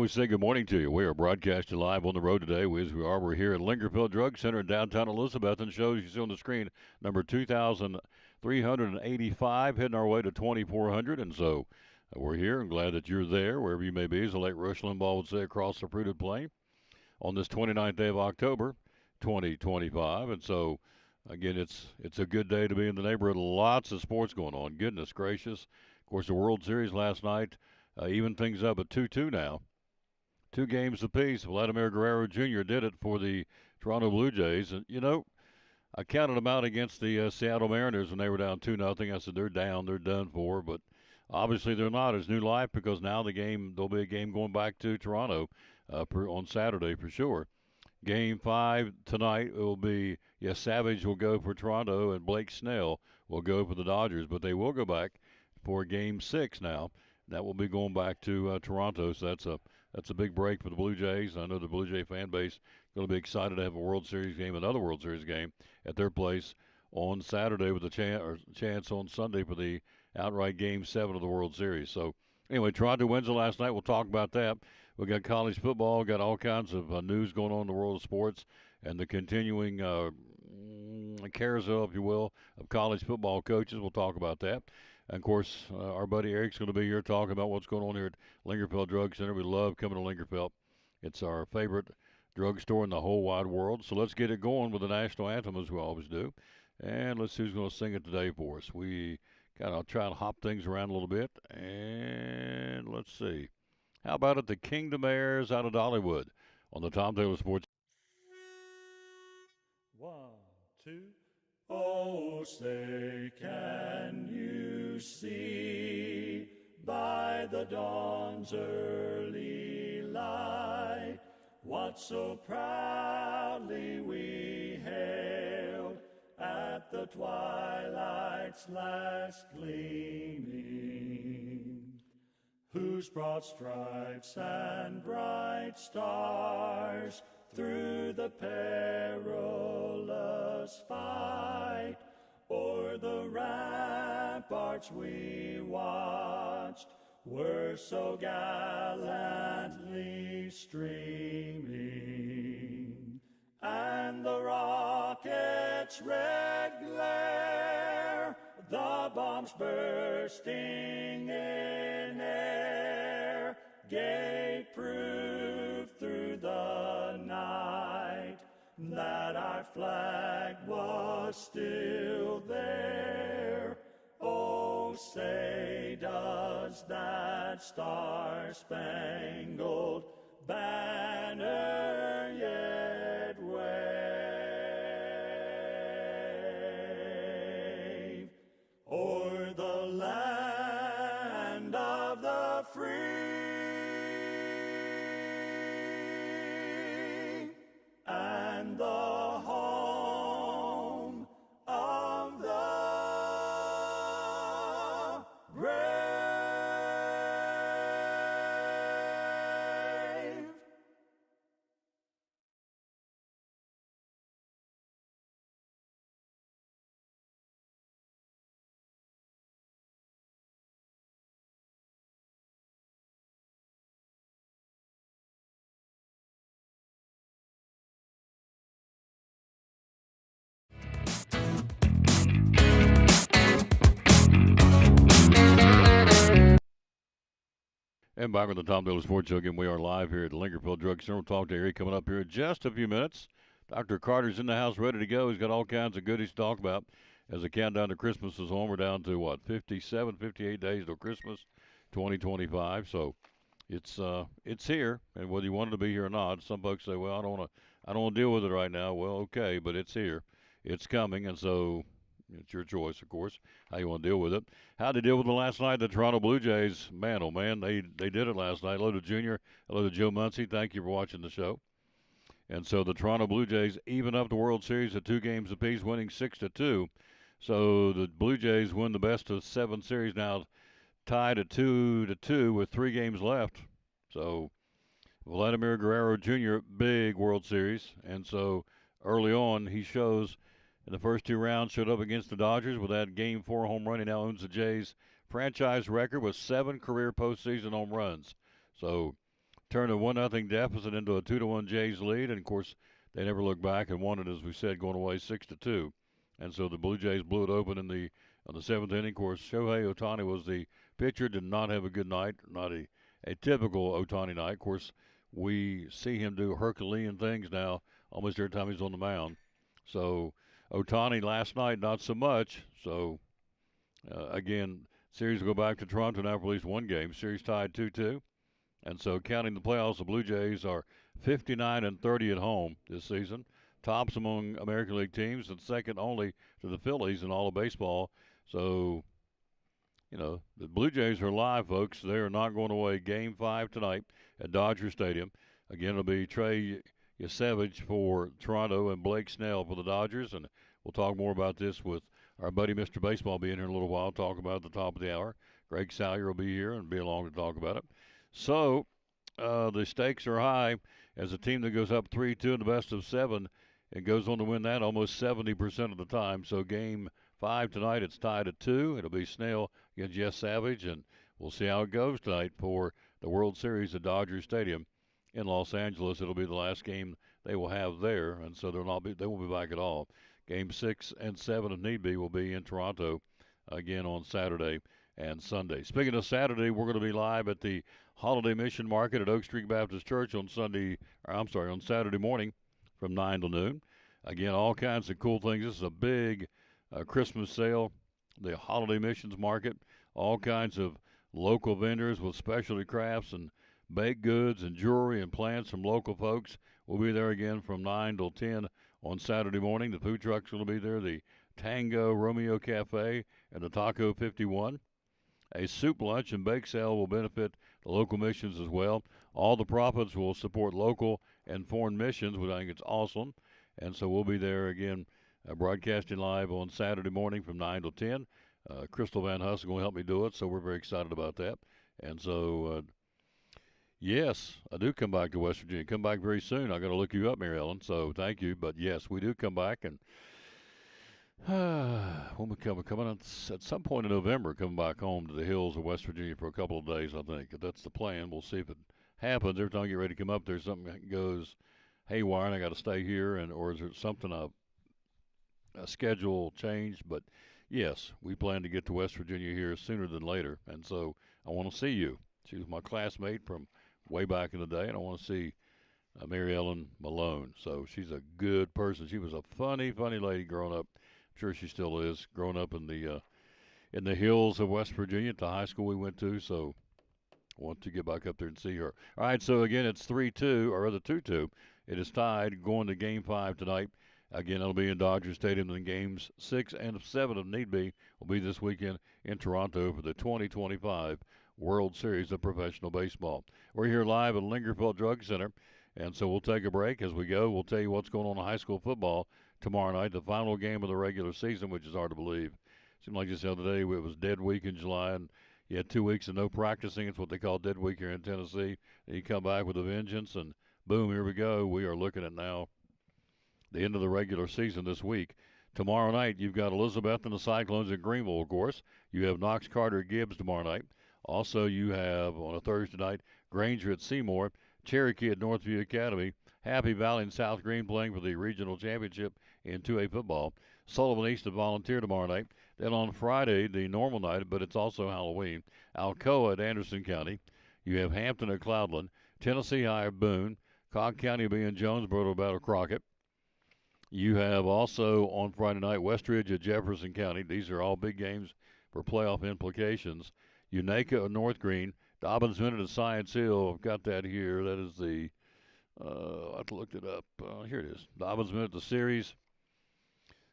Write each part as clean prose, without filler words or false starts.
say good morning to you. We are broadcasting live on the road today, as we are. We're here at Lingerfield Drug Center in downtown Elizabethton. Shows you see on the screen number 2,385, heading our way to 2,400. And so we're here. I'm glad that you're there, wherever you may be, as the late Rush Limbaugh would say, across the fruited plain on this 29th day of October, 2025. And so, again, it's a good day to be in the neighborhood. Lots of sports going on. Goodness gracious. Of course, the World Series last night even things up at 2-2 now. Two games apiece. Vladimir Guerrero Jr. did it for the Toronto Blue Jays. And, I counted them out against the Seattle Mariners when they were down 2-0. I said, they're down, they're done for. But obviously they're not. It's new life because now there'll be a game going back to Toronto on Saturday for sure. Game 5 tonight, it will be, Savage will go for Toronto and Blake Snell will go for the Dodgers. But they will go back for Game 6 now. That will be going back to Toronto. So that's a big break for the Blue Jays. I know the Blue Jay fan base is going to be excited to have a World Series game, another World Series game at their place on Saturday with a chance on Sunday for the outright Game 7 of the World Series. So anyway, Toronto wins it last night. We'll talk about that. We got college football, got all kinds of news going on in the world of sports, and the continuing carousel, if you will, of college football coaches. We'll talk about that. And of course, our buddy Eric's going to be here talking about what's going on here at Lingerfield Drug Center. We love coming to Lingerfield. It's our favorite drugstore in the whole wide world. So let's get it going with the national anthem as we always do. And let's see who's going to sing it today for us. We kind of try to hop things around a little bit. And let's see. How about it? The Kingdom Airs out of Dollywood on the Tom Taylor Sports. One, two. Oh, say, can you see by the dawn's early light what so proudly we hailed at the twilight's last gleaming, whose broad stripes and bright stars through the perilous fight o'er the ramparts we watched were so gallantly streaming, and the rocket's red glare, the bombs bursting in air, gave proof through the night that our flag was still there. Oh, say, does that star-spangled banner yet wave o'er the land of the free and the home of the brave? And back on the Tom Taylor Sports Show again. We are live here at the Lingerfield Drug Center. We'll talk to Eric coming up here in just a few minutes. Dr. Carter's in the house ready to go. He's got all kinds of goodies to talk about as the countdown to Christmas is on. We're down to, 57, 58 days till Christmas 2025. So it's here, and whether you want it to be here or not, some folks say, well, I don't want to deal with it right now. Well, okay, but it's here. It's coming, and so it's your choice, of course, how you want to deal with it. How they deal with it last night, the Toronto Blue Jays, man, oh man, they did it last night. Hello to Junior. Hello to Joe Muncie. Thank you for watching the show. And so the Toronto Blue Jays even up the World Series at 2 games apiece, winning 6-2. So the Blue Jays win the best of 7 series now, tied at 2-2 with 3 games left. So Vladimir Guerrero Jr., big World Series. And so early on, he shows in the first 2 rounds, showed up against the Dodgers with that Game 4 home run. He now owns the Jays' franchise record with 7 career postseason home runs. So turned a 1-0 deficit into a 2-1 Jays lead, and of course they never looked back and won it, as we said, going away 6-2. And so the Blue Jays blew it open in the seventh inning. Of course, Shohei Ohtani was the pitcher. Did not have a good night, not a typical Ohtani night. Of course, we see him do Herculean things now almost every time he's on the mound. So Ohtani last night, not so much. So again, series will go back to Toronto now for at least one game. Series tied 2-2. And so counting the playoffs, the Blue Jays are 59-30 at home this season. Tops among American League teams and second only to the Phillies in all of baseball. So, the Blue Jays are live, folks. They are not going away. Game 5 tonight at Dodger Stadium. Again, it'll be Trey Yesevich for Toronto and Blake Snell for the Dodgers. And we'll talk more about this with our buddy Mr. Baseball being here in a little while, talk about it at the top of the hour. Greg Salyer will be here and be along to talk about it. So, the stakes are high as a team that goes up 3-2 in the best of 7 and goes on to win that almost 70% of the time. So game 5 tonight, it's tied at 2. It'll be Snell against Jess Savage, and we'll see how it goes tonight for the World Series at Dodger Stadium in Los Angeles. It'll be the last game they will have there, and so they won't be back at all. Game 6 and 7, if need be, will be in Toronto again on Saturday and Sunday. Speaking of Saturday, we're going to be live at the Holiday Mission Market at Oak Street Baptist Church on Saturday morning from 9 to noon. Again, all kinds of cool things. This is a big Christmas sale, the Holiday Missions Market. All kinds of local vendors with specialty crafts and baked goods and jewelry and plants from local folks. We'll be there again from 9 till 10 on Saturday morning. The food truck's going to be there, the Tango Romeo Cafe and the Taco 51. A soup lunch and bake sale will benefit the local missions as well. All the profits will support local and foreign missions, which I think is awesome. And so we'll be there again, broadcasting live on Saturday morning from 9 till 10. Crystal Van Huss is going to help me do it, so we're very excited about that. And so, yes, I do come back to West Virginia. Come back very soon. I got to look you up, Mary Ellen, so thank you. But, yes, we do come back, and when we coming at some point in November, coming back home to the hills of West Virginia for a couple of days, I think. That's the plan. We'll see if it happens. Every time I get ready to come up there, something goes haywire and I got to stay here, or is there something, a schedule change? But, yes, we plan to get to West Virginia here sooner than later, and so I want to see you. She was my classmate from way back in the day, and I want to see Mary Ellen Malone. So she's a good person. She was a funny lady growing up. Sure she still is, growing up in the hills of West Virginia at the high school we went to, so I want to get back up there and see her. All right, so again, it's 3-2, or rather 2-2. It is tied going to Game 5 tonight. Again, it'll be in Dodger Stadium, and Games 6 and 7, if need be, will be this weekend in Toronto for the 2025 World Series of Professional Baseball. We're here live at Lingerfeld Drug Center, and so we'll take a break. As we go, we'll tell you what's going on in high school football tomorrow night, the final game of the regular season, which is hard to believe. Seemed like just the other day it was dead week in July, and you had 2 weeks of no practicing. It's what they call dead week here in Tennessee. And you come back with a vengeance, and boom, here we go. We are looking at now the end of the regular season this week. Tomorrow night, you've got Elizabethton, the Cyclones in Greenville, of course. You have Knox Carter Gibbs tomorrow night. Also, you have, on a Thursday night, Granger at Seymour, Cherokee at Northview Academy, Happy Valley and South Green playing for the regional championship in 2A football. Sullivan East at Volunteer tomorrow night. Then on Friday, the normal night, but it's also Halloween, Alcoa at Anderson County. You have Hampton at Cloudland, Tennessee High at Boone, Cog County will be in Jonesboro to battle Crockett. You have also on Friday night Westridge at Jefferson County. These are all big games for playoff implications. Unaka at North Green, Dobbins Minute at Science Hill. I've got that here. That is the I've looked it up. Here it is. Dobbins Minute the series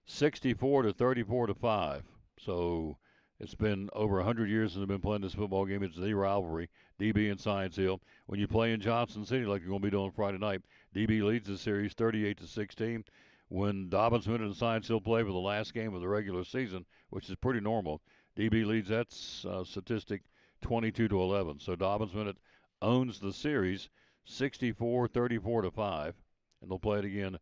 64 to 34 to 5. So it's been over 100 years since they've been playing this football game. It's the rivalry, DB and Science Hill. When you play in Johnson City like you're going to be doing Friday night, DB leads the series 38 to 16. When Dobbins Minute and Science Hill play for the last game of the regular season, which is pretty normal, DB leads that statistic 22 to 11. So Dobbins Minute owns the series 64, 34 to 5, and they'll play it again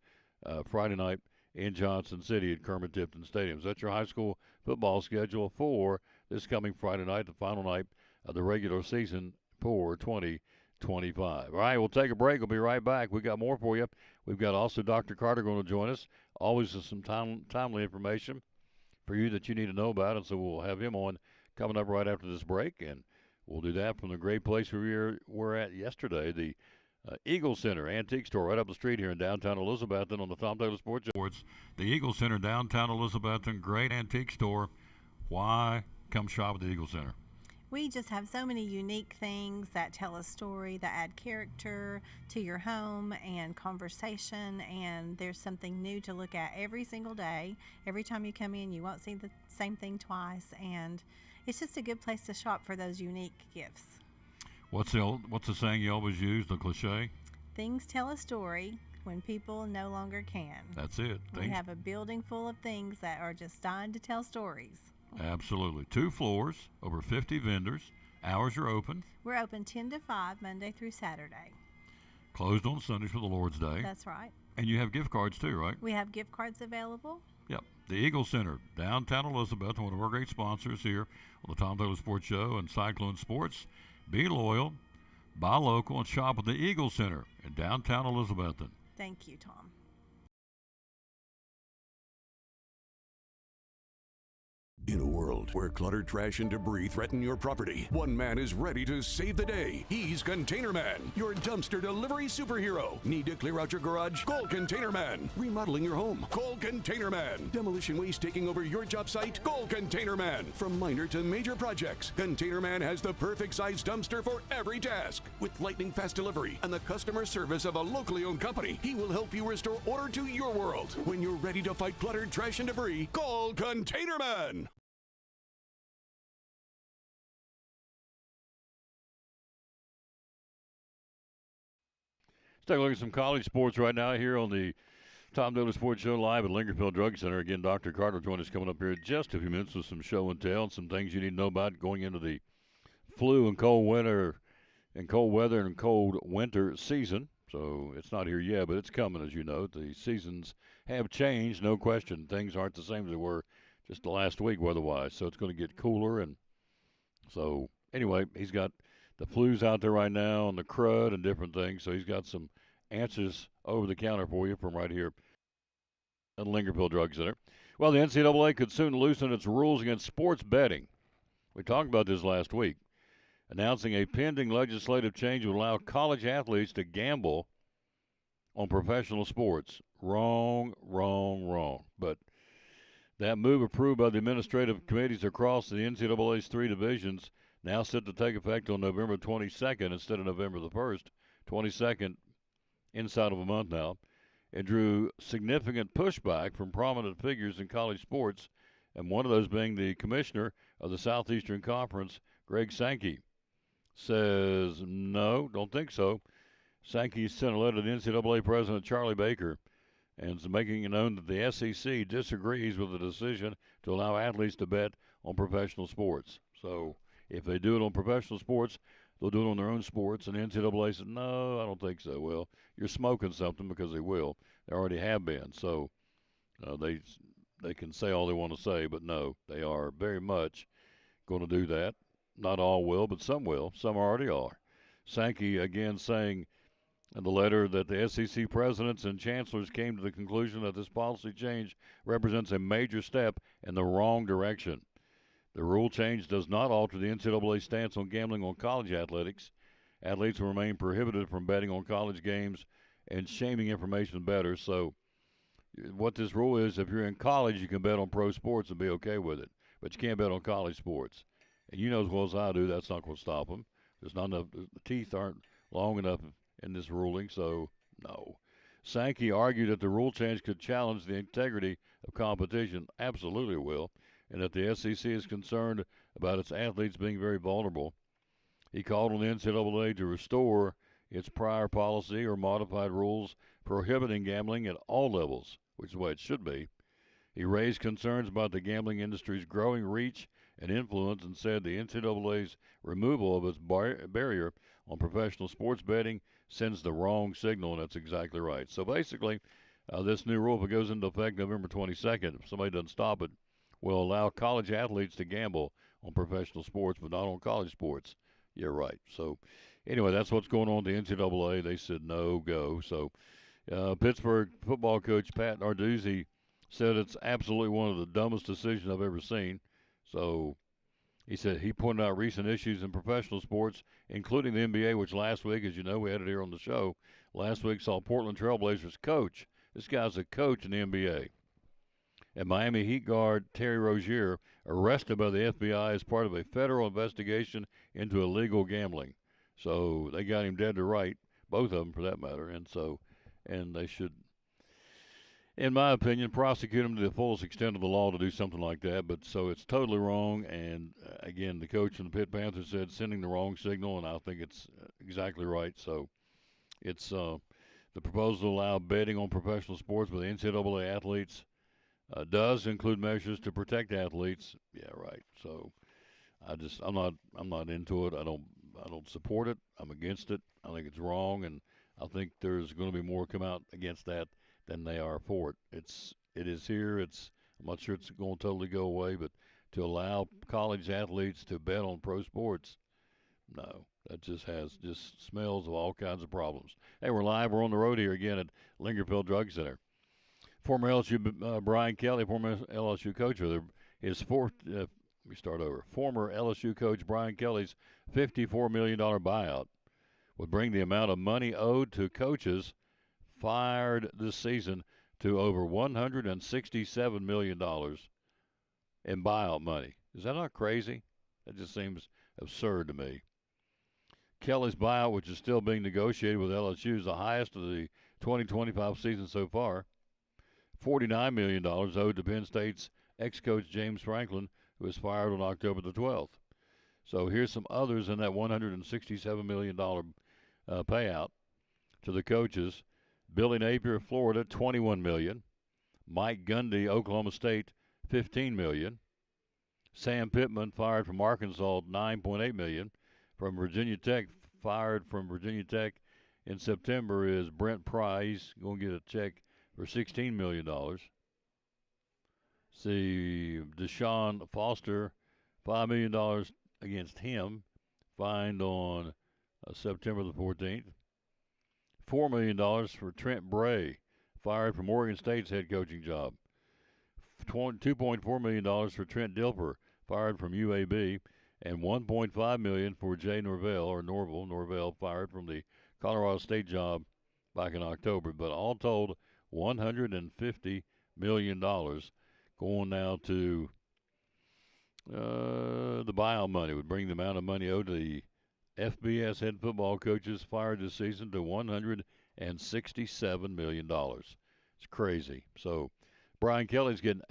Friday night in Johnson City at Kermit Tipton Stadium. So that's your high school football schedule for this coming Friday night, the final night of the regular season for 2025. 2025. All right, we'll take a break. We'll be right back. We got more for you. We've got also Dr. Carter going to join us. Always with some timely information for you that you need to know about, and so we'll have him on coming up right after this break, and we'll do that from the great place we were at yesterday, the Eagle Center Antique Store right up the street here in downtown Elizabethton on the Tom Taylor Sports Show. The Eagle Center, downtown Elizabethton, great antique store. Why come shop at the Eagle Center? We just have so many unique things that tell a story, that add character to your home and conversation, and there's something new to look at every single day. Every time you come in, you won't see the same thing twice, and it's just a good place to shop for those unique gifts. What's the saying you always use, the cliche? Things tell a story when people no longer can. That's it. We have a building full of things that are just dying to tell stories. Absolutely. 2 floors, over 50 vendors. Hours are open. We're open 10 to 5, Monday through Saturday. Closed on Sundays for the Lord's Day. That's right. And you have gift cards too, right? We have gift cards available. Yep. The Eagle Center, downtown Elizabeth, one of our great sponsors here on the Tom Taylor Sports Show and Cyclone Sports. Be loyal, buy local, and shop at the Eagle Center in downtown Elizabethton. Thank you, Tom. In a world where cluttered trash and debris threaten your property, one man is ready to save the day. He's Container Man, your dumpster delivery superhero. Need to clear out your garage? Call Container Man. Remodeling your home? Call Container Man. Demolition waste taking over your job site? Call Container Man. From minor to major projects, Container Man has the perfect size dumpster for every task. With lightning fast delivery and the customer service of a locally owned company, he will help you restore order to your world. When you're ready to fight cluttered trash and debris, call Container Man. Let's take a look at some college sports right now here on the Tom Taylor Sports Show live at Lingerfield Drug Center. Again, Dr. Carter joined us coming up here in just a few minutes with some show and tell and some things you need to know about going into the flu and cold weather and cold winter season. So it's not here yet, but it's coming, as you know. The seasons have changed, no question. Things aren't the same as they were just the last week weather-wise. So it's going to get cooler. And so anyway, he's got the flu's out there right now and the crud and different things. So he's got some answers over the counter for you from right here at Lingerfield Drug Center. Well, the NCAA could soon loosen its rules against sports betting. We talked about this last week, announcing a pending legislative change would allow college athletes to gamble on professional sports. Wrong. But that move, approved by the administrative committees across the NCAA's 3 divisions, now set to take effect on November 22nd instead of November the 1st. 22nd, inside of a month now. It drew significant pushback from prominent figures in college sports, and one of those being the commissioner of the Southeastern Conference, Greg Sankey. Says, no, don't think so. Sankey sent a letter to the NCAA President Charlie Baker and is making it known that the SEC disagrees with the decision to allow athletes to bet on professional sports. So if they do it on professional sports, they'll do it on their own sports. And the NCAA said, no, I don't think so. Well, you're smoking something because they will. They already have been. So they can say all they want to say, but no, they are very much going to do that. Not all will, but some will. Some already are. Sankey, again, saying in the letter that the SEC presidents and chancellors came to the conclusion that this policy change represents a major step in the wrong direction. The rule change does not alter the NCAA stance on gambling on college athletics. Athletes will remain prohibited from betting on college games and shaming information bettors. So what this rule is, if you're in college, you can bet on pro sports and be okay with it. But you can't bet on college sports. And you know as well as I do, that's not going to stop them. There's not enough, the teeth aren't long enough in this ruling, so no. Sankey argued that the rule change could challenge the integrity of competition. Absolutely will. And that the SEC is concerned about its athletes being very vulnerable. He called on the NCAA to restore its prior policy or modified rules prohibiting gambling at all levels, which is the way it should be. He raised concerns about the gambling industry's growing reach and influence and said the NCAA's removal of its barrier on professional sports betting sends the wrong signal, and that's exactly right. So basically, this new rule, if it goes into effect November 22nd, if somebody doesn't stop it, will allow college athletes to gamble on professional sports, but not on college sports. You're right. So anyway, that's what's going on at the NCAA. They said no go. So Pittsburgh football coach Pat Narduzzi said it's absolutely one of the dumbest decisions I've ever seen. So he said he pointed out recent issues in professional sports, including the NBA, which last week, as you know, we had it here on the show, last week saw Portland Trailblazers coach. This guy's a coach in the NBA. And Miami Heat guard Terry Rozier arrested by the FBI as part of a federal investigation into illegal gambling. So they got him dead to right, both of them for that matter. And they should, in my opinion, prosecute him to the fullest extent of the law to do something like that. But so it's totally wrong. And again, the coach from the Pitt Panthers said sending the wrong signal, and I think it's exactly right. So it's the proposal to allow betting on professional sports with NCAA athletes does include measures to protect athletes. Yeah, right. So I'm not into it. I don't support it. I'm against it. I think it's wrong, and I think there's going to be more come out against that than they are for it. It is here. I'm not sure it's going to totally go away, but to allow college athletes to bet on pro sports, no, that just smells of all kinds of problems. Hey, we're live. We're on the road here again at Lingerfield Drug Center. Former LSU Brian Kelly, former LSU coach, his fourth. Let me start over. Former LSU coach Brian Kelly's $54 million buyout would bring the amount of money owed to coaches fired this season to over $167 million in buyout money. Is that not crazy? That just seems absurd to me. Kelly's buyout, which is still being negotiated with LSU, is the highest of the 2025 season so far. $49 million owed to Penn State's ex-coach James Franklin, who was fired on October the 12th. So here's some others in that $167 million payout to the coaches. Billy Napier, Florida, $21 million. Mike Gundy, Oklahoma State, $15 million. Sam Pittman, fired from Arkansas, $9.8 million. From Virginia Tech, fired from Virginia Tech in September is Brent Pry. He's going to get a check for $16 million. See, Deshaun Foster, $5 million against him, fined on September the 14th. $4 million for Trent Bray, fired from Oregon State's head coaching job. $2.4 million for Trent Dilfer, fired from UAB. And $1.5 million for Jay Norvell, fired from the Colorado State job back in October. But all told, $150 million going now to the buyout money. Would bring the amount of money owed to the FBS head football coaches fired this season to $167 million. It's crazy. So Brian Kelly's getting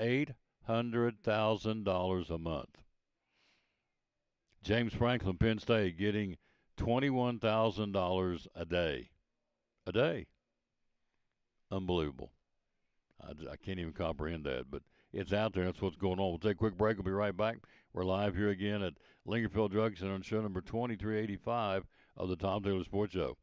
$800,000 a month. James Franklin, Penn State, getting $21,000 a day. A day. Unbelievable. I can't even comprehend that, but it's out there. That's what's going on. We'll take a quick break. We'll be right back. We're live here again at Lingerfield Drug Center on show number 2385 of the Tom Taylor Sports Show.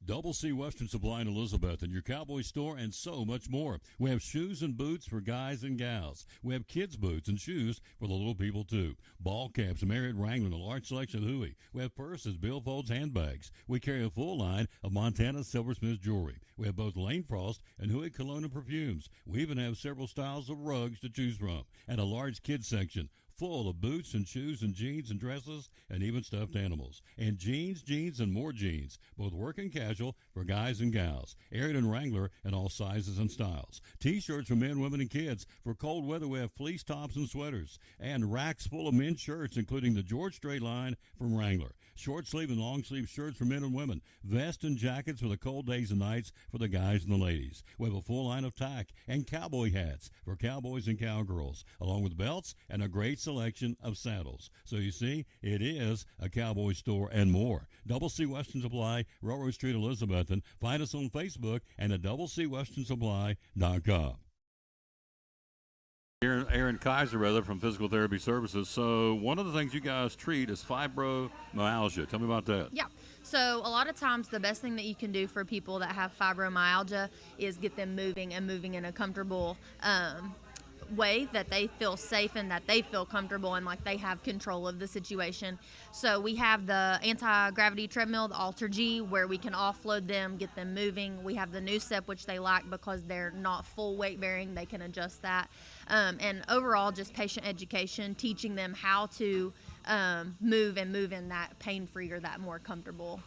Double C Western Supply in Elizabethton, your Cowboy store, and so much more. We have shoes and boots for guys and gals. We have kids' boots and shoes for the little people, too. Ball caps, Marriott Wrangler, a large selection of Huey. We have purses, billfolds, handbags. We carry a full line of Montana Silversmith jewelry. We have both Lane Frost and Huey cologne and perfumes. We even have several styles of rugs to choose from, and a large kids section full of boots and shoes and jeans and dresses and even stuffed animals. And jeans, and more jeans, both work and casual for guys and gals. Ariat and Wrangler in all sizes and styles. T-shirts for men, women, and kids. For cold weather, we have fleece tops and sweaters. And racks full of men's shirts, including the George Strait line from Wrangler. Short sleeve and long sleeve shirts for men and women. Vests and jackets for the cold days and nights for the guys and the ladies. We have a full line of tack and cowboy hats for cowboys and cowgirls, along with belts and a great selection of saddles. So you see, it is a cowboy store and more. Double C Western Supply, Railroad Street, Elizabethton. Find us on Facebook and at doublecwesternsupply.com. Aaron Kaiser, from Physical Therapy Services. So one of the things you guys treat is fibromyalgia. Tell me about that. Yeah. So a lot of times the best thing that you can do for people that have fibromyalgia is get them moving and moving in a comfortable way that they feel safe and that they feel comfortable and like they have control of the situation. So we have the anti-gravity treadmill, the Alter G, where we can offload them, get them moving. We have the new step, which they like because they're not full weight bearing. They can adjust that. And overall, just patient education, teaching them how to move in that pain-free or that more comfortable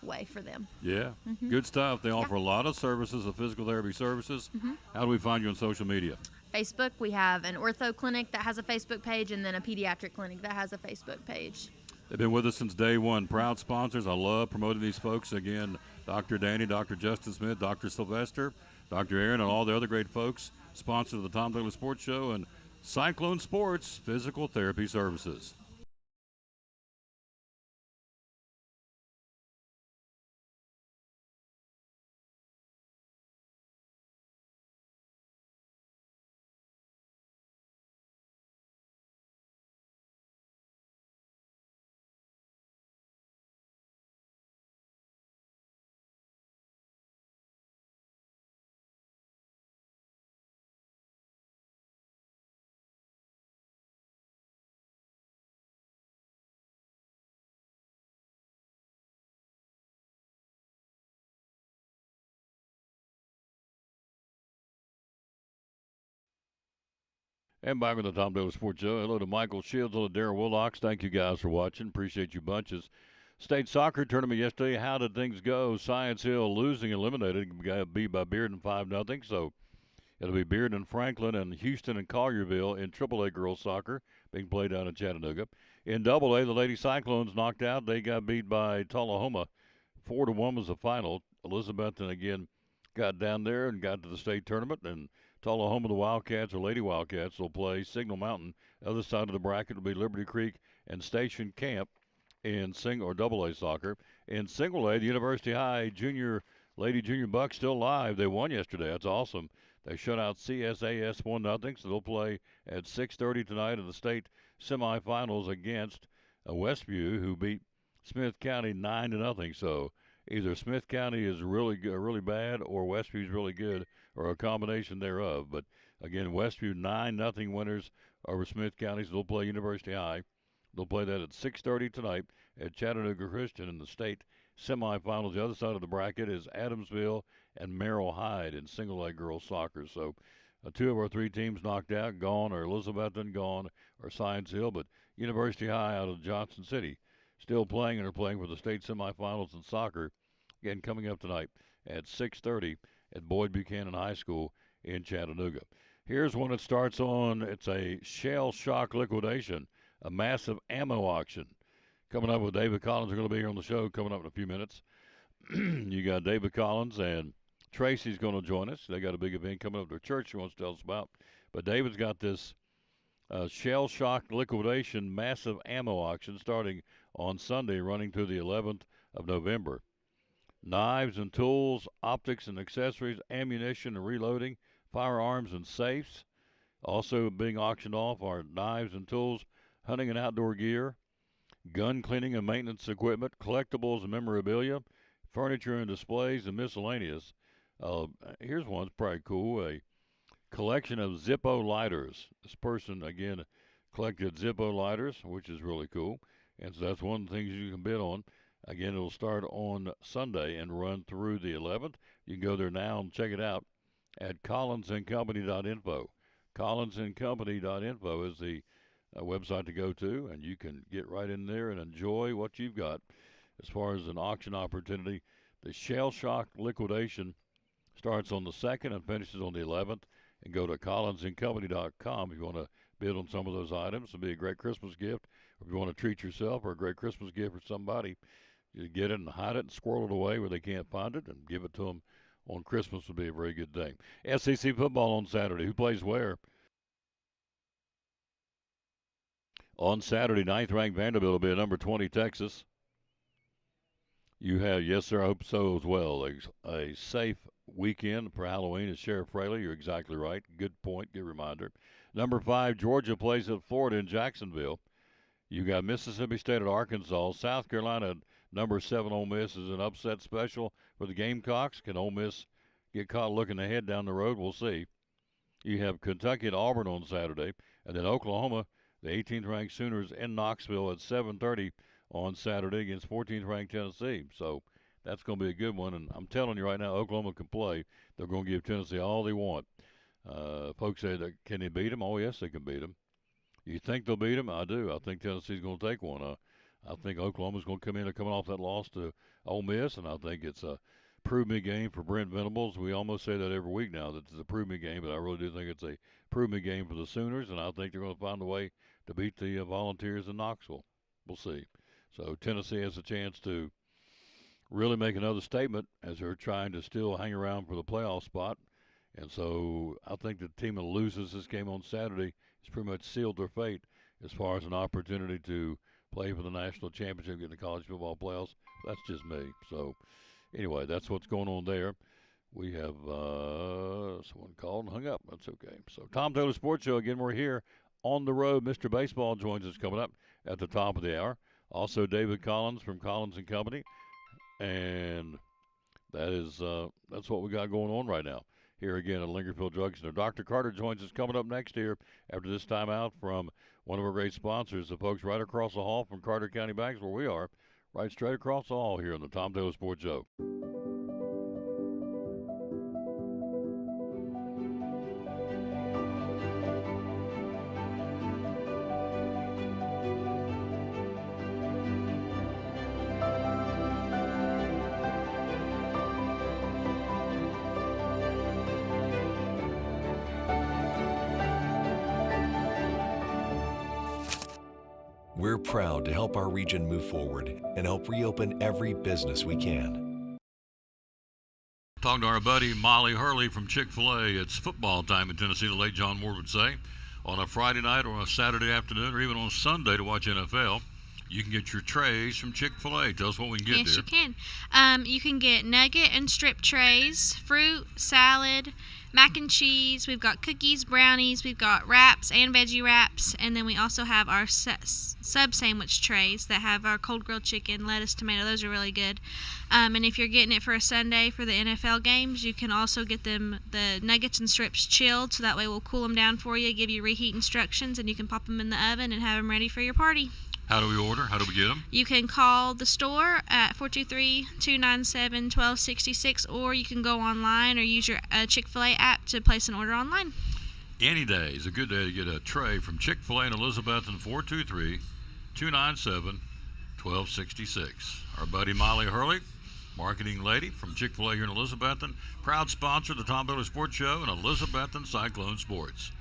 way for them. Yeah, good stuff. They offer a lot of services, of physical therapy services. How do we find you on social media? Facebook, we have an ortho clinic that has a Facebook page, and then a pediatric clinic that has a Facebook page. They've been with us since day one. Proud sponsors. I love promoting these folks. Again, Dr. Danny, Dr. Justin Smith, Dr. Sylvester, Dr. Aaron, and all the other great folks, sponsors of the Tom Douglas Sports Show and Cyclone Sports Physical Therapy Services. And back on the Tom Douglas Sports Show. Hello to Michael Shields, hello to Darren Willocks. Thank you guys for watching. Appreciate you bunches. State soccer tournament yesterday. How did things go? Science Hill losing, eliminated, got beat by Bearden 5-0. So it'll be Bearden and Franklin and Houston and Collierville in AAA girls soccer being played down in Chattanooga. In AA, the Lady Cyclones knocked out. They got beat by Tullahoma. 4-1 was the final. Elizabethton again got down there and got to the state tournament, and Tullahoma, the Wildcats, or Lady Wildcats, will play Signal Mountain. Other side of the bracket will be Liberty Creek and Station Camp in single or double A soccer. In single A, the University High Lady Junior Bucks still live. They won yesterday. That's awesome. They shut out CSAS 1-0, so they'll play at 6:30 tonight in the state semifinals against Westview, who beat Smith County 9-0. So either Smith County is really good, really bad, or Westview's really good, or a combination thereof. But again, Westview 9-0 winners over Smith County. So they'll play University High. They'll play that at 6:30 tonight at Chattanooga Christian in the state semifinals. The other side of the bracket is Adamsville and Merrill Hyde in single A girls soccer. So two of our three teams knocked out, gone, or Elizabethton gone, or Science Hill. But University High out of Johnson City still playing, and are playing for the state semifinals in soccer. Again, coming up tonight at 6:30 at Boyd Buchanan High School in Chattanooga. Here's one that starts on, it's a shell shock liquidation, a massive ammo auction. Coming up with David Collins. Are going to be here on the show coming up in a few minutes. You got David Collins, and Tracy's going to join us. They got a big event coming up at their church he wants to tell us about. But David's got this shell shock liquidation massive ammo auction starting on Sunday, running through the 11th of November. Knives and tools, optics and accessories, ammunition and reloading, firearms and safes. Also being auctioned off are knives and tools, hunting and outdoor gear, gun cleaning and maintenance equipment, collectibles and memorabilia, furniture and displays, and miscellaneous. Here's one that's probably cool, a collection of Zippo lighters. This person, again, collected Zippo lighters, which is really cool. And so that's one of the things you can bid on. Again, it'll start on Sunday and run through the 11th. You can go there now and check it out at collinsandcompany.info. Collinsandcompany.info is the website to go to, and you can get right in there and enjoy what you've got as far as an auction opportunity. The shell shock liquidation starts on the 2nd and finishes on the 11th. And go to collinsandcompany.com if you want to bid on some of those items. It'll be a great Christmas gift. Or if you want to treat yourself or a great Christmas gift for somebody, you get it and hide it and squirrel it away where they can't find it and give it to them on Christmas would be a very good thing. SEC football on Saturday. Who plays where? On Saturday, 9th-ranked Vanderbilt will be at number 20, Texas. You have, yes, sir, I hope so as well, a safe weekend for Halloween as Sheriff Fraley. You're exactly right. Good point. Good reminder. Number 5, Georgia plays at Florida in Jacksonville. You got Mississippi State at Arkansas. South Carolina, number 7, Ole Miss is an upset special for the Gamecocks. Can Ole Miss get caught looking ahead down the road? We'll see. You have Kentucky and Auburn on Saturday, and then Oklahoma, the 18th ranked Sooners in Knoxville at 7:30 on Saturday against 14th ranked Tennessee. So that's going to be a good one. And I'm telling you right now, Oklahoma can play. They're going to give Tennessee all they want. Folks say that can they beat them? Oh yes, they can beat them. You think they'll beat them? I do. I think Tennessee's going to take one. I think Oklahoma's going to come in. They're coming off that loss to Ole Miss, and I think it's a prove me game for Brent Venables. We almost say that every week now that it's a prove me game, but I really do think it's a prove me game for the Sooners, and I think they're going to find a way to beat the Volunteers in Knoxville. We'll see. So Tennessee has a chance to really make another statement as they're trying to still hang around for the playoff spot. And so I think the team that loses this game on Saturday has pretty much sealed their fate as far as an opportunity to play for the national championship, get in the college football playoffs. That's just me. So anyway, that's what's going on there. We have someone called and hung up. That's okay. So Tom Taylor Sports Show, again, we're here on the road. Mr. Baseball joins us coming up at the top of the hour. Also David Collins from Collins & Company. And that's what we got going on right now here again at Lingerfield Drug Center. Dr. Carter joins us coming up next here after this time out from one of our great sponsors, the folks right across the hall from Carter County Banks where we are, right straight across the hall here on the Tom Taylor Sports Show. We're proud to help our region move forward and help reopen every business we can. Talking to our buddy Molly Hurley from Chick-fil-A. It's football time in Tennessee, the late John Moore would say. On a Friday night or a Saturday afternoon or even on Sunday to watch NFL, you can get your trays from Chick-fil-A. Tell us what we can get Yes, there. you can. You can get nugget and strip trays, fruit, salad, mac and cheese. We've got cookies, brownies. We've got wraps and veggie wraps. And then we also have our sub sandwich trays that have our cold grilled chicken, lettuce, tomato. Those are really good. And if you're getting it for a Sunday for the NFL games, you can also get them the nuggets and strips chilled. So that way we'll cool them down for you, give you reheat instructions, and you can pop them in the oven and have them ready for your party. How do we order? How do we get them? You can call the store at 423-297-1266, or you can go online or use your Chick-fil-A app to place an order online. Any day is a good day to get a tray from Chick-fil-A in Elizabethton, 423-297-1266. Our buddy Molly Hurley, marketing lady from Chick-fil-A here in Elizabethton, proud sponsor of the Tom Taylor Sports Show and Elizabethton Cyclone Sports.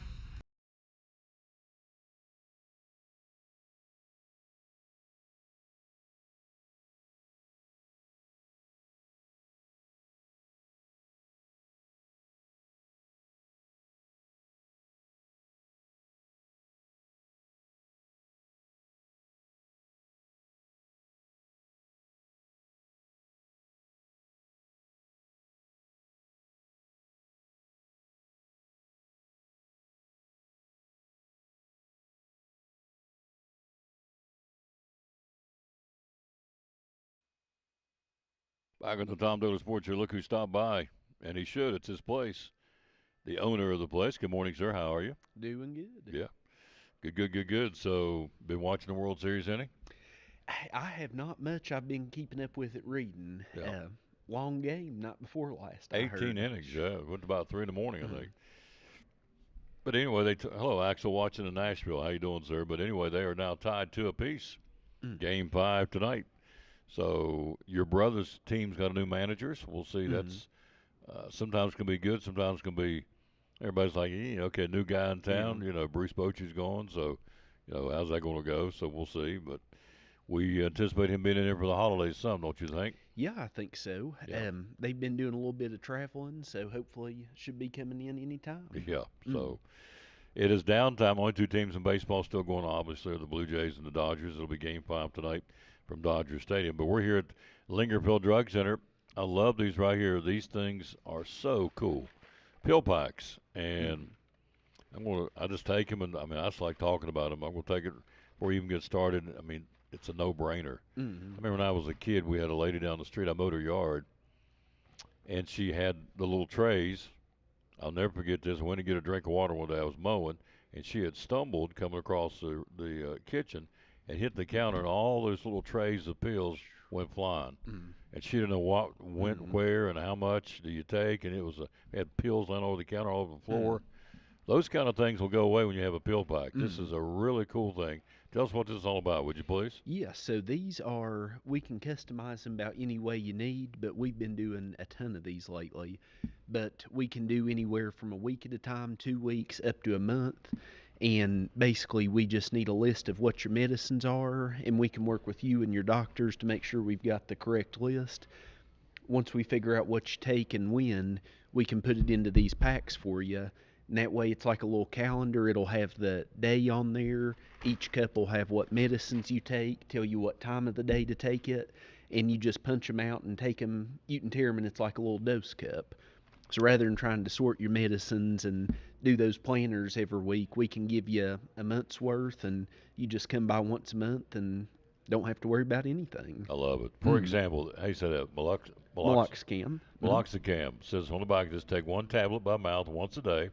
Back on the Tom Taylor Sports Show, look who stopped by, and he should. It's his place. The owner of the place. Good morning, sir. How are you? Doing good. Yeah. Good. So, been watching the World Series any? I have not much. I've been keeping up with it reading. Yeah. Long game, night before last. 18 innings, yeah. It went about 3 in the morning, I think. But anyway, hello, Axel, watching in Nashville. How you doing, sir? But anyway, they are now tied 2 apiece. Game 5 tonight. So your brother's team's got a new manager. So we'll see. That's sometimes can be good. Sometimes can be. Everybody's like, okay, new guy in town. Bruce Bochy's gone. So, how's that going to go? So we'll see. But we anticipate him being in there for the holidays. Some, don't you think? Yeah, I think so. Yeah. They've been doing a little bit of traveling, so hopefully should be coming in any time. Yeah. So it is downtime. Only 2 teams in baseball still going on. Obviously, are the Blue Jays and the Dodgers. It'll be Game 5 tonight from Dodger Stadium. But we're here at Lingerfield Drug Center. I love these right here. These things are so cool. Pill packs. And I just take them, and I just like talking about them. I'm going to take it before we even get started. It's a no-brainer. I remember when I was a kid, we had a lady down the street. I mowed her yard, and she had the little trays. I'll never forget this. I went to get a drink of water one day. I was mowing, and she had stumbled coming across the kitchen and hit the counter, and all those little trays of pills went flying. Mm. And she didn't know what went where and how much do you take, and it was had pills laying over the counter, all over the floor. Those kind of things will go away when you have a pill pack. This is a really cool thing. Tell us what this is all about, would you please? Yeah, so these are, we can customize them about any way you need, but we've been doing a ton of these lately. But we can do anywhere from a week at a time, 2 weeks, up to a month. And basically, we just need a list of what your medicines are, and we can work with you and your doctors to make sure we've got the correct list. Once we figure out what you take and when, we can put it into these packs for you. And that way, it's like a little calendar. It'll have the day on there. Each cup will have what medicines you take, tell you what time of the day to take it, and you just punch them out and take them. You can tear them, and it's like a little dose cup. So rather than trying to sort your medicines and do those planners every week, we can give you a month's worth, and you just come by once a month and don't have to worry about anything. I love it. For example, how you say that? Meloxicam. Meloxicam says on the back, just take one tablet by mouth once a day.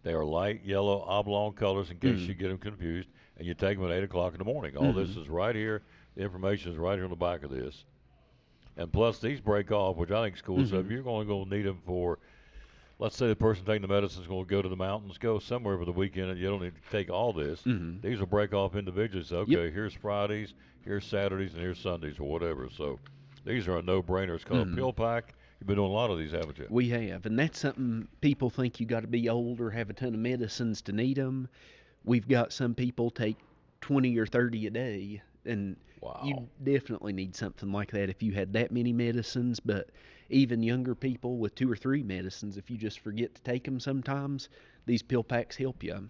They are light yellow oblong colors in case you get them confused, and you take them at 8 o'clock in the morning. All this is right here. The information is right here on the back of this. And plus, these break off, which I think is cool. So if you're only going to need them for, let's say the person taking the medicine is going to go to the mountains, go somewhere for the weekend, and you don't need to take all this. These will break off individually. So, okay, here's Fridays, here's Saturdays, and here's Sundays or whatever. So these are a no-brainer. It's called a pill pack. You've been doing a lot of these, haven't you? We have, and that's something people think you got to be old or have a ton of medicines to need them. We've got some people take 20 or 30 a day, and you definitely need something like that if you had that many medicines. But even younger people with 2 or 3 medicines, if you just forget to take them sometimes, these pill packs help you.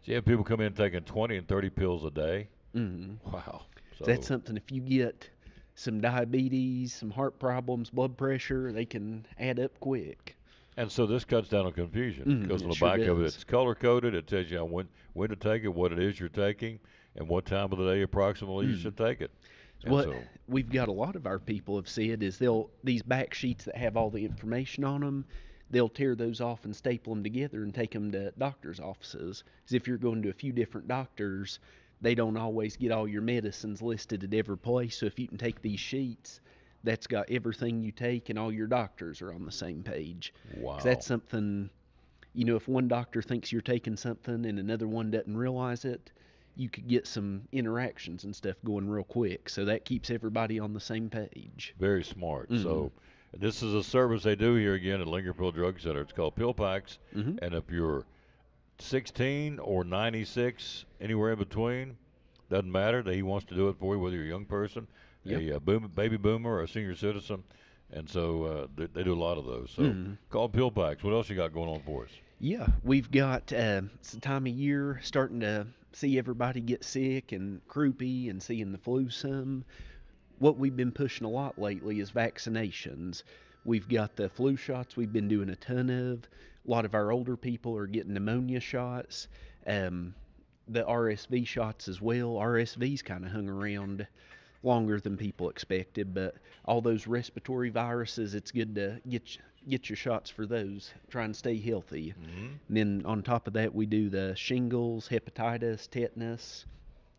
So you have people come in taking 20 and 30 pills a day? Wow. So that's something, if you get some diabetes, some heart problems, blood pressure, they can add up quick. And so this cuts down on confusion because on the back of it, it's color-coded. It tells you when to take it, what it is you're taking, and what time of the day approximately you should take it. What we've got a lot of our people have said is these back sheets that have all the information on them, they'll tear those off and staple them together and take them to doctors' offices. As if you're going to a few different doctors, they don't always get all your medicines listed at every place. So if you can take these sheets, that's got everything you take, and all your doctors are on the same page. Wow. 'Cause that's something, if one doctor thinks you're taking something and another one doesn't realize it, you could get some interactions and stuff going real quick. So that keeps everybody on the same page. Very smart. So this is a service they do here again at Lingerfield Drug Center. It's called Pill Packs. And if you're 16 or 96, anywhere in between, doesn't matter. He wants to do it for you, whether you're a young person, a baby boomer, or a senior citizen. And so they do a lot of those. So called Pill Packs. What else you got going on for us? Yeah, we've got it's the time of year starting to see everybody get sick and croupy and seeing the flu some. What we've been pushing a lot lately is vaccinations. We've got the flu shots we've been doing a ton of. A lot of our older people are getting pneumonia shots. The RSV shots as well. RSV's kind of hung around longer than people expected, but all those respiratory viruses, it's good to get your shots for those. Try and stay healthy. And then on top of that, we do the shingles, hepatitis, tetanus,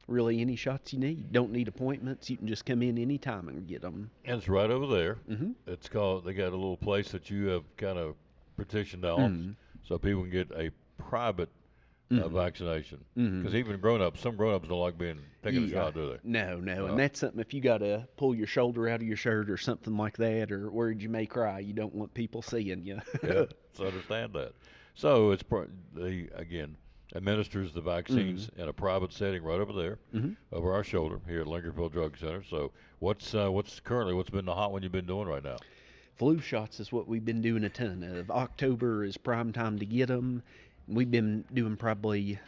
really any shots you need. Don't need appointments. You can just come in anytime and get them. And it's right over there. It's called, they got a little place that you have kind of partitioned off so people can get a private vaccination. Because even some grown-ups don't like taking a shot, do they? No. And that's something, if you got to pull your shoulder out of your shirt or something like that, or worried you may cry, you don't want people seeing you. Yeah, so understand that. So it's again, administers the vaccines in a private setting right over there, over our shoulder here at Lingerfield Drug Center. So what's been the hot one you've been doing right now? Flu shots is what we've been doing a ton of. October is prime time to get them. We've been doing probably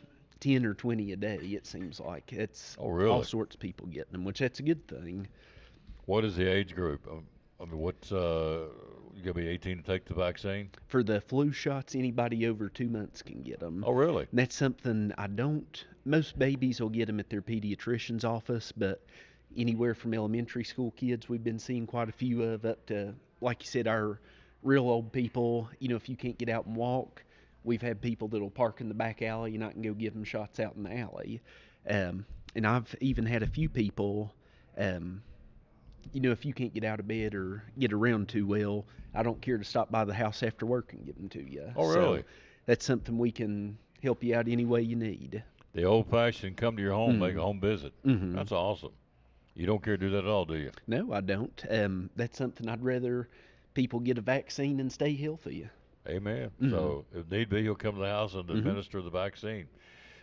10 or 20 a day, it seems like. It's all sorts of people getting them, which that's a good thing. What is the age group? I mean, what's you got to be 18 to take the vaccine? For the flu shots, anybody over 2 months can get them. Oh, really? And that's something most babies will get them at their pediatrician's office, but anywhere from elementary school kids, we've been seeing quite a few of, up to, like you said, our real old people, if you can't get out and walk, we've had people that'll park in the back alley and I can go give them shots out in the alley. And I've even had a few people, if you can't get out of bed or get around too well, I don't care to stop by the house after work and give them to you. Oh, really? So that's something we can help you out any way you need. The old-fashioned come to your home, make a home visit. Mhm. That's awesome. You don't care to do that at all, do you? No, I don't. That's something I'd rather people get a vaccine and stay healthy. Amen. Mhm. So if need be, he'll come to the house and Mhm. administer the vaccine.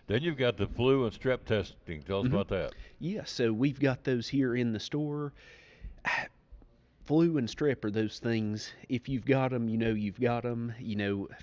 Then you've got the flu and strep testing. Tell us Mhm. about that. Yeah, so we've got those here in the store. Flu and strep are those things, if you've got them, you've got them,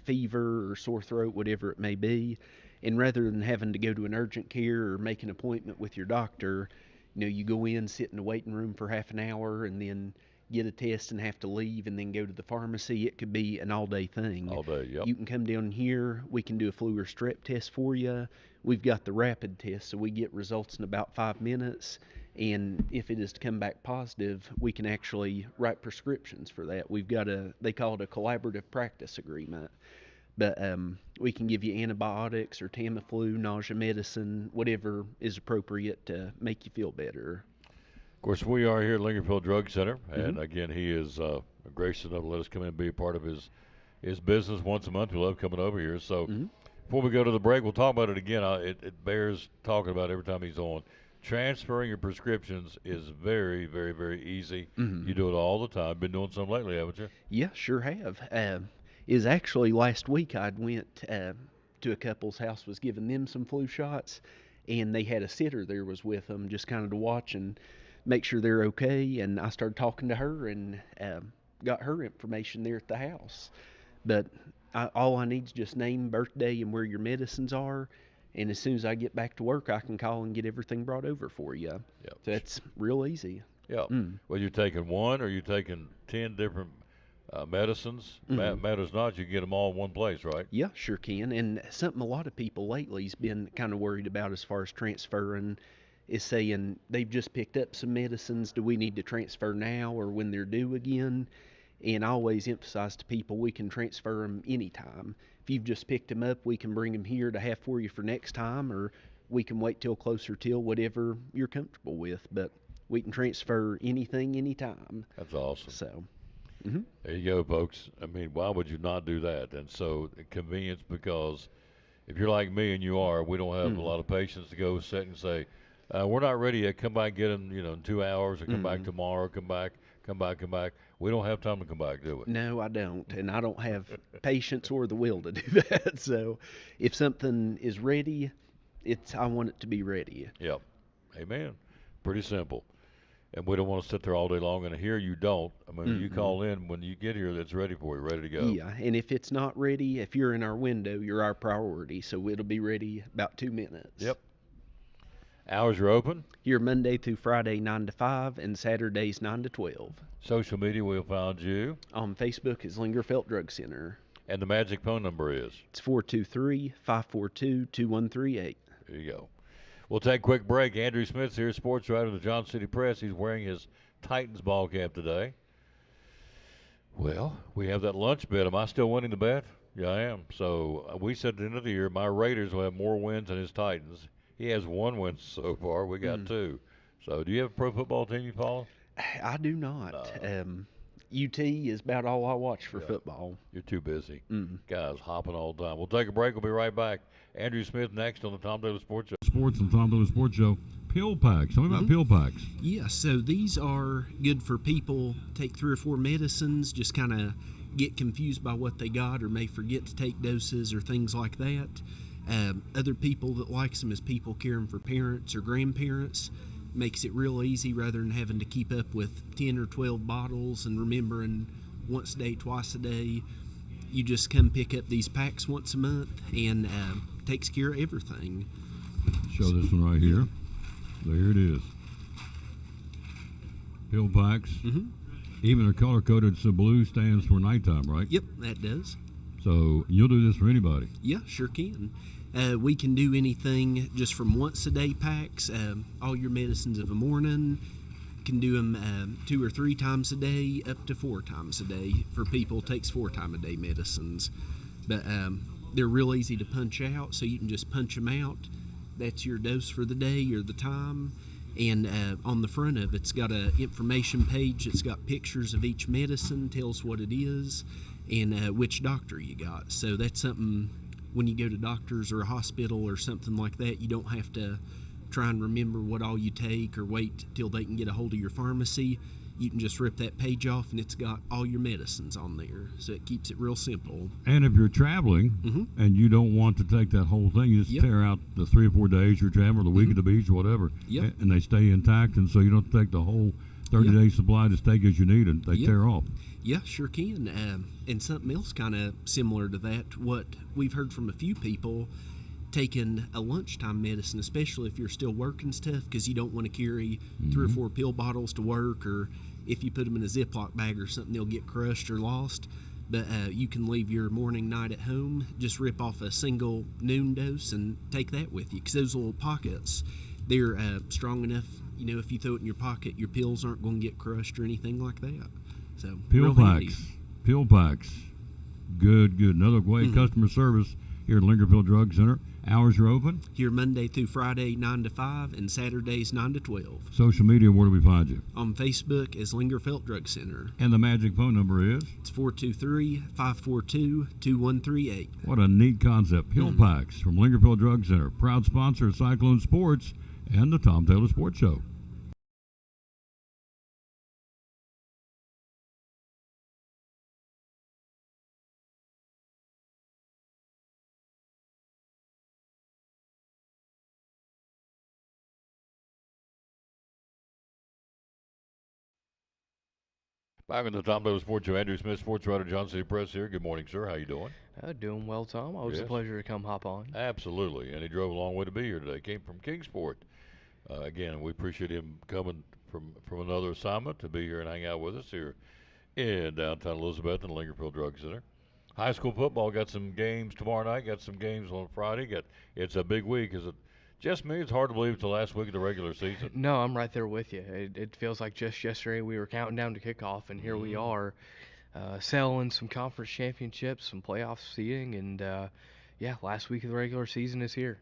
fever or sore throat, whatever it may be. And rather than having to go to an urgent care or make an appointment with your doctor, you go in, sit in the waiting room for half an hour, and then get a test and have to leave and then go to the pharmacy. It could be an all-day thing. All day, yep. You can come down here. We can do a flu or strep test for you. We've got the rapid test, so we get results in about 5 minutes. And if it is to come back positive, we can actually write prescriptions for that. We've got they call it a collaborative practice agreement. But we can give you antibiotics or Tamiflu, nausea medicine, whatever is appropriate to make you feel better. Of course, we are here at Lingerfield Drug Center, and Mhm. again, he is gracious enough to let us come in and be a part of his business once a month. We love coming over here. So Mhm. before we go to the break, we'll talk about it again. It bears talking about every time he's on. Transferring your prescriptions is very, very, very easy. Mhm. You do it all the time. Been doing some lately, haven't you? Yeah, sure have. Is actually last week I'd went to a couple's house, was giving them some flu shots, and they had a sitter there was with them, just kind of to watch and make sure they're okay. And I started talking to her and got her information there at the house. But all I need is just name, birthday, and where your medicines are. And as soon as I get back to work, I can call and get everything brought over for you. Yep. So it's real easy. Yeah. Mm. Well, you're taking one, or you're taking 10 different medicines. Mhm. Matters not. You can get them all in one place, right? Yeah, sure can. And something a lot of people lately's been kind of worried about as far as transferring is saying they've just picked up some medicines. Do we need to transfer now or when they're due again? And I always emphasize to people we can transfer them anytime. If you've just picked them up, we can bring them here to have for you for next time, or we can wait till closer till whatever you're comfortable with. But we can transfer anything, anytime. That's awesome. So, There you go, folks. I mean, why would you not do that? And so convenience, because if you're like me, and you are, we don't have a lot of patience to go sit and say, we're not ready yet. Come back, get them, in 2 hours, or come back tomorrow. Come back. We don't have time to come back, do we? no, I don't. And I don't have patience or the will to do that. So if something is ready, I want it to be ready. Yep. Amen. Pretty simple. And we don't want to sit there all day long. And here you don't. I mean, you call in when you get here, that's ready for you, ready to go. Yeah, and if it's not ready, if you're in our window, you're our priority. So it'll be ready about 2 minutes. Yep. Hours are open. Here Monday through Friday, 9 to 5, and Saturdays, 9 to 12. Social media, we'll find you. On Facebook is Lingerfeld Drug Center. And the magic phone number is? It's 423-542-2138. There you go. We'll take a quick break. Andrew Smith's here, sports writer of the Johnson City Press. He's wearing his Titans ball cap today. Well, we have that lunch bet. Am I still winning the bet? Yeah, I am. So we said at the end of the year, my Raiders will have more wins than his Titans. He has 1 win so far. We got 2. So do you have a pro football team you follow? I do not. UT is about all I watch for football. You're too busy. Guys hopping all the time. We'll take a break. We'll be right back. Andrew Smith next on the Tom Daly Sports Show. Sports and Tom Daly Sports Show. Pill packs. Tell me about pill packs. Yeah, so these are good for people take 3 or 4 medicines, just kind of get confused by what they got or may forget to take doses or things like that. Other people that likes them is people caring for parents or grandparents. Makes it real easy rather than having to keep up with 10 or 12 bottles and remembering once a day, twice a day. You just come pick up these packs once a month and takes care of everything. Show this one right here. There it is. Pill packs. Even they're color coded, so blue stands for nighttime, right? Yep, that does. So you'll do this for anybody. Yeah, sure can. We can do anything just from once a day packs, all your medicines of the morning, can do them 2 or 3 times a day, up to 4 times a day. For people, it takes 4 times a day medicines. But they're real easy to punch out, so you can just punch them out. That's your dose for the day or the time. And on the front of it's got a information page. It's got pictures of each medicine, tells what it is, and which doctor you got. So that's something when you go to doctors or a hospital or something like that, you don't have to try and remember what all you take or wait till they can get a hold of your pharmacy. You can just rip that page off and it's got all your medicines on there. So it keeps it real simple. And if you're traveling and you don't want to take that whole thing, you just tear out the 3 or 4 days you're traveling, or the week at the beach or whatever, and they stay intact, and so you don't take the whole 30-day supply, just take as you need, and they tear off. Yeah, sure can. And something else kind of similar to that, what we've heard from a few people, taking a lunchtime medicine, especially if you're still working stuff, because you don't want to carry 3 or 4 pill bottles to work, or if you put them in a Ziploc bag or something, they'll get crushed or lost. But you can leave your morning, night at home, just rip off a single noon dose and take that with you, because those little pockets, they're strong enough, you know, if you throw it in your pocket, your pills aren't going to get crushed or anything like that. So pill packs, good. Another great customer service here at Lingerfield Drug Center. Hours are open? Here Monday through Friday, 9 to 5, and Saturdays, 9 to 12. Social media, where do we find you? On Facebook as Lingerfield Drug Center. And the magic phone number is? It's 423-542-2138. What a neat concept. Pill packs from Lingerfield Drug Center. Proud sponsor of Cyclone Sports and the Tom Taylor Sports Show. Back in the Tom Taylor Sports Show, Andrew Smith, sports writer, John City Press here. Good morning, sir. How you doing? Doing well, Tom. Always a pleasure to come hop on. Absolutely, and he drove a long way to be here today. Came from Kingsport. Again, we appreciate him coming from another assignment to be here and hang out with us here in downtown Elizabethton, the Lingerfield Drug Center. High school football got some games tomorrow night. Got some games on Friday. It's a big week. Is it just me? It's hard to believe it's the last week of the regular season. No, I'm right there with you. It feels like just yesterday we were counting down to kickoff, and here we are, selling some conference championships, some playoff seeding, and last week of the regular season is here.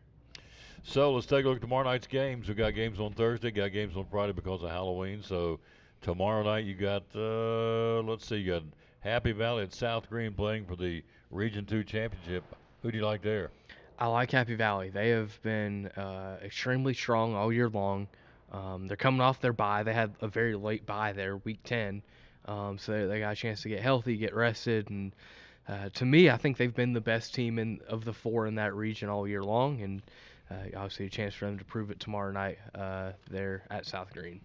So let's take a look at tomorrow night's games. We got games on Thursday, got games on Friday because of Halloween. So tomorrow night you got you got Happy Valley at South Green playing for the Region 2 championship. Who do you like there? I like Happy Valley. They have been extremely strong all year long. They're coming off their bye. They had a very late bye there, week 10. So they got a chance to get healthy, get rested. And to me, I think they've been the best team of the 4 in that region all year long. And obviously a chance for them to prove it tomorrow night there at South Green.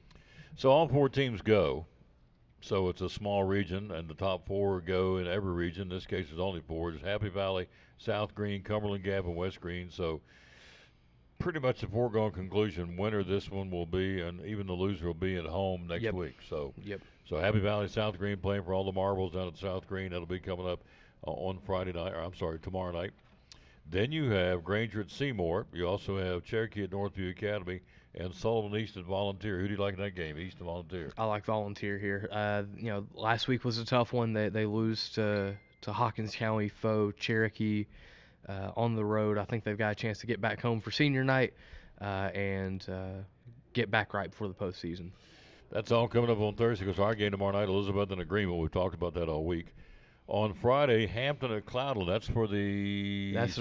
So all 4 teams go. So it's a small region, and the top 4 go in every region. In this case, there's only 4. It's Happy Valley, South Green, Cumberland Gap, and West Green. So pretty much a foregone conclusion. Winner this one will be, and even the loser will be at home next week. So Happy Valley, South Green playing for all the marbles down at South Green. That'll be coming up on tomorrow night. Then you have Granger at Seymour. You also have Cherokee at Northview Academy and Sullivan East at Volunteer. Who do you like in that game, East and Volunteer? I like Volunteer here. Last week was a tough one. They lose to Hawkins County foe Cherokee on the road. I think they've got a chance to get back home for senior night and get back right before the postseason. That's all coming up on Thursday because our game tomorrow night, Elizabethton and Greenville. We've talked about that all week. On Friday, Hampton at Cloudland. That's for the that's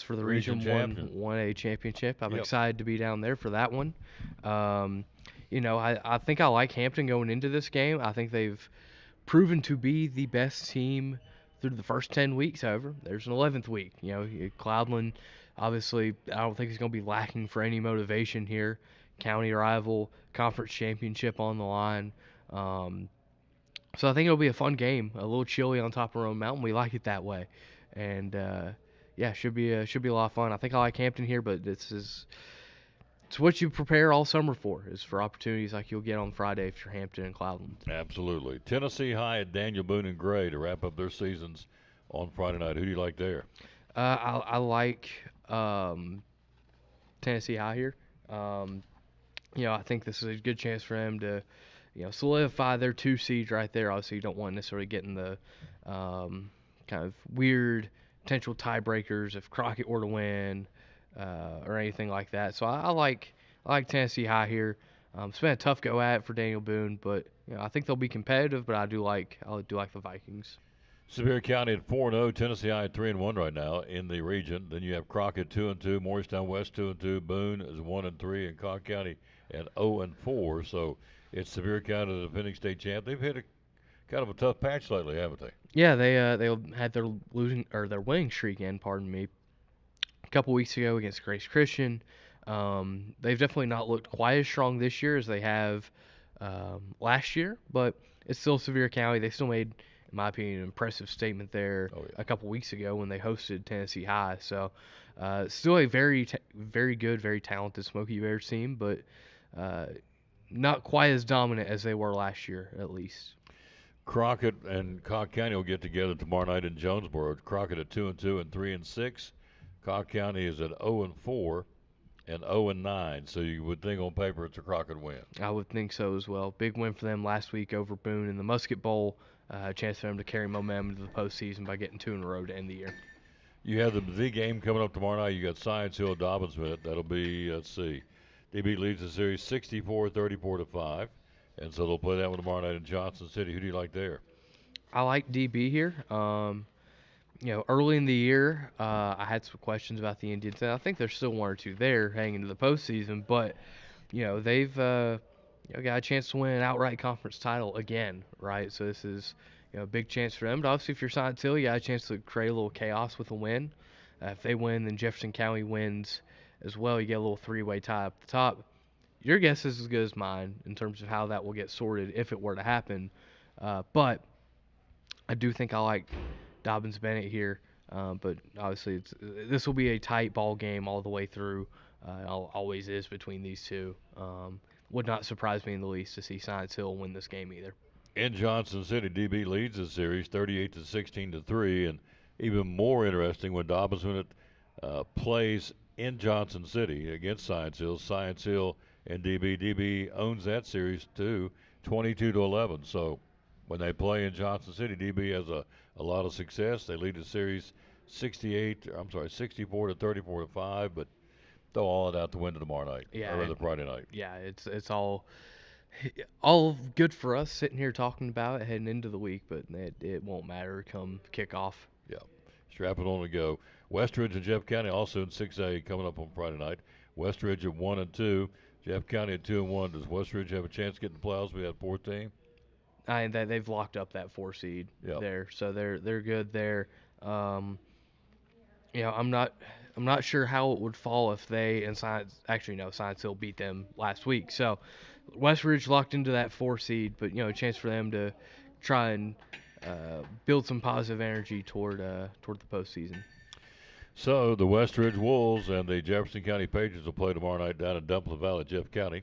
for the Region 1A championship. I'm excited to be down there for that one. I think I like Hampton going into this game. I think they've proven to be the best team through the first 10 weeks. However, there's an 11th week. Cloudland, obviously, I don't think he's going to be lacking for any motivation here. County rival, conference championship on the line. So I think it'll be a fun game. A little chilly on top of Roan Mountain. We like it that way, and should be a lot of fun. I think I like Hampton here, but it's what you prepare all summer for, is for opportunities like you'll get on Friday if you're Hampton and Cloudland. Absolutely. Tennessee High at Daniel Boone and Gray to wrap up their seasons on Friday night. Who do you like there? I like Tennessee High here. I think this is a good chance for them to, solidify their 2 seed right there. Obviously, you don't want to necessarily get in the kind of weird potential tiebreakers if Crockett were to win or anything like that. So I like Tennessee High here. It's been a tough go at it for Daniel Boone, but I think they'll be competitive. But I do like the Vikings. Sevier County at 4-0, Tennessee High at 3-1 right now in the region. Then you have Crockett 2-2, Morristown West 2-2, Boone is 1-3, and Cobb County at 0-4. So it's Sevier County, the defending state champ. They've hit a kind of a tough patch lately, haven't they? Yeah, they had their winning streak end. Pardon me. A couple weeks ago against Grace Christian. They've definitely not looked quite as strong this year as they have last year, but it's still Sevier County. They still made, in my opinion, an impressive statement there a couple weeks ago when they hosted Tennessee High. So still a very good, very talented Smoky Bears team, but not quite as dominant as they were last year, at least. Crockett and Cobb County will get together tomorrow night in Jonesboro. Crockett at 2-2 and 3-6. Cobb County is at 0-4 and 0-9. So you would think on paper it's a Crockett win. I would think so as well. Big win for them last week over Boone in the Musket Bowl. A chance for them to carry momentum into the postseason by getting 2 in a row to end the year. You have the game coming up tomorrow night. You got Science Hill Dobbinsville. That'll be, let's see, DB leads the series 64-34-5. And so they'll play that one tomorrow night in Johnson City. Who do you like there? I like DB here. Early in the year, I had some questions about the Indians, and I think there's still 1 or 2 there heading into the postseason. But they've got a chance to win an outright conference title again, right? So this is a big chance for them. But obviously, if you're Science Hill, you got a chance to create a little chaos with a win. If they win, then Jefferson County wins as well. You get a little 3-way tie up the top. Your guess is as good as mine in terms of how that will get sorted if it were to happen. But I do think I like Dobbins-Bennett here. But obviously, this will be a tight ball game all the way through. Always is between these two. Would not surprise me in the least to see Science Hill win this game either. In Johnson City, DB leads the series 38-16-3. And even more interesting when Dobbins plays in Johnson City against Science Hill and DB owns that series too, 22-11. So when they play in Johnson City, DB has a lot of success. They lead the series 64-34-5, but throw all of that out the window tomorrow night, or the Friday night. Yeah, it's all good for us sitting here talking about it heading into the week, but it won't matter come kickoff. Yeah, strap it on and go. Westridge and Jeff County also in 6A coming up on Friday night. Westridge at 1-2. Jeff County at 2-1. Does Westridge have a chance to get in the playoffs? We had 14. They've locked up that 4 seed there, so they're good there. I'm not sure how it would fall if they and Science Hill beat them last week. So Westridge locked into that 4 seed, but a chance for them to try and build some positive energy toward the postseason. So the Westridge Wolves and the Jefferson County Patriots will play tomorrow night down in Dumpling Valley, Jeff County.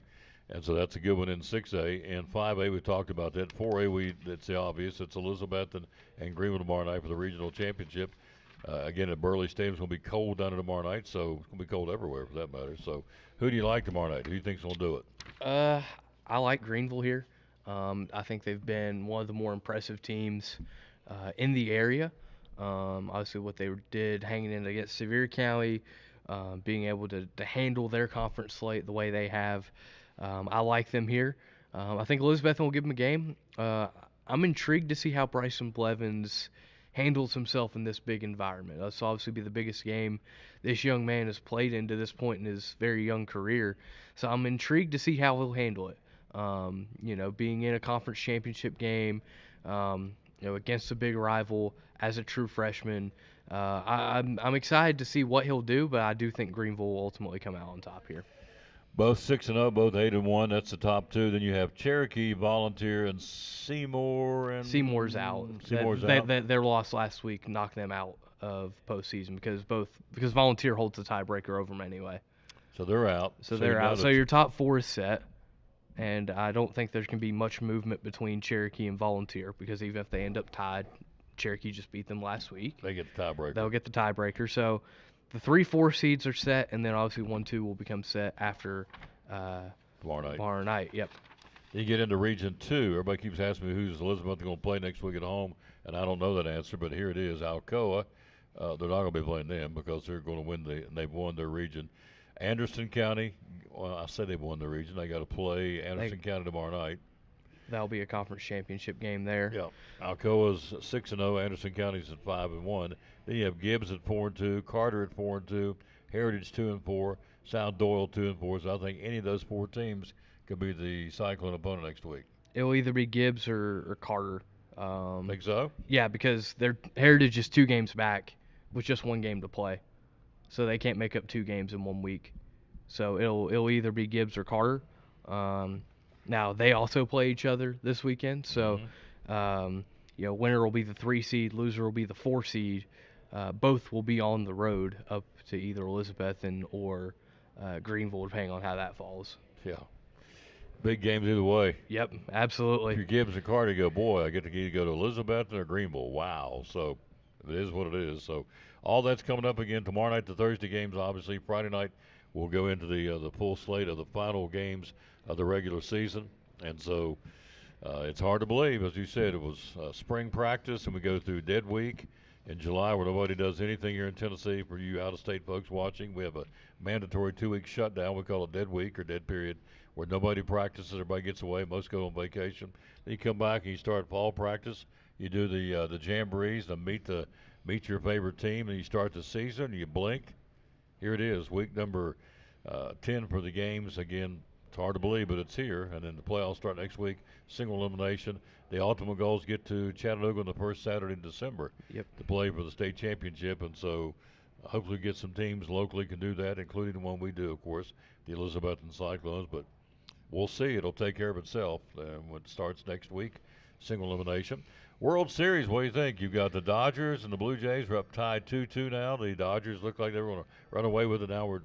And so that's a good one in 6A. In 5A, we talked about that. 4A, it's the obvious. It's Elizabethton and Greenville tomorrow night for the regional championship. Again, at Burley Stadium, it's going to be cold down there tomorrow night, so it's going to be cold everywhere for that matter. So who do you like tomorrow night? Who do you think's going to do it? I like Greenville here. I think they've been one of the more impressive teams in the area. Obviously, what they did hanging in against Sevier County, being able to handle their conference slate the way they have. I like them here. I think Elizabethton will give them a game. I'm intrigued to see how Bryson Blevins handles himself in this big environment. This will obviously be the biggest game this young man has played in to this point in his very young career. So I'm intrigued to see how he'll handle it. Being in a conference championship game, against a big rival as a true freshman. I'm excited to see what he'll do, but I do think Greenville will ultimately come out on top here. Both 6-0, both 8-1. That's the top two. Then you have Cherokee, Volunteer, and Seymour. Seymour's out. Out. Their loss last week knocked them out of postseason because Volunteer holds the tiebreaker over them anyway. So they're out. So they're out. So your top 4 is set. And I don't think there can be much movement between Cherokee and Volunteer because even if they end up tied, Cherokee just beat them last week. They get the tiebreaker. They'll get the tiebreaker. So the 3-4 seeds are set, and then obviously 1-2 will become set after Tomorrow night, yep. You get into Region 2. Everybody keeps asking me who's Elizabethton going to play next week at home, and I don't know that answer, but here it is. Alcoa, they're not going to be playing them because they're going to win they've won their region. Anderson County, well, I say they've won their region. They got to play Anderson County tomorrow night. That'll be a conference championship game there. Yeah. Alcoa's 6-0. Anderson County's at 5-1. Then you have Gibbs at 4-2, Carter at 4-2, Heritage 2-4, South Doyle 2-4. So I think any of those four teams could be the Cyclone opponent next week. It'll either be Gibbs or Carter. Think so? Yeah, because their Heritage is 2 games back with just 1 game to play, so they can't make up 2 games in 1 week. So it'll either be Gibbs or Carter. Now they also play each other this weekend, so winner will be the 3 seed, loser will be the 4 seed. Both will be on the road up to either Elizabethton or Greenville, depending on how that falls. Yeah. Big games either way. Yep, absolutely. If you're Gibbs and Carter, you go, boy, I get to either go to Elizabethton or Greenville. Wow. So it is what it is. So all that's coming up again tomorrow night. The Thursday games, obviously. Friday night, we'll go into the full slate of the final games of the regular season. And so it's hard to believe, as you said, it was spring practice, and we go through dead week in July where nobody does anything here in Tennessee. For you out-of-state folks watching, we have a mandatory 2-week shutdown. We call it dead week or dead period, where nobody practices, everybody gets away, most go on vacation. Then you come back and you start fall practice. You do the jamborees, meet your favorite team, and you start the season. And you blink. Here it is, week number 10 for the games. Again, it's hard to believe, but it's here. And then the playoffs start next week. Single elimination. The ultimate goal is to get to Chattanooga on the first Saturday in December to play for the state championship. And so hopefully get some teams locally can do that, including the one we do, of course, the Elizabethton Cyclones. But we'll see. It'll take care of itself when it starts next week. Single elimination. World Series, what do you think? You've got the Dodgers and the Blue Jays are up tied 2-2 now. The Dodgers look like they're going to run away with it now. We're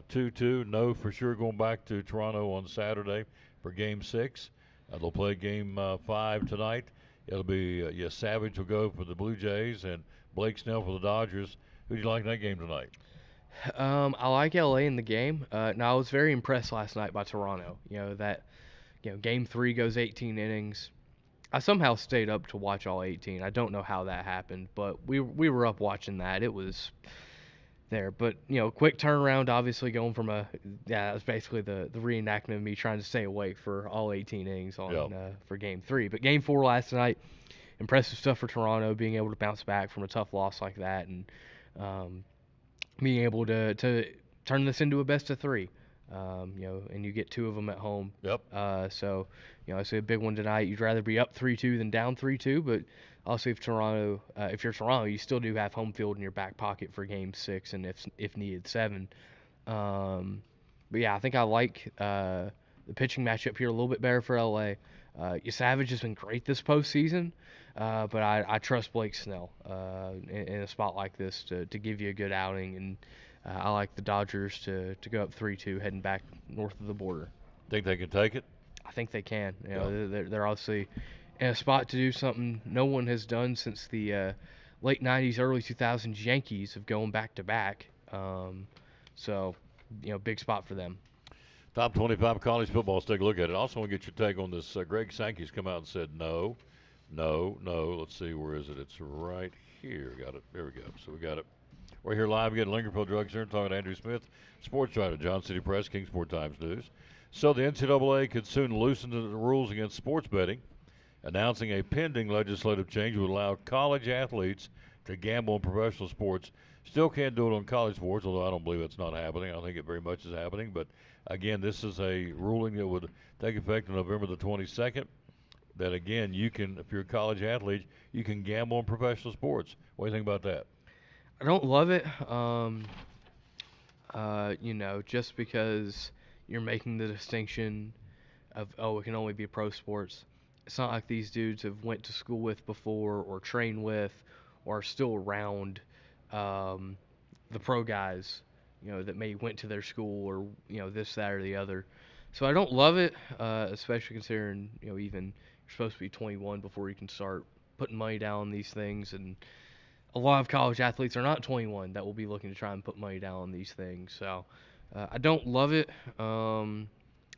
2-2. No, for sure going back to Toronto on Saturday for Game 6. They'll play Game 5 tonight. It'll be Savage will go for the Blue Jays and Blake Snell for the Dodgers. Who do you like in that game tonight? I like LA in the game. Now I was very impressed last night by Toronto. Game 3 goes 18 innings. I somehow stayed up to watch all 18. I don't know how that happened, but we were up watching that. It was there. But, quick turnaround, obviously going from that was basically the reenactment of me trying to stay awake for all 18 innings for Game 3. But Game 4 last night, impressive stuff for Toronto, being able to bounce back from a tough loss like that and being able to turn this into a best of 3. And you get 2 of them at home. Yep. So, I see a big one tonight. You'd rather be up 3-2 than down 3-2, but also if you're Toronto, you still do have home field in your back pocket for Game 6 and if needed 7. But yeah, I think I like the pitching matchup here a little bit better for LA. Savage has been great this postseason, but I trust Blake Snell in a spot like this to give you a good outing, and I like the Dodgers to go up 3-2 heading back north of the border. Think they can take it? I think they can. They're obviously in a spot to do something no one has done since the late 90s, early 2000s Yankees of going back-to-back. So, big spot for them. Top 25 college football. Let's take a look at it. Also want to get your take on this. Greg Sankey's come out and said no. Let's see, where is it? It's right here. Got it. There we go. So we got it. We're here live again at Lingerfield Drug Center talking to Andrew Smith, sports writer, John City Press, Kingsport Times News. So the NCAA could soon loosen the rules against sports betting, announcing a pending legislative change would allow college athletes to gamble in professional sports. Still can't do it on college sports, although I don't believe it's not happening. I think it very much is happening. But, again, this is a ruling that would take effect on November the 22nd, that, again, you can, if you're a college athlete, you can gamble in professional sports. What do you think about that? I don't love it, just because you're making the distinction of, it can only be pro sports. It's not like these dudes have went to school with before or trained with or are still around the pro guys, that may went to their school or, this, that, or the other. So I don't love it, especially considering, even you're supposed to be 21 before you can start putting money down on these things, and a lot of college athletes are not 21 that will be looking to try and put money down on these things. So I don't love it.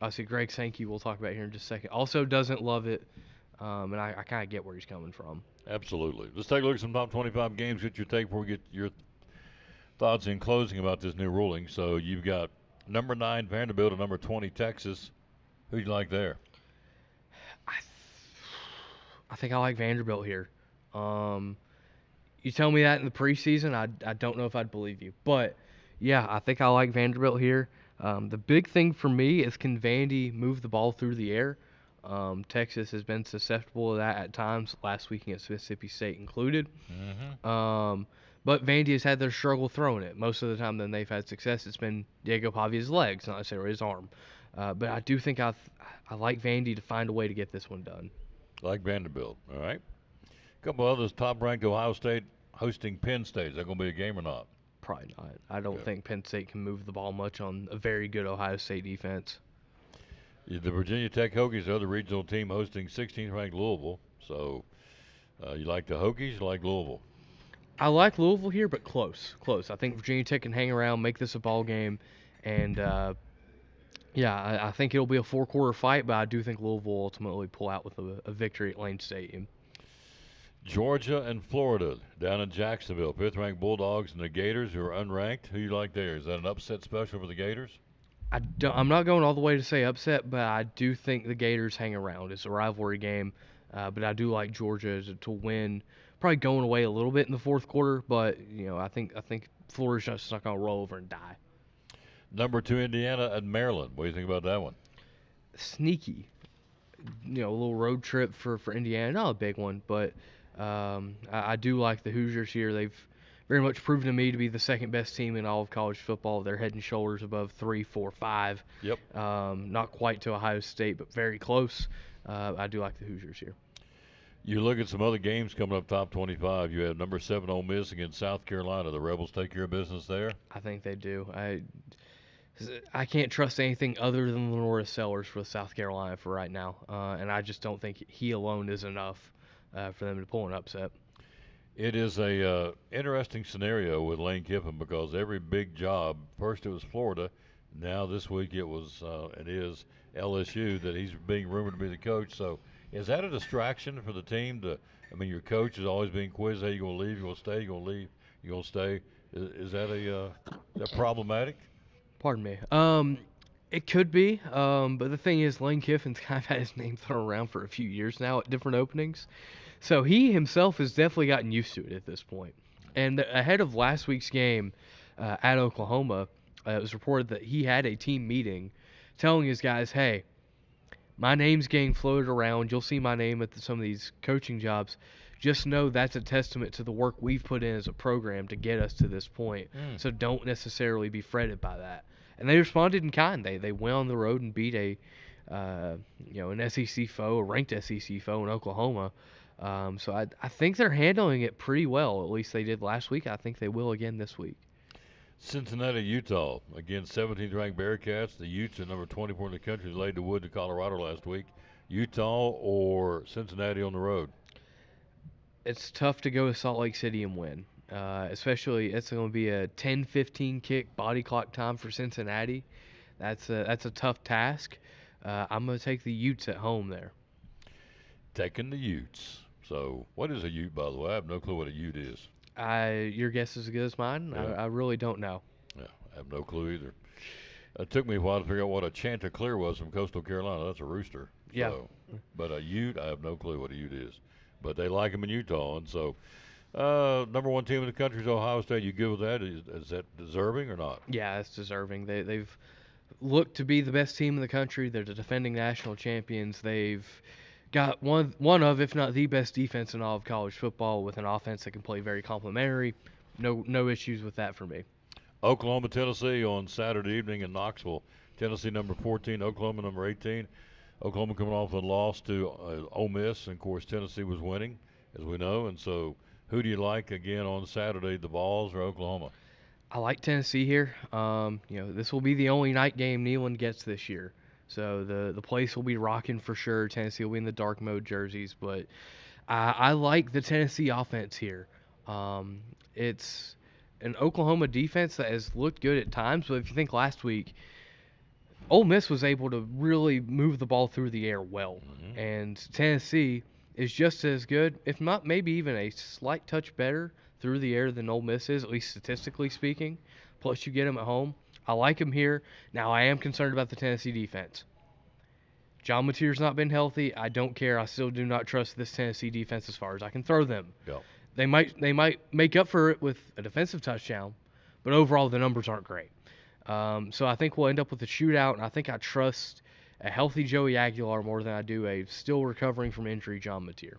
Obviously, Greg Sankey we'll talk about here in just a second. Also doesn't love it, and I kind of get where he's coming from. Absolutely. Let's take a look at some top 25 games. Get your take before we get your thoughts in closing about this new ruling. So you've got number 9 Vanderbilt and number 20 Texas. Who do you like there? I think I like Vanderbilt here. You tell me that in the preseason, I don't know if I'd believe you. But, yeah, I think I like Vanderbilt here. The big thing for me is, can Vandy move the ball through the air? Texas has been susceptible to that at times, last week against Mississippi State included. But Vandy has had their struggle throwing it. Most of the time when they've had success, it's been Diego Pavia's legs, not necessarily his arm. But I do think I like Vandy to find a way to get this one done. Like Vanderbilt, all right. A couple others, top-ranked Ohio State hosting Penn State. Is that going to be a game or not? Probably not. I don't think Penn State can move the ball much on a very good Ohio State defense. The Virginia Tech Hokies, the other regional team, hosting 16th-ranked Louisville. So you like the Hokies, you like Louisville? I like Louisville here, but close. I think Virginia Tech can hang around, make this a ball game, and I think it'll be a 4-quarter fight, but I do think Louisville will ultimately pull out with a victory at Lane Stadium. Georgia and Florida down in Jacksonville. 5th-ranked Bulldogs and the Gators, who are unranked. Who you like there? Is that an upset special for the Gators? I'm not going all the way to say upset, but I do think the Gators hang around. It's a rivalry game, but I do like Georgia to win. Probably going away a little bit in the 4th quarter, but I think Florida's just not going to roll over and die. Number 2 Indiana and Maryland. What do you think about that one? Sneaky. A little road trip for Indiana. Not a big one, but I do like the Hoosiers here. They've very much proven to me to be the second best team in all of college football. They're head and shoulders above 3, 4, 5. Yep. Not quite to Ohio State, but very close. I do like the Hoosiers here. You look at some other games coming up, top 25. You have number 7 Ole Miss against South Carolina. The Rebels take care of business there? I think they do. I can't trust anything other than Lenora Sellers for South Carolina for right now, and I just don't think he alone is enough for them to pull an upset. It is a interesting scenario with Lane Kiffin because every big job, first it was Florida, now this week it was it is LSU that he's being rumored to be the coach. So is that a distraction for the team? Your coach is always being quizzed, hey, you going to leave, you going to stay, you going to leave, you going to stay. Is that problematic? Pardon me. It could be, but the thing is, Lane Kiffin's kind of had his name thrown around for a few years now at different openings. So he himself has definitely gotten used to it at this point. And ahead of last week's game at Oklahoma, it was reported that he had a team meeting telling his guys, hey, my name's getting floated around. You'll see my name at some of these coaching jobs. Just know that's a testament to the work we've put in as a program to get us to this point. So don't necessarily be fretted by that. And they responded in kind. They went on the road and beat an SEC foe, a ranked SEC foe in Oklahoma. So I think they're handling it pretty well. At least they did last week. I think they will again this week. Cincinnati, Utah, against 17th-ranked Bearcats. The Utes are number 24 in the country. They laid the wood to Colorado last week. Utah or Cincinnati on the road? It's tough to go to Salt Lake City and win. Especially, it's going to be a 10-15 kick body clock time for Cincinnati. That's a tough task. I'm going to take the Utes at home there. Taking the Utes. So, what is a Ute, by the way? I have no clue what a Ute is. Your guess is as good as mine. Yeah. I really don't know. Yeah, I have no clue either. It took me a while to figure out what a Chanticleer was from Coastal Carolina. That's a rooster. Yeah. So, but a Ute, I have no clue what a Ute is. But they like them in Utah, and so number 1 team in the country is Ohio State. You good with that? Is that deserving or not? Yeah, it's deserving. They've looked to be the best team in the country. They're the defending national champions. They've got one of, if not the best defense in all of college football, with an offense that can play very complementary. No issues with that for me. Oklahoma, Tennessee on Saturday evening in Knoxville. Tennessee number 14, Oklahoma number 18. Oklahoma coming off a loss to Ole Miss, and of course Tennessee was winning, as we know. And so, who do you like again on Saturday, the Vols or Oklahoma? I like Tennessee here. This will be the only night game Neyland gets this year, so the place will be rocking for sure. Tennessee will be in the dark mode jerseys, but I like the Tennessee offense here. It's an Oklahoma defense that has looked good at times, but if you think last week, Ole Miss was able to really move the ball through the air well, and Tennessee is just as good, if not maybe even a slight touch better through the air than Ole Miss is, at least statistically speaking. Plus, you get them at home. I like them here. Now, I am concerned about the Tennessee defense. John Mateer's not been healthy. I don't care. I still do not trust this Tennessee defense as far as I can throw them. Yeah. They might make up for it with a defensive touchdown, but overall the numbers aren't great. So I think we'll end up with a shootout, and I think I trust a healthy Joey Aguilar more than I do a still recovering from injury John Mateer.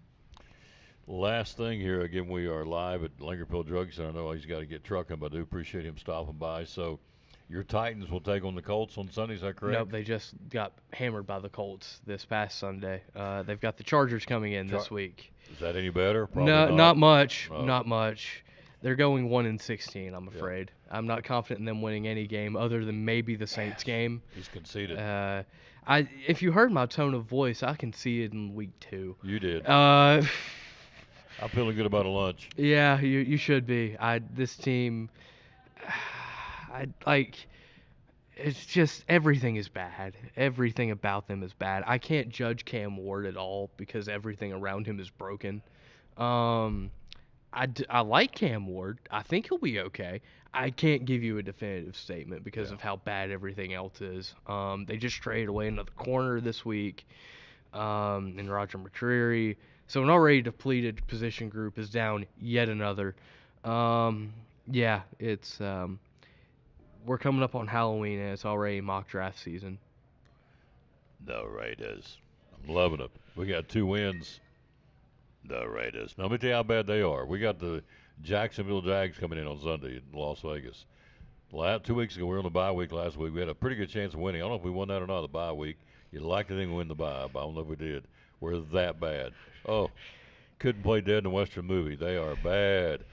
Last thing here, again, we are live at Lingerfield Drug Center. I know he's got to get trucking, but I do appreciate him stopping by. So your Titans will take on the Colts on Sunday, is that correct? Nope, they just got hammered by the Colts this past Sunday. They've got the Chargers coming in this week. Is that any better? Probably No, not much. No. Not much. They're going 1-16, I'm afraid. Yeah. I'm not confident in them winning any game other than maybe the Saints game. He's conceded. If you heard my tone of voice, I conceded in week 2. You did. I'm feeling good about a lunch. Yeah, you should be. This team, it's just everything is bad. Everything about them is bad. I can't judge Cam Ward at all because everything around him is broken. I like Cam Ward. I think he'll be okay. I can't give you a definitive statement because of how bad everything else is. They just traded away another corner this week in Roger McCreary. So an already depleted position group is down yet another. It's we're coming up on Halloween and it's already mock draft season. The Raiders. I'm loving it. We got 2 wins. The Raiders. Now, let me tell you how bad they are. We got the Jacksonville Jags coming in on Sunday in Las Vegas. 2 weeks ago, we were on the bye week last week. We had a pretty good chance of winning. I don't know if we won that or not, the bye week. You'd like to think we win the bye, but I don't know if we did. We're that bad. Oh, couldn't play dead in the Western movie. They are bad.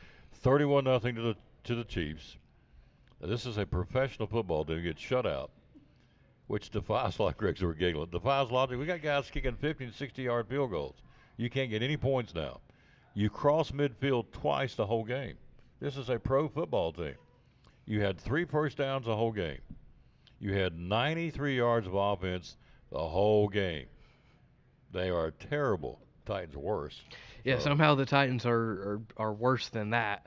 31-0 to the Chiefs. Now, this is a professional football team. Get shut out, which defies, like Greg's were giggling, defies logic. We got guys kicking 50 and 60-yard field goals. You can't get any points now. You cross midfield twice the whole game. This is a pro football team. You had 3 first downs the whole game. You had 93 yards of offense the whole game. They are terrible. Titans are worse. Yeah, somehow the Titans are worse than that,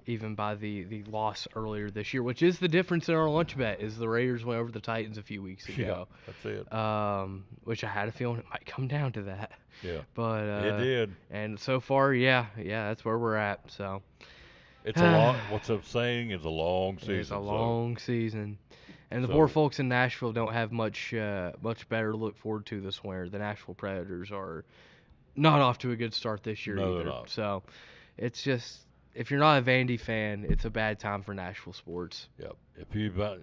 even by the loss earlier this year, which is the difference in our lunch bet, is the Raiders went over the Titans a few weeks ago. Yeah, that's it. Which I had a feeling it might come down to that. Yeah, but it did. And so far, that's where we're at. So it's a long. What's up saying is a long season. It's a long season. And the poor folks in Nashville don't have much better to look forward to this winter. The Nashville Predators are not off to a good start this year either. They're not. So it's just, if you're not a Vandy fan, it's a bad time for Nashville sports. Yep. If you can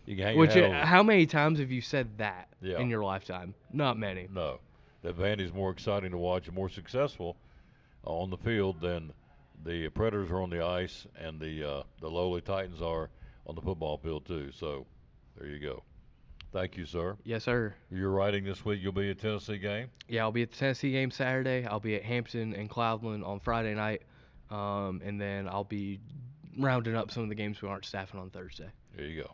hang your hat on. How many times have you said that Yeah. in your lifetime? Not many. No. That Vandy's more exciting to watch and more successful on the field than the Predators are on the ice, and the lowly Titans are on the football field too. So there you go. Thank you, sir. Yes, sir. You're writing this week. You'll be at Tennessee game? Yeah, I'll be at the Tennessee game Saturday. I'll be at Hampton and Cloudland on Friday night. And then I'll be rounding up some of the games we aren't staffing on Thursday. There you go.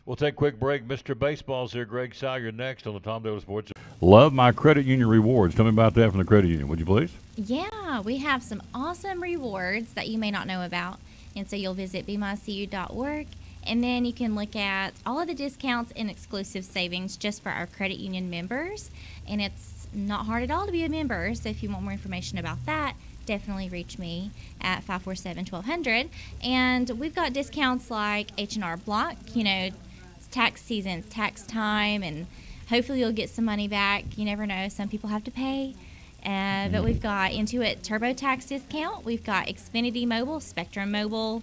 We'll take a quick break. Mr. Baseball's here. Greg Salyer next on the Tom Davis Sports. Love my credit union rewards. Tell me about that from the credit union, would you please? Yeah, we have some awesome rewards that you may not know about. And so you'll visit bemycu.org, and then you can look at all of the discounts and exclusive savings just for our credit union members. And it's not hard at all to be a member. So if you want more information about that, definitely reach me at 547-1200. And we've got discounts like H&R Block. You know, it's tax season, it's tax time, and hopefully you'll get some money back. You never know. Some people have to pay. But we've got Intuit TurboTax discount. We've got Xfinity Mobile, Spectrum Mobile,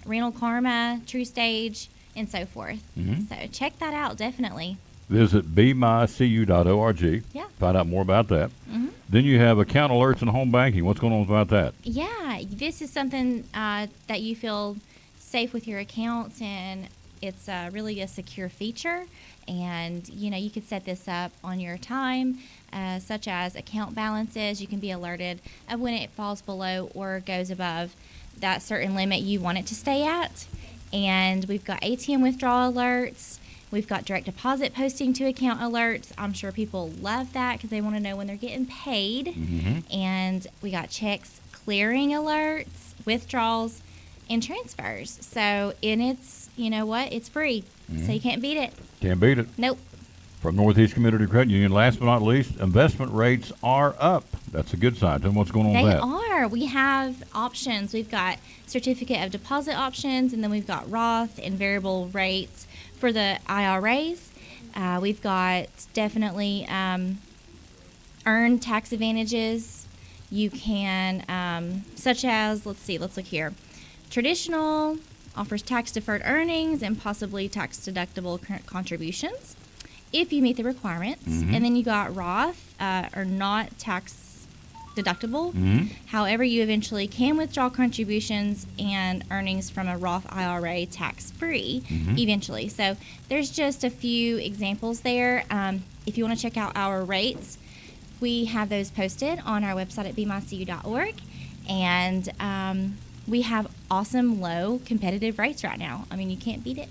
Rental Karma, TrueStage, and so forth. So check that out, definitely. Visit bemycu.org. Yeah. Find out more about that. Then you have account alerts and home banking. What's going on about that? Yeah, this is something that you feel safe with your accounts, and it's really a secure feature. And, you know, you could set this up on your time, such as account balances. You can be alerted of when it falls below or goes above that certain limit you want it to stay at. And we've got ATM withdrawal alerts. We've got direct deposit posting to account alerts. I'm sure people love that because they want to know when they're getting paid. And we got checks clearing alerts, withdrawals, and transfers. So, and it's, you know what? It's free. So you can't beat it. Can't beat it. Nope. From Northeast Community Credit Union, last but not least, investment rates are up. That's a good sign. Tell them what's going on They with that. are. We have options. We've got certificate of deposit options, and then we've got Roth and variable rates for the IRAs. We've got definitely earned tax advantages. You can, such as, let's look here. Traditional offers tax deferred earnings and possibly tax deductible contributions if you meet the requirements. And then you got Roth, or not tax deductible. However, you eventually can withdraw contributions and earnings from a Roth IRA tax-free eventually. So there's just a few examples there. If you want to check out our rates, we have those posted on our website at bmycu.org. And we have awesome low competitive rates right now. I mean, you can't beat it.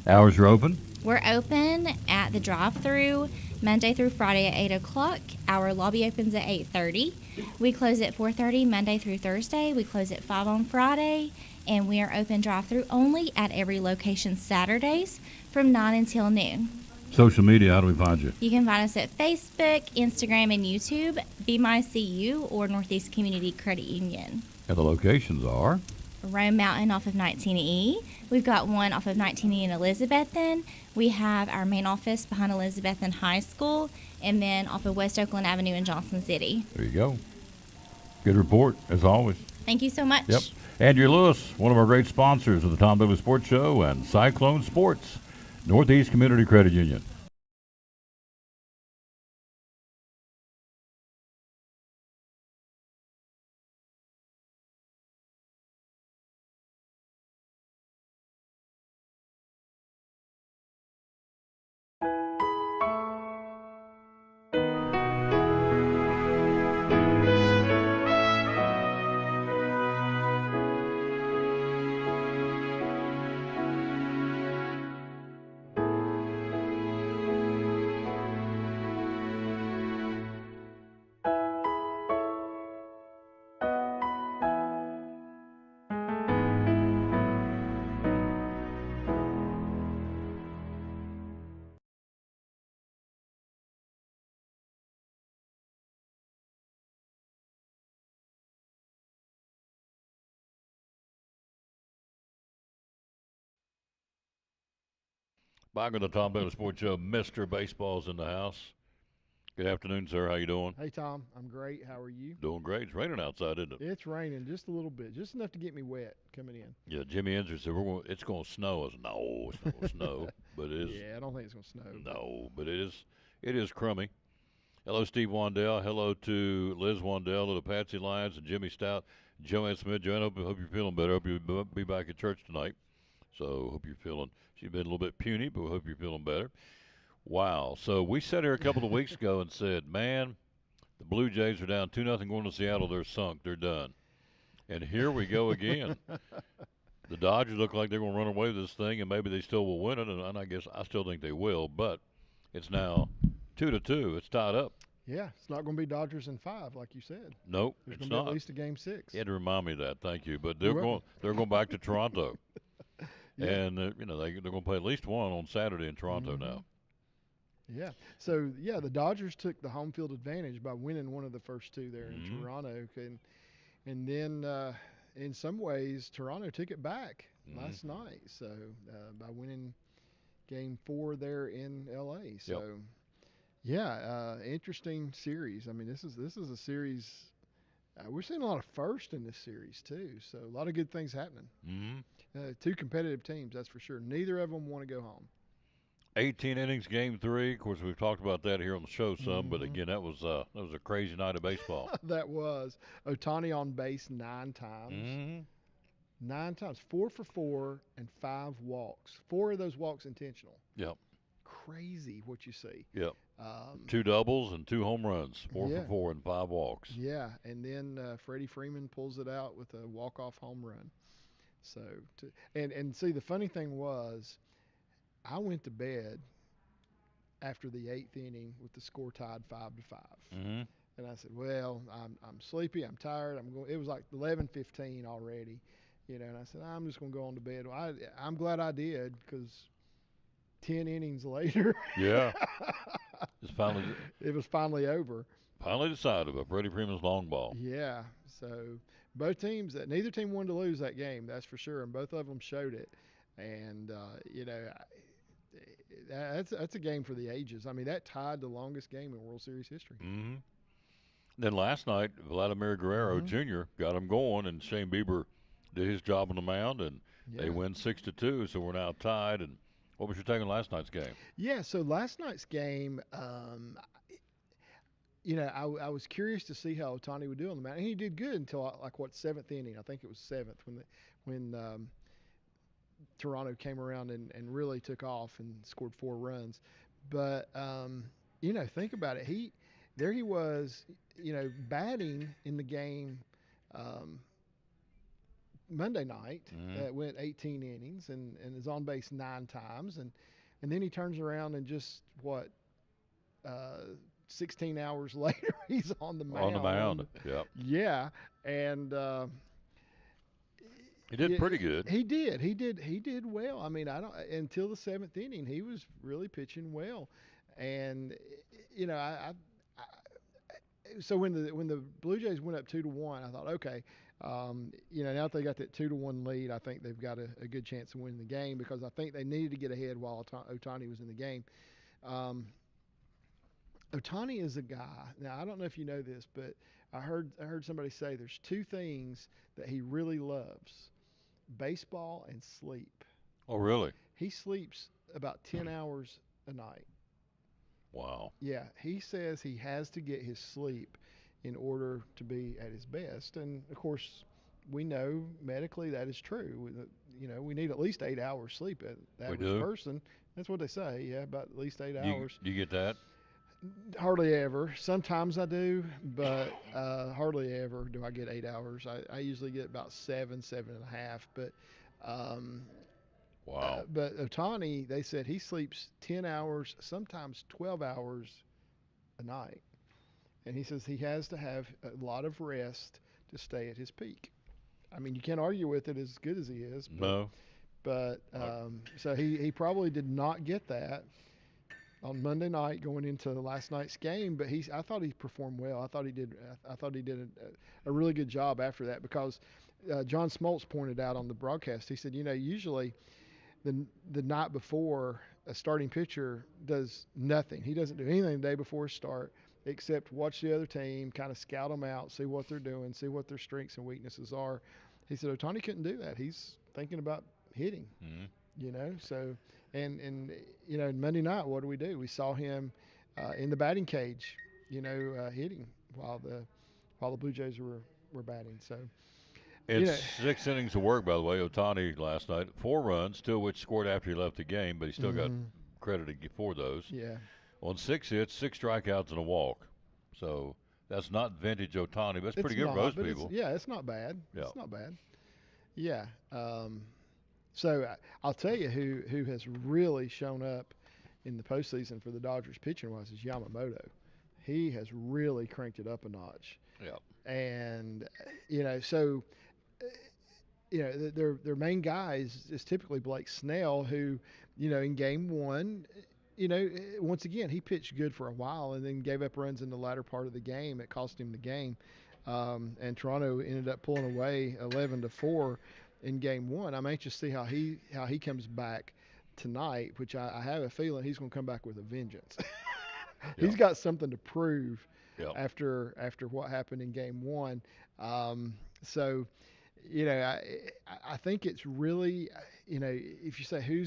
Hours are open. We're open at the drive-through Monday through Friday at 8 o'clock. Our lobby opens at 8:30. We close at 4:30 Monday through Thursday. We close at 5 on Friday. And we are open drive-through only at every location Saturdays from 9 until noon. Social media, how do we find you? You can find us at Facebook, Instagram, and YouTube, BMyCU, or Northeast Community Credit Union. And the locations are? Rome Mountain off of 19E. We've got one off of 19E in Elizabethton. We have our main office behind Elizabethton High School, and then off of West Oakland Avenue in Johnson City. There you go. Good report, as always. Thank you so much. Yep. Andrew Lewis, one of our great sponsors of the Tom Douglas Sports Show and Cyclone Sports, Northeast Community Credit Union. Back on the Tom Douglas Sports Show, Mr. Baseball's in the house. Good afternoon, sir. How you doing? Hey, Tom. I'm great. How are you? Doing great. It's raining outside, isn't it? It's raining just a little bit, just enough to get me wet coming in. Yeah, Jimmy Enzer said it's going to snow. I said, no, it's not going to snow, but it is. Yeah, I don't think it's going to snow. No, but it is crummy. Hello, Steve Wandell. Hello to Liz Wandell of the Patsy Lions and Jimmy Stout, Joanne Smith. Joanne, hope you're feeling better. Hope you'll be back at church tonight. So hope you're feeling. She's been a little bit puny, but we hope you're feeling better. Wow. So we sat here a couple of weeks ago and said, man, the Blue Jays are down 2-0 going to Seattle. They're sunk. They're done. And here we go again. The Dodgers look like they're going to run away with this thing, and maybe they still will win it. And I guess I still think they will. But it's now 2-2. It's tied up. Yeah, it's not going to be Dodgers in 5, like you said. Nope, There's it's going to be not. at least a Game 6. You had to remind me of that. Thank you. But they're going back to Toronto. Yeah. And they're going to play at least one on Saturday in Toronto now. Yeah. So, yeah, the Dodgers took the home field advantage by winning one of the first two there in Toronto. And then, in some ways, Toronto took it back last night. So, by winning Game 4 there in L.A. So, yeah, interesting series. I mean, this is a series. We're seeing a lot of first in this series, too. So, a lot of good things happening. Two competitive teams, that's for sure. Neither of them want to go home. 18 innings, Game 3. Of course, we've talked about that here on the show some, but again, that was a crazy night of baseball. That was. Ohtani on base 9 times. 9 times. 4 for 4 and 5 walks. 4 of those walks intentional. Yep. Crazy what you see. Yep. 2 doubles and 2 home runs. 4 for 4 and 5 walks. Yeah, and then Freddie Freeman pulls it out with a walk-off home run. So, and see, the funny thing was, I went to bed after the 8th inning with the score tied 5-5. Mm-hmm. And I said, well, I'm sleepy, I'm tired, I'm going. It was like 11:15 already, And I said, I'm just going to go on to bed. Well, I'm glad I did, because 10 innings later, Yeah. It was finally over. Finally decided by Freddie Freeman's long ball. Yeah. So both teams, neither team wanted to lose that game, that's for sure, and both of them showed it. And that's a game for the ages. I mean, that tied the longest game in World Series history. Mm-hmm. Then last night, Vladimir Guerrero Jr. got him going, and Shane Bieber did his job on the mound, and they win 6-2. So we're now tied. And what was your take on last night's game? Yeah. So last night's game, I was curious to see how Ohtani would do on the mound, and he did good until seventh inning. I think it was seventh when Toronto came around and really took off and scored 4 runs. But think about it. He was, batting in the game Monday night. Went 18 innings and is on base 9 times, and then he turns around and just 16 hours later he's on the mound. On the mound, yeah. Yeah, and he did pretty good. He did well. I mean, until the 7th inning, he was really pitching well, and so when the Blue Jays went up 2-1, I thought, okay, now that they got that 2-1 lead, I think they've got a good chance of winning the game, because I think they needed to get ahead while Ohtani was in the game. Ohtani is a guy. Now, I don't know if you know this, but I heard somebody say there's 2 things that he really loves: baseball and sleep. Oh, really? He sleeps about 10 hours a night. Wow. Yeah, he says he has to get his sleep in order to be at his best. And, of course, we know medically that is true. We need at least 8 hours sleep at the average person. That's what they say, yeah, about at least 8 hours. Do you get that? Hardly ever. Sometimes I do, but hardly ever do I get 8 hours. I usually get about 7.5. But wow. But Ohtani, they said he sleeps 10 hours, sometimes 12 hours a night, and he says he has to have a lot of rest to stay at his peak. I mean, you can't argue with it as good as he is. But, no. But so he probably did not get that on Monday night going into last night's game, but I thought he performed well. I thought he did a really good job after that, because John Smoltz pointed out on the broadcast. He said, usually the night before, a starting pitcher does nothing. He doesn't do anything the day before his start except watch the other team, kind of scout them out, see what they're doing, see what their strengths and weaknesses are. He said Ohtani couldn't do that. He's thinking about hitting. So and Monday night, what do? We saw him in the batting cage, hitting while the Blue Jays were batting. So it's 6 innings of work, by the way. Ohtani last night, 4 runs, 2 of which scored after he left the game, but he still got credited for those. Yeah. On 6 hits, 6 strikeouts and a walk. So that's not vintage Ohtani, but it's pretty good for most people. It's not bad. Yeah. It's not bad. Yeah. So I'll tell you who has really shown up in the postseason for the Dodgers pitching-wise is Yamamoto. He has really cranked it up a notch. Yeah. And their main guy is typically Blake Snell, who in game 1, once again he pitched good for a while and then gave up runs in the latter part of the game. It cost him the game, and Toronto ended up pulling away 11-4 in game 1. I'm anxious to see how he comes back tonight, which I have a feeling he's going to come back with a vengeance. He's got something to prove after what happened in game 1. So I think it's really, if you say who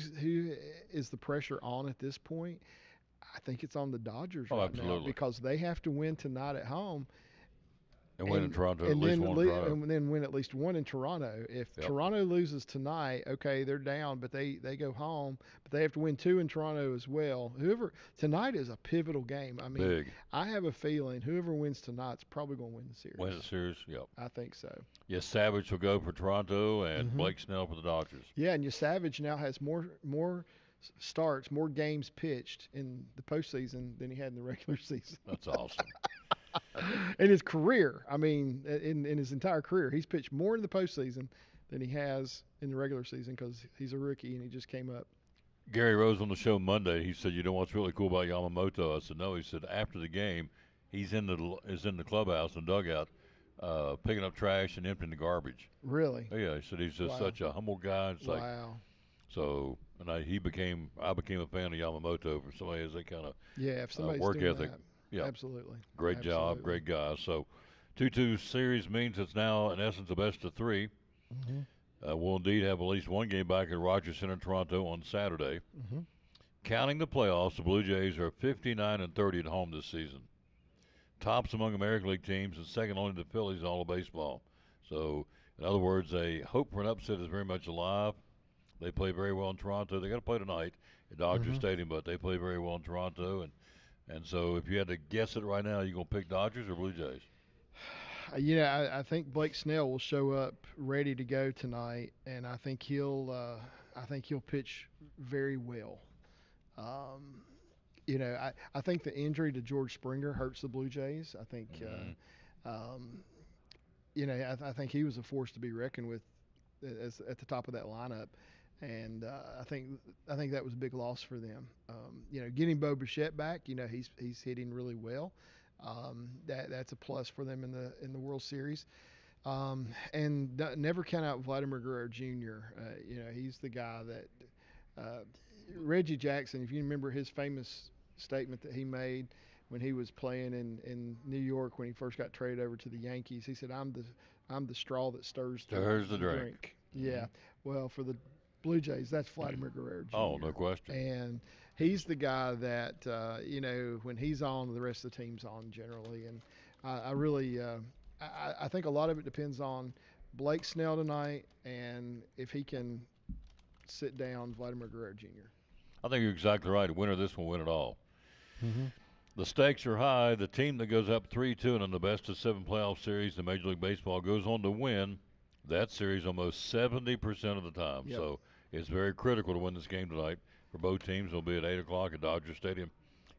is the pressure on at this point, I think it's on the Dodgers right now, because they have to win tonight at home. And win in Toronto, at and least then one in Toronto. and then win at least one in Toronto. If Yep. Toronto loses tonight, okay, they're down, but they go home. But they have to win 2 in Toronto as well. Whoever tonight is a pivotal game. I mean, Big. I have a feeling whoever wins tonight's probably going to win the series. Win the series, yep. I think so. Yes, Savage will go for Toronto and Mhm. Blake Snell for the Dodgers. Yeah, and your Savage now has more starts, more games pitched in the postseason than he had in the regular season. That's awesome. In his career, I mean, in his entire career, he's pitched more in the postseason than he has in the regular season because he's a rookie and he just came up. Gary Rose on the show Monday. He said, "You know what's really cool about Yamamoto?" I said, "No." He said, "After the game, he's in the clubhouse and dugout, picking up trash and emptying the garbage." Really? Yeah, he said he's just Wow. such a humble guy. It's like Wow. so, and I became a fan of Yamamoto for somebody as they kind of Yeah, if somebody's work doing ethic. that, Yeah, absolutely. great job, Absolutely. great guy. So, 2-2 series means it's now in essence a best of 3. Mm-hmm. We'll indeed have at least one game back at Rogers Center, Toronto on Saturday. Mm-hmm. Counting the playoffs, the Blue Jays are 59-30 at home this season. Tops among American League teams and second only to the Phillies in all of baseball. So, in other words, a hope for an upset is very much alive. They play very well in Toronto. They got to play tonight at Dodger Mhm. Stadium, but they play very well in Toronto. And so, if you had to guess it right now, you gonna pick Dodgers or Blue Jays? I think Blake Snell will show up ready to go tonight, and I think he'll pitch very well. I think the injury to George Springer hurts the Blue Jays. I think, I think he was a force to be reckoned with as at the top of that lineup, and I think that was a big loss for them. Getting Bo Bichette back, he's hitting really well. That's a plus for them in the World Series. And never count out Vladimir Guerrero Jr. He's the guy that Reggie Jackson, if you remember his famous statement that he made when he was playing in New York when he first got traded over to the Yankees, he said, "I'm the straw that stirs the drink." Yeah. Well, for the Blue Jays, that's Vladimir Guerrero Jr. Oh, no question. And he's the guy that when he's on, the rest of the team's on generally. And I really I think a lot of it depends on Blake Snell tonight and if he can sit down Vladimir Guerrero Jr. I think you're exactly right. The winner of this will win it all. Mm-hmm. The stakes are high. The team that goes up 3-2 and in the best of 7 playoff series in Major League Baseball goes on to win that series almost 70% of the time. Yep. So it's very critical to win this game tonight for both teams. It'll be at 8 o'clock at Dodger Stadium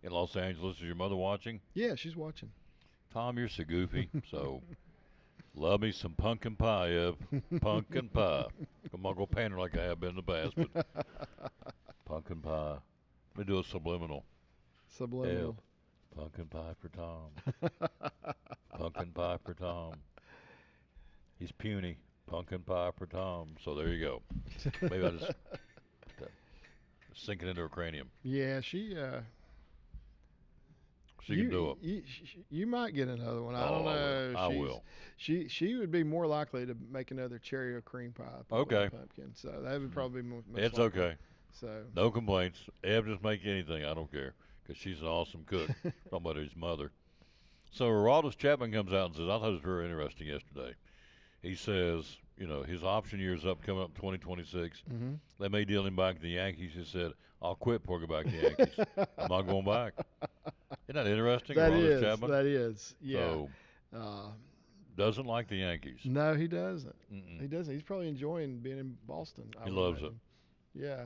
in Los Angeles. Is your mother watching? Yeah, she's watching. Tom, you're so goofy. So love me some pumpkin pie, Ev. Pumpkin pie. I'm not going to pander like I have been in the past, but pumpkin pie. Let me do a subliminal. Subliminal. Ev, pumpkin pie for Tom. Pumpkin pie for Tom. He's puny. Pumpkin pie for Tom. So there you go. Maybe I just sink it into her cranium. Yeah, she can do it. You might get another one. I don't know. I will. She would be more likely to make another cherry or cream pie. Okay. Pumpkin. So that would probably be most It's likely. okay. So no complaints. Ev, just make anything. I don't care because she's an awesome cook. Talking about his mother. So Aroldis Chapman comes out and says, I thought it was very interesting yesterday. He says, his option year's up, coming up 2026. Mm-hmm. They may deal him back to the Yankees. He said, I'll quit before I go back to the Yankees. I'm not going back. Isn't that interesting? That Aroldis is. Chapman? That is. Yeah. So, doesn't like the Yankees. No, he doesn't. Mm-mm. He doesn't. He's probably enjoying being in Boston. He loves it. Yeah.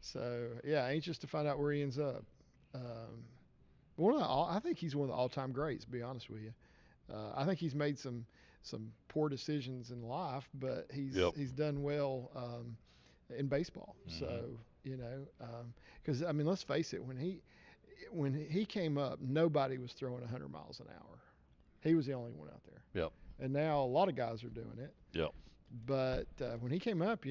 So, anxious to find out where he ends up. I think he's one of the all-time greats, to be honest with you. I think he's made some poor decisions in life, but he's done well in baseball. Mm-hmm. So, because let's face it, when he came up, nobody was throwing 100 miles an hour. He was the only one out there. Yep. And now a lot of guys are doing it. Yep. But when he came up,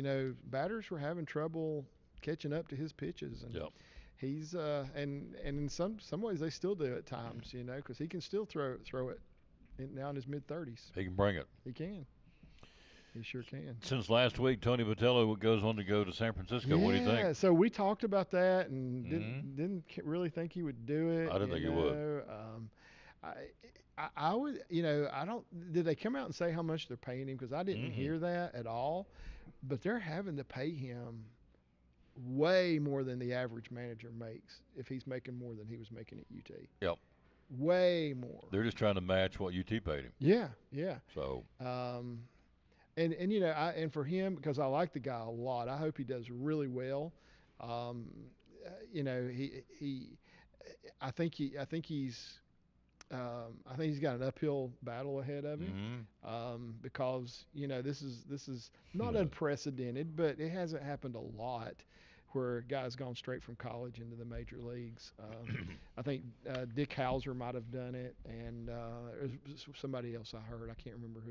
batters were having trouble catching up to his pitches, and Yep. he's and in some ways they still do at times, because he can still throw it now in his mid-30s. He can bring it. He can. He sure can. Since last week, Tony Vitello goes on to go to San Francisco. What do you think? So we talked about that and Mm-hmm. didn't really think he would do it. I didn't think he would. I would, I don't. Did they come out and say how much they're paying him? Because I didn't hear that at all. But they're having to pay him way more than the average manager makes if he's making more than he was making at UT. Yep. Way more. They're just trying to match what UT paid him. Yeah, yeah. So. And and for him, because I like the guy a lot, I hope he does really well. I think he's got an uphill battle ahead of him, because this is not unprecedented, but it hasn't happened a lot where guys gone straight from college into the major leagues. I think Dick Hauser might have done it, and there's somebody else I heard. I can't remember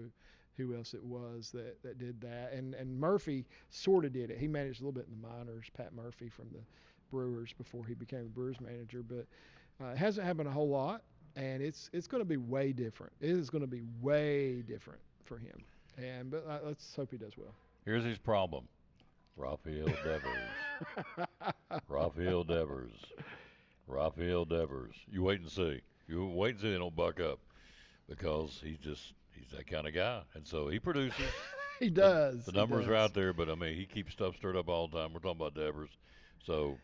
who else it was that did that. And Murphy sort of did it. He managed a little bit in the minors, Pat Murphy from the Brewers before he became the Brewers manager, but it hasn't happened a whole lot, and it's going to be way different. It is going to be way different for him. But let's hope he does well. Here's his problem. Rafael Devers. Rafael Devers. Rafael Devers. You wait and see. You wait and see they don't buck up, because he's that kind of guy. And so he produces. He does. The numbers are out there, but, I mean, he keeps stuff stirred up all the time. We're talking about Devers. So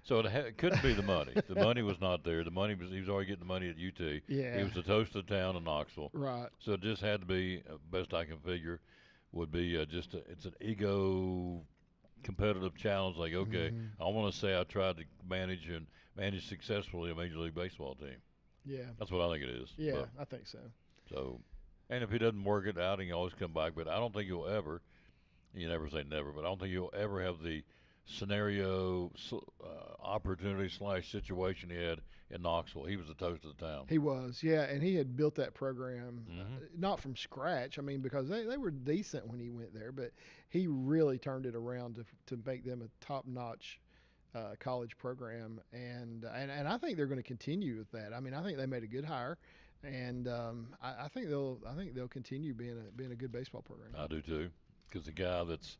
it couldn't be the money. The money was not there. The money he was already getting the money at UT. Yeah. He was the toast of the town in Knoxville. Right. So it just had to be, best I can figure, would be it's an ego competitive challenge. Like, okay, I want to say I tried to manage successfully a Major League Baseball team. Yeah. That's what I think it is. Yeah, but, I think so. So, and if he doesn't work it out, he can always come back. But I don't think you'll ever, you never say never, but I don't think you'll ever have the scenario, opportunity / situation he had in Knoxville. He was the toast of the town. He was, yeah, and he had built that program not from scratch. I mean, because they were decent when he went there, but he really turned it around to make them a top-notch college program, and I think they're going to continue with that. I mean, I think they made a good hire, and I think they'll continue being a good baseball program. I do too, because the guy that's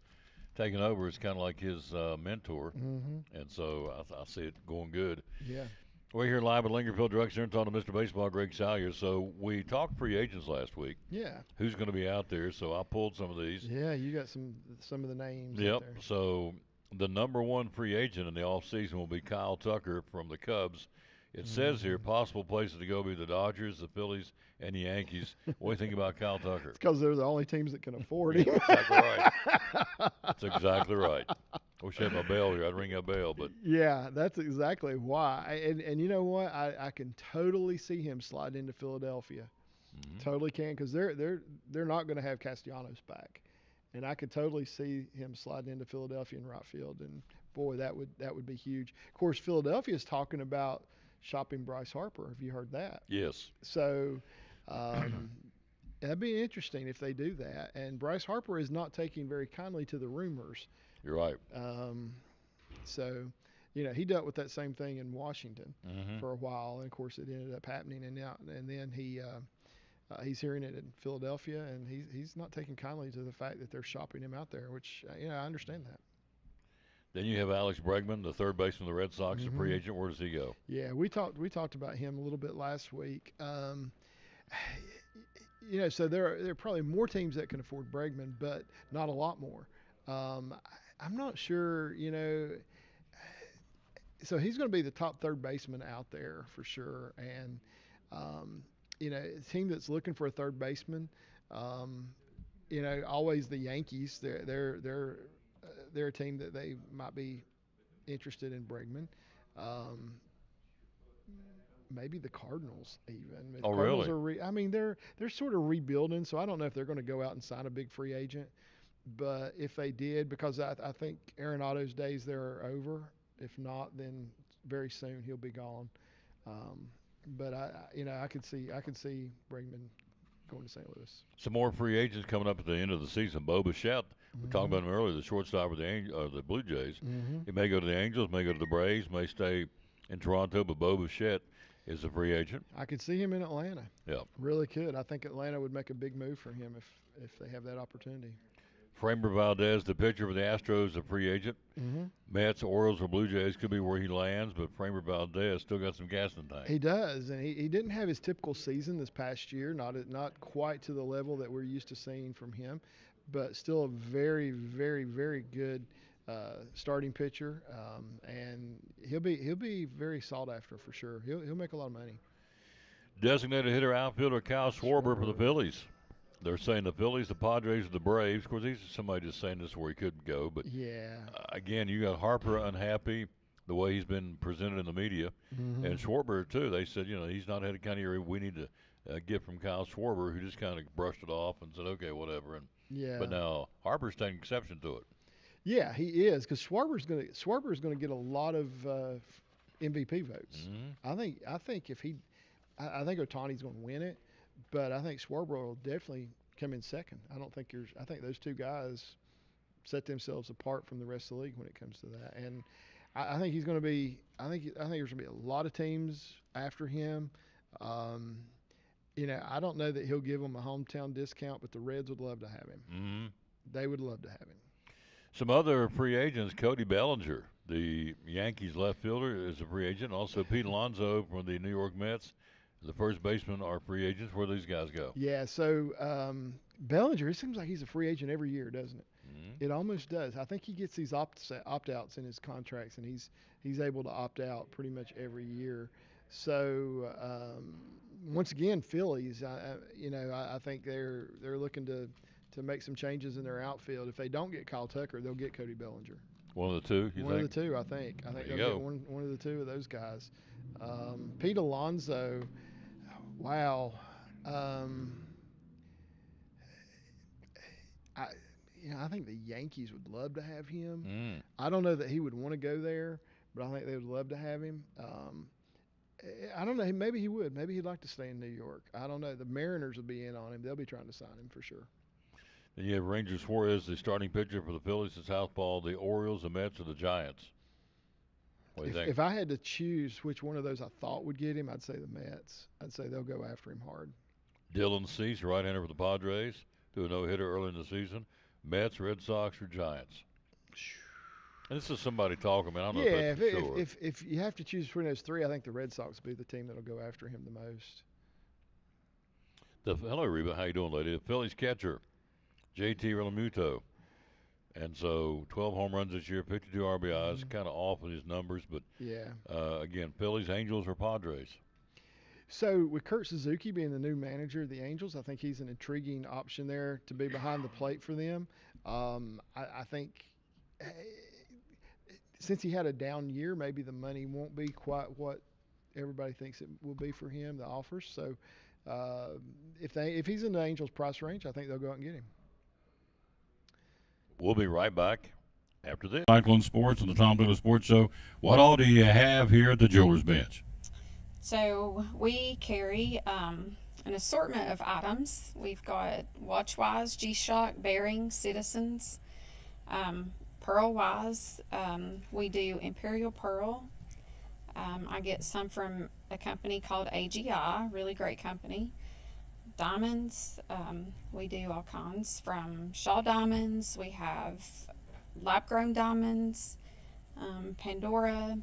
taking over is kind of like his mentor, and so I see it going good. Yeah. We're here live at Lingerfield Drug Center talking to Mr. Baseball, Greg Salyer. So we talked free agents last week. Yeah. Who's going to be out there? So I pulled some of these. Yeah, you got some of the names. Yep. Out there. So the number one free agent in the offseason will be Kyle Tucker from the Cubs. It says here possible places to go be the Dodgers, the Phillies, and the Yankees. What do you think about Kyle Tucker? It's because they're the only teams that can afford him. Exactly right. That's exactly right. I wish I had my bell here. I'd ring a bell, but yeah, that's exactly why. And you know what? I can totally see him slide into Philadelphia. Totally can, because they're not going to have Castellanos back, and I could totally see him sliding into Philadelphia in right field. And boy, that would be huge. Of course, Philadelphia is talking about shopping Bryce Harper. Have you heard that? Yes. So that'd be interesting if they do that. And Bryce Harper is not taking very kindly to the rumors. You're right. So, he dealt with that same thing in Washington for a while, and of course it ended up happening. And then he's hearing it in Philadelphia, and he's not taking kindly to the fact that they're shopping him out there, which I understand that. Then you have Alex Bregman, the third baseman of the Red Sox, a free agent. Where does he go? Yeah, we talked about him a little bit last week. So there are probably more teams that can afford Bregman, but not a lot more. I'm not sure, so he's going to be the top third baseman out there for sure. And, a team that's looking for a third baseman, always the Yankees, they're a team that they might be interested in Bregman. Maybe the Cardinals even. The Cardinals really? They're sort of rebuilding, so I don't know if they're going to go out and sign a big free agent. But if they did, because I think Arenado's days there are over. If not, then very soon he'll be gone. But I could see Bregman going to St. Louis. Some more free agents coming up at the end of the season. Bo Bichette, we talked about him earlier, the shortstop of the Blue Jays. He may go to the Angels, may go to the Braves, may stay in Toronto, but Bo Bichette is a free agent. I could see him in Atlanta. Yeah. Really could. I think Atlanta would make a big move for him if they have that opportunity. Framber Valdez, the pitcher for the Astros, a free agent. Hmm. Mets, Orioles, or Blue Jays could be where he lands, but Framber Valdez still got some gas in the tank. He does, and he didn't have his typical season this past year. Not quite to the level that we're used to seeing from him, but still a very, very, very good starting pitcher, and he'll be very sought after for sure. He'll make a lot of money. Designated hitter outfielder Kyle Schwarber for the Schwarber. Phillies. They're saying the Phillies, the Padres, or the Braves. Of course, he's somebody just saying this where he couldn't go. But Yeah. Again, you got Harper unhappy the way he's been presented in the media, Hmm. and Schwarber too. They said he's not had the kind of year we need to get from Kyle Schwarber, who just kind of brushed it off and said okay, whatever. And Yeah. but now Harper's taking exception to it. Yeah, he is because Schwarber's gonna get a lot of MVP votes. Mm-hmm. I think if he, I think Otani's gonna win it, but I think Schwarber will definitely come in second. I think those two guys set themselves apart from the rest of the league when it comes to that. And I think he's going to be. I think there's going to be a lot of teams after him. Um, I don't know that he'll give them a hometown discount, but the Reds would love to have him. Mm-hmm. They would love to have him. Some other free agents: Cody Bellinger, the Yankees left fielder, is a free agent. Also, Pete Alonso from the New York Mets, the first baseman, are free agents. Where do these guys go? Yeah. So Bellinger, it seems like he's a free agent every year, doesn't it? Mm-hmm. It almost does. I think he gets these opt-outs in his contracts, and he's able to opt out pretty much every year. So once again, Phillies, I think they're looking to make some changes in their outfield. If they don't get Kyle Tucker, they'll get Cody Bellinger. One of the two, you One think? of the two, I think. I think There they'll you get go. one of the two of those guys. Pete Alonso, wow. I, I think the Yankees would love to have him. Mm. I don't know that he would want to go there, but I think they would love to have him. I don't know. Maybe he would. Maybe he'd like to stay in New York. I don't know. The Mariners will be in on him. They'll be trying to sign him for sure. Then you have Ranger Suarez, the starting pitcher for the Phillies, the Southpaw, the Orioles, the Mets, or the Giants. What do you think? If I had to choose which one of those I thought would get him, I'd say the Mets. I'd say they'll go after him hard. Dylan Cease, right-hander for the Padres, threw a no-hitter early in the season. Mets, Red Sox, or Giants? And this is somebody talking, man. I don't know Yeah, if that's for sure. if you have to choose between those three, I think the Red Sox will be the team that'll go after him the most. Hello, Reba. How you doing, lady? The Phillies catcher, JT Realmuto. And so 12 home runs this year, 52 RBIs, kind of off with his numbers. But, Yeah. Again, Phillies, Angels, or Padres? So with Kurt Suzuki being the new manager of the Angels, I think he's an intriguing option there to be behind the plate for them. I think since he had a down year, maybe the money won't be quite what everybody thinks it will be for him, the offers. So if he's in the Angels' price range, I think they'll go out and get him. We'll be right back after this. Cyclone Sports and the Tom Dillon Sports Show. What all do you have here at the Jewelers Bench? So we carry an assortment of items. We've got Watchwise, G-Shock, Bearings, Citizens, Pearl-wise. We do Imperial Pearl. I get some from a company called AGI, really great company. Diamonds, we do all kinds from Shaw Diamonds. We have lab-grown diamonds, Pandora.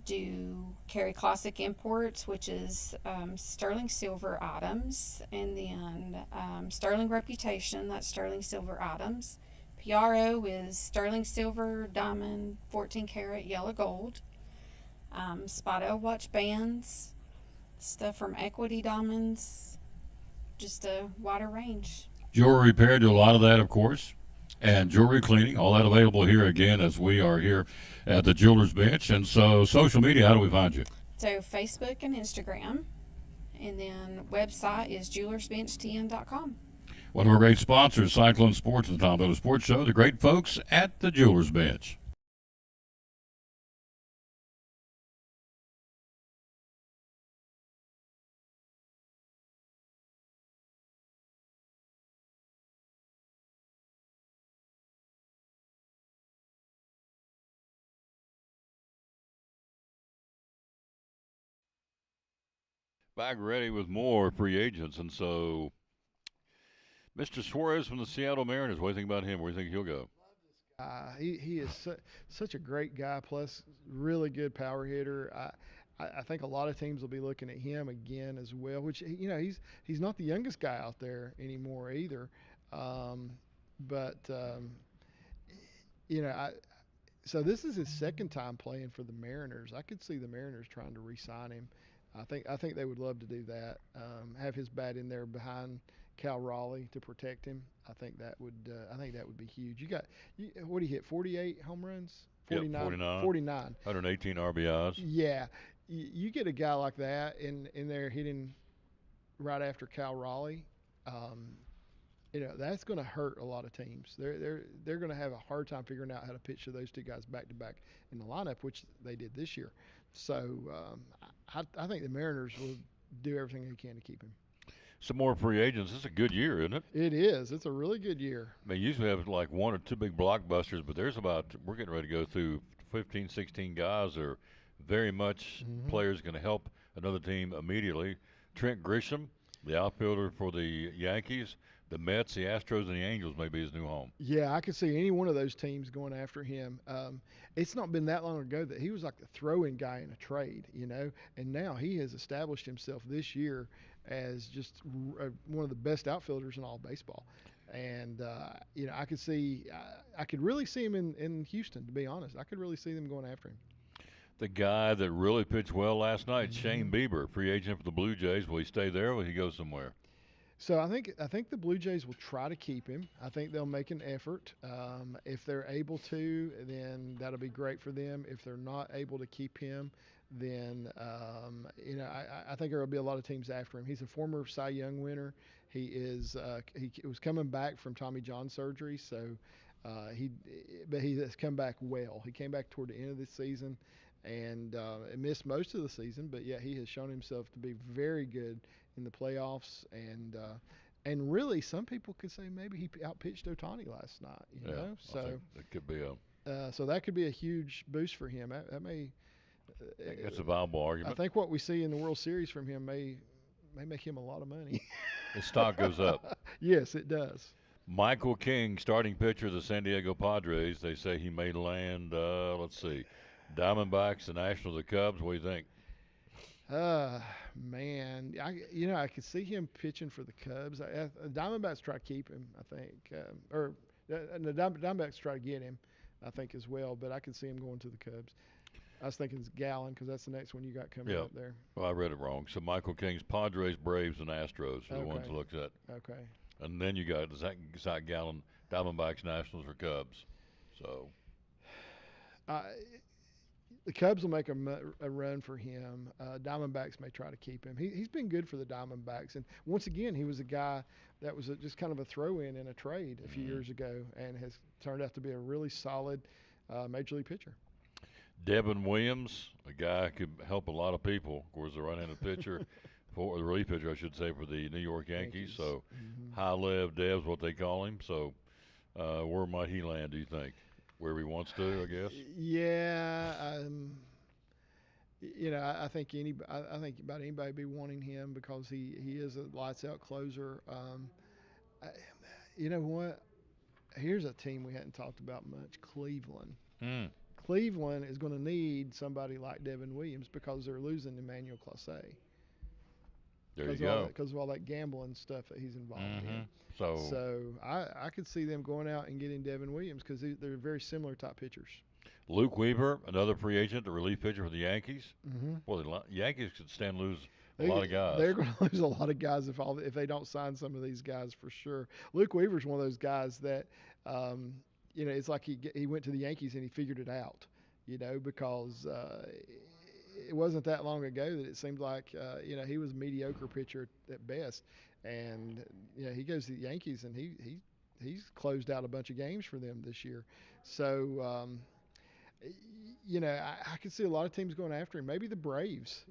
Do carry classic imports, which is sterling silver items, and then sterling reputation, that's sterling silver items. PRO is sterling silver, diamond, 14 karat yellow gold. Spotto watch bands, stuff from Equity Diamonds, just a wider range. Jewelry repair, do a lot of that, of course. And jewelry cleaning, all that available here again as we are here at the Jewelers Bench. And so social media, how do we find you? So Facebook and Instagram, and then website is jewelersbenchtn.com. One of our great sponsors, Cyclone Sports and the Tom Dillon Sports Show, the great folks at the Jewelers Bench. Back ready with more free agents. And so Mr. Suarez from the Seattle Mariners. What do you think about him? Where do you think he'll go? He is such a great guy, plus really good power hitter. I think a lot of teams will be looking at him again as well. Which he's not the youngest guy out there anymore either. But so this is his second time playing for the Mariners. I could see the Mariners trying to re-sign him. I think they would love to do that. Have his bat in there behind Cal Raleigh to protect him. I think that would be huge. What did he hit? 48 home runs? 49. Yep, 49. 49. 118 RBIs. Yeah. You get a guy like that in there hitting right after Cal Raleigh. That's going to hurt a lot of teams. They're going to have a hard time figuring out how to pitch to those two guys back to back in the lineup, which they did this year. So I think the Mariners will do everything they can to keep him. Some more free agents. It's a good year, isn't it? It is. It's a really good year. They usually have like one or two big blockbusters, but we're getting ready to go through 15, 16 guys that are very much players going to help another team immediately. Trent Grisham, the outfielder for the Yankees, the Mets, the Astros, and the Angels may be his new home. Yeah, I could see any one of those teams going after him. It's not been that long ago that he was like the throw-in guy in a trade, and now he has established himself this year as just one of the best outfielders in all of baseball. And, I could really see him in Houston, to be honest. I could really see them going after him. The guy that really pitched well last night, Shane Bieber, free agent for the Blue Jays. Will he stay there or will he go somewhere? So I think the Blue Jays will try to keep him. I think they'll make an effort. If they're able to, then that'll be great for them. If they're not able to keep him, then I think there will be a lot of teams after him. He's a former Cy Young winner. He was coming back from Tommy John surgery, so he has come back well. He came back toward the end of the season and missed most of the season, but yeah, he has shown himself to be very good in the playoffs, and really some people could say maybe he outpitched Ohtani last night. So that could be so that could be a huge boost for him. That may. That's a viable argument. I think what we see in the World Series from him may make him a lot of money. His stock goes up. Yes, it does. Michael King, starting pitcher of the San Diego Padres. They say he may land. Let's see, Diamondbacks, the Nationals, the Cubs. What do you think? Man, I could see him pitching for the Cubs. Diamondbacks try to keep him, I think, the Diamondbacks try to get him, I think, as well. But I could see him going to the Cubs. I was thinking it's Gallen because that's the next one you got coming up there. Well, I read it wrong. So Michael King's Padres, Braves, and Astros are the ones to look at. Okay. And then you got Zach Gallen, Diamondbacks, Nationals, or Cubs. So. The Cubs will make a run for him. Diamondbacks may try to keep him. He's been good for the Diamondbacks. And once again, he was a guy that was just kind of a throw-in in a trade a few years ago and has turned out to be a really solid major league pitcher. Devin Williams, a guy who could help a lot of people. Of course, the right-handed pitcher, the relief pitcher, I should say, for the New York Yankees. So high-lev Dev's what they call him. So where might he land, do you think? Where he wants to, I guess. Yeah, I think about anybody be wanting him because he is a lights-out closer. You know what? Here's a team we hadn't talked about much: Cleveland. Cleveland is going to need somebody like Devin Williams because they're losing Emmanuel Clase. There you go. Because of all that gambling stuff that he's involved in. So I could see them going out and getting Devin Williams because they're very similar type pitchers. Luke Weaver, another free agent, the relief pitcher for the Yankees. Well, the Yankees could stand to lose a lot of guys. They're going to lose a lot of guys if they don't sign some of these guys for sure. Luke Weaver's one of those guys that it's like he went to the Yankees and he figured it out. Because it wasn't that long ago that it seemed like he was a mediocre pitcher at best, and he goes to the Yankees and he's closed out a bunch of games for them this year. So I could see a lot of teams going after him. Maybe the Braves.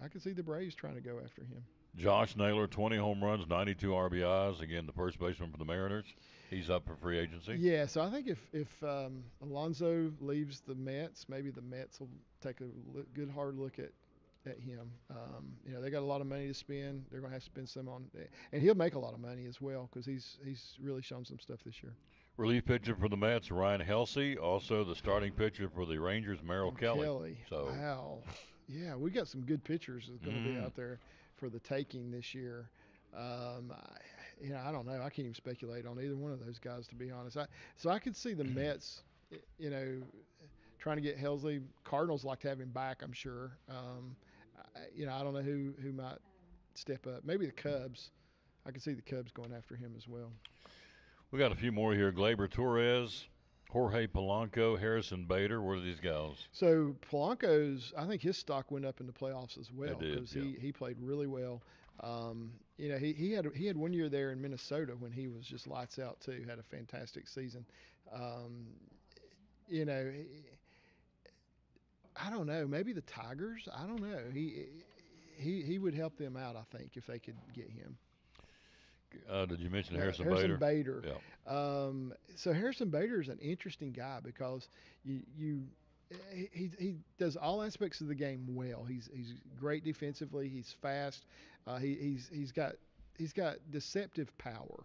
I could see the Braves trying to go after him. Josh Naylor, 20 home runs, 92 RBIs. Again, the first baseman for the Mariners. He's up for free agency. Yeah, so I think if Alonso leaves the Mets, maybe the Mets will take a good hard look at at him. They got a lot of money to spend. They're going to have to spend some on, and he'll make a lot of money as well because he's really shown some stuff this year. Relief pitcher for the Mets, Ryan Helsey. Also, the starting pitcher for the Rangers, Merrill Kelly. So, wow, yeah, we got some good pitchers that's going to be out there for the taking this year. I don't know. I can't even speculate on either one of those guys, to be honest. So I could see the Mets, trying to get Helsley. Cardinals like to have him back, I'm sure. I don't know who might step up. Maybe the Cubs. I could see the Cubs going after him as well. We got a few more here. Gleyber Torres, Jorge Polanco, Harrison Bader. What are these guys? So Polanco's, I think his stock went up in the playoffs as well because yeah. he played really well. He had 1 year there in Minnesota when he was just lights out too. Had a fantastic season. I don't know. Maybe the Tigers. I don't know. He would help them out, I think, if they could get him. Did you mention Harrison Bader? Yeah. So Harrison Bader is an interesting guy because he does all aspects of the game well. He's great defensively. He's fast. He's got deceptive power.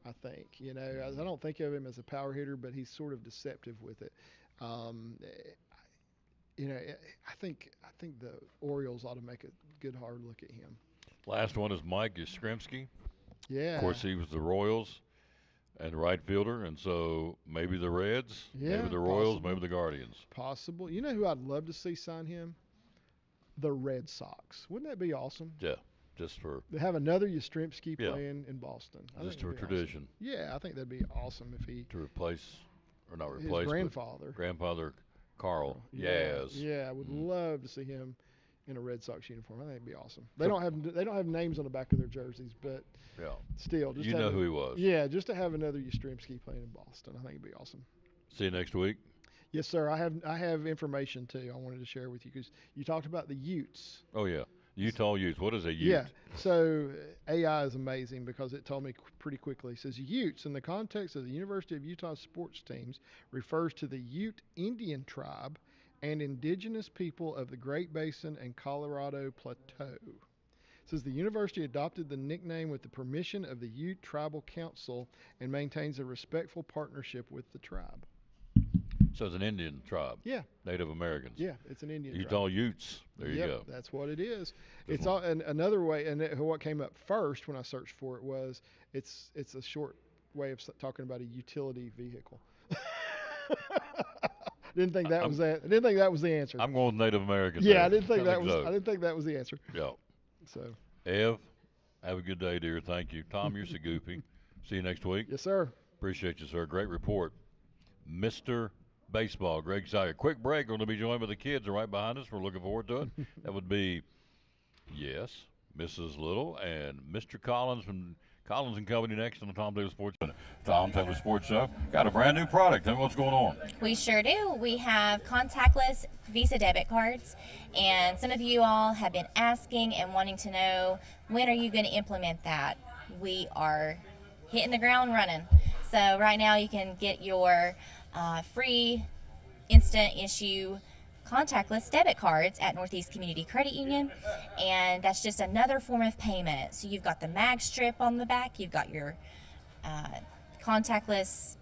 I think I don't think of him as a power hitter, but he's sort of deceptive with it. I think the Orioles ought to make a good hard look at him. Last one is Mike Yastrzemski. Yeah. Of course, he was the Royals and right fielder, and so maybe the Reds, maybe the Royals, maybe the Guardians. Possible. You know who I'd love to see sign him? The Red Sox. Wouldn't that be awesome? Yeah, just for to have another Yastrzemski playing in Boston. Just for tradition. Awesome. Yeah, I think that'd be awesome if he to replace or not his replace grandfather Carl Yaz. Yeah, I would love to see him in a Red Sox uniform. I think it'd be awesome. They don't have names on the back of their jerseys, but still, just you know who he was. Yeah, just to have another Yastrzemski playing in Boston, I think it'd be awesome. See you next week. Yes, sir. I have information too. I wanted to share with you because you talked about the Utes. Oh yeah, Utah Utes. What is a Ute? Yeah. So AI is amazing because it told me pretty quickly. It says Utes in the context of the University of Utah sports teams refers to the Ute Indian tribe and indigenous people of the Great Basin and Colorado Plateau. It says the university adopted the nickname with the permission of the Ute Tribal Council and maintains a respectful partnership with the tribe. So it's an Indian tribe. Yeah. Native Americans. Yeah, it's an Indian tribe. Utah Utes. There you go. That's what it is. It's all, and another way, and what came up first when I searched for it was it's a short way of talking about a utility vehicle. Didn't think that was that. I didn't think that was the answer. I'm going with Native Americans. Yeah, I didn't think that was. I didn't think that was the answer. Yeah. So. Ev, have a good day, dear. Thank you. Tom, you're so goofy. See you next week. Yes, sir. Appreciate you, sir. Great report, Mr. Baseball. Greg Sire. Quick break. We're going to be joined by the kids right behind us. We're looking forward to it. That would be, yes, Mrs. Little and Mr. Collins from Collins and Company next on the Tom Taylor Sports Show. Tom Taylor Sports Show got a brand new product. Tell me what's going on. We sure do. We have contactless Visa debit cards, and some of you all have been asking and wanting to know, when are you going to implement that? We are hitting the ground running. So right now you can get your free instant issue contactless debit cards at Northeast Community Credit Union, and that's just another form of payment. So you've got the mag strip on the back, you've got your contactless,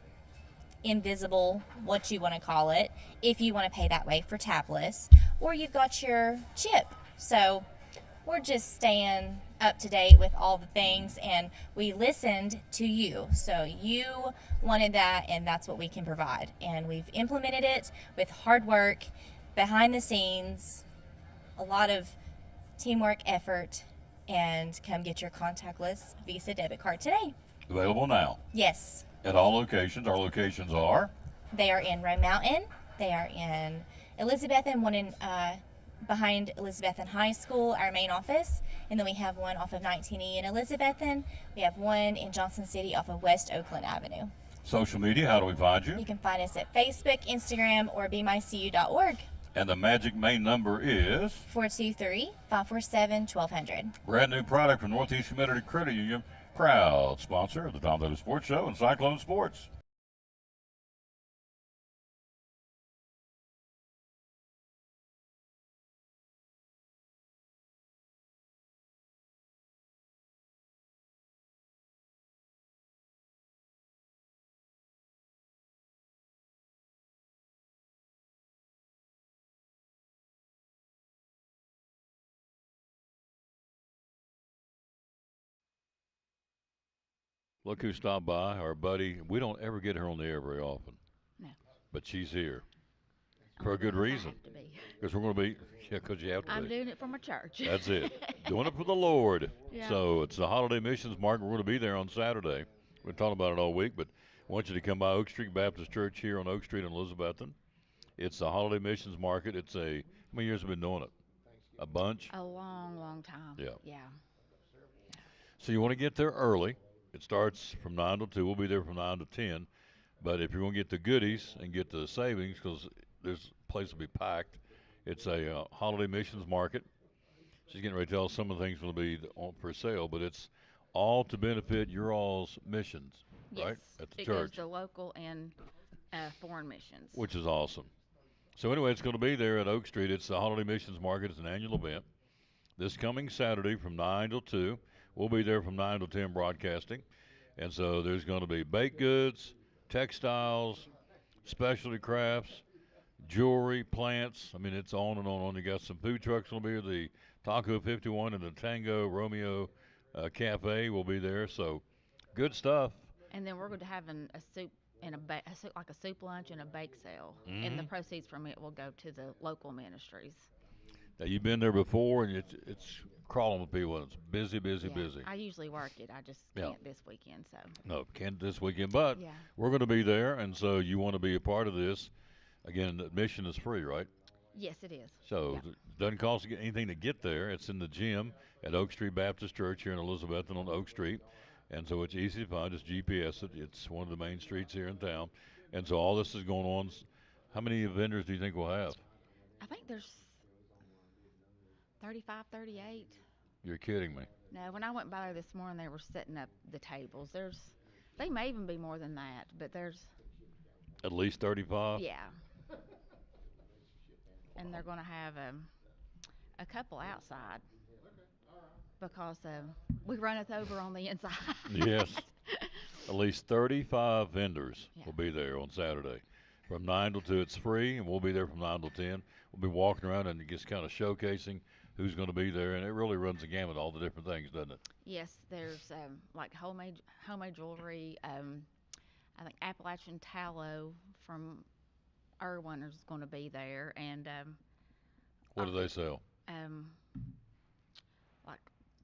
invisible, what you want to call it, if you want to pay that way for tabless, or you've got your chip. So we're just staying up to date with all the things, and we listened to you. So you wanted that, and that's what we can provide. And we've implemented it with hard work, behind the scenes, a lot of teamwork, effort, and come get your contactless Visa debit card today. Available now. Yes. At all locations. Our locations are? They are in Roan Mountain. They are in Elizabethton, one in behind Elizabethton High School, our main office. And then we have one off of 19E in Elizabethton. We have one in Johnson City off of West Oakland Avenue. Social media, how do we find you? You can find us at Facebook, Instagram, or BeMyCU.org. And the magic main number is? 423-547-1200. Brand new product from Northeast Community Credit Union. Proud sponsor of the Tom Taylor Sports Show and Cyclone Sports. Look who stopped by, our buddy. We don't ever get her on the air very often. No. But she's here for a good reason. Because we're going to be, yeah, because you have to I'm be. doing it for my church. That's it. Doing it for the Lord. Yeah. So it's the Holiday Missions Market. We're going to be there on Saturday. We're talking about it all week, but I want you to come by Oak Street Baptist Church here on Oak Street in Elizabethton. It's the Holiday Missions Market. It's how many years have we been doing it? A bunch? A long, long time. Yeah. Yeah. So you want to get there early. It starts from 9 to 2. We'll be there from 9 to 10. But if you're going to get the goodies and get the savings, because there's a place to be packed, it's a Holiday Missions Market. She's getting ready to tell us some of the things will be for sale, but it's all to benefit your all's missions, Yes. right? At the It church. goes to local and foreign missions. Which is awesome. So anyway, it's going to be there at Oak Street. It's the Holiday Missions Market. It's an annual event. This coming Saturday from 9 till 2. We'll be there from 9 till 10 broadcasting. And so there's going to be baked goods, textiles, specialty crafts, jewelry, plants. I mean, it's on and on and on. You got some food trucks will be here. The Taco 51 and the Tango Romeo Cafe will be there. So good stuff. And then we're going to have a soup and like a soup lunch and a bake sale. And the proceeds from it will go to the local ministries. Now, you've been there before, and it's crawling with people, and it's busy, busy, Yeah, busy. I usually work it. I just can't this weekend. So. No, can't this weekend, but Yeah. we're going to be there, and so you want to be a part of this. Again, admission is free, right? Yes, it is. So Yeah. it doesn't cost you anything to get there. It's in the gym at Oak Street Baptist Church here in Elizabethton on Oak Street. And so it's easy to find. Just GPS it. It's one of the main streets here in town. And so all this is going on. How many vendors do you think we'll have? I think there's 35, 38. You're kidding me. No, when I went by there this morning, they were setting up the tables. They may even be more than that, but there's. At least 35? Yeah. And they're going to have a couple outside because we run it over on the inside. Yes. At least 35 vendors Yeah. will be there on Saturday. From 9 till 2, it's free, and we'll be there from 9 till 10. We'll be walking around and just kind of showcasing who's going to be there, and it really runs the gamut, all the different things, doesn't it? Yes, there's like homemade jewelry. I think Appalachian tallow from Irwin is going to be there, and What do they sell? like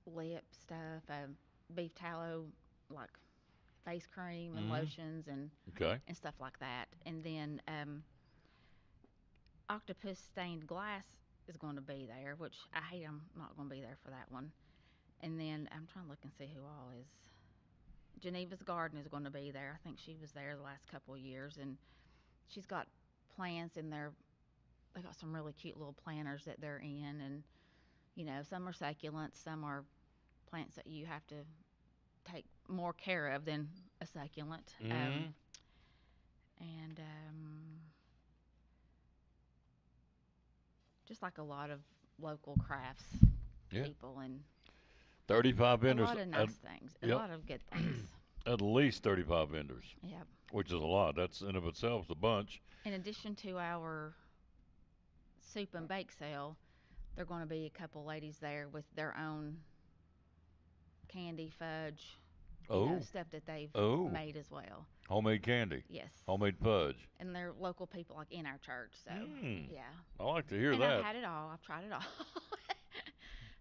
lip stuff, beef tallow, like face cream and lotions and stuff like that. And then octopus stained glass is going to be there, which I hate. I'm not going to be there for that one. And then I'm trying to look and see who all is. Geneva's Garden is going to be there. I think she was there the last couple of years, and she's got plants in there. They got some really cute little planters that they're in, and some are succulents, some are plants that you have to take more care of than a succulent. And just like a lot of local crafts people and 35 vendors. A lot of nice things. A lot of good things. At least 35 vendors. Yep. Which is a lot. That's in of itself a bunch. In addition to our soup and bake sale, there are going to be a couple ladies there with their own candy, fudge, stuff that they've made as well. Homemade candy. Yes. Homemade fudge. And they're local people like in our church, so yeah. I like to hear and that. I've had it all. I've tried it all.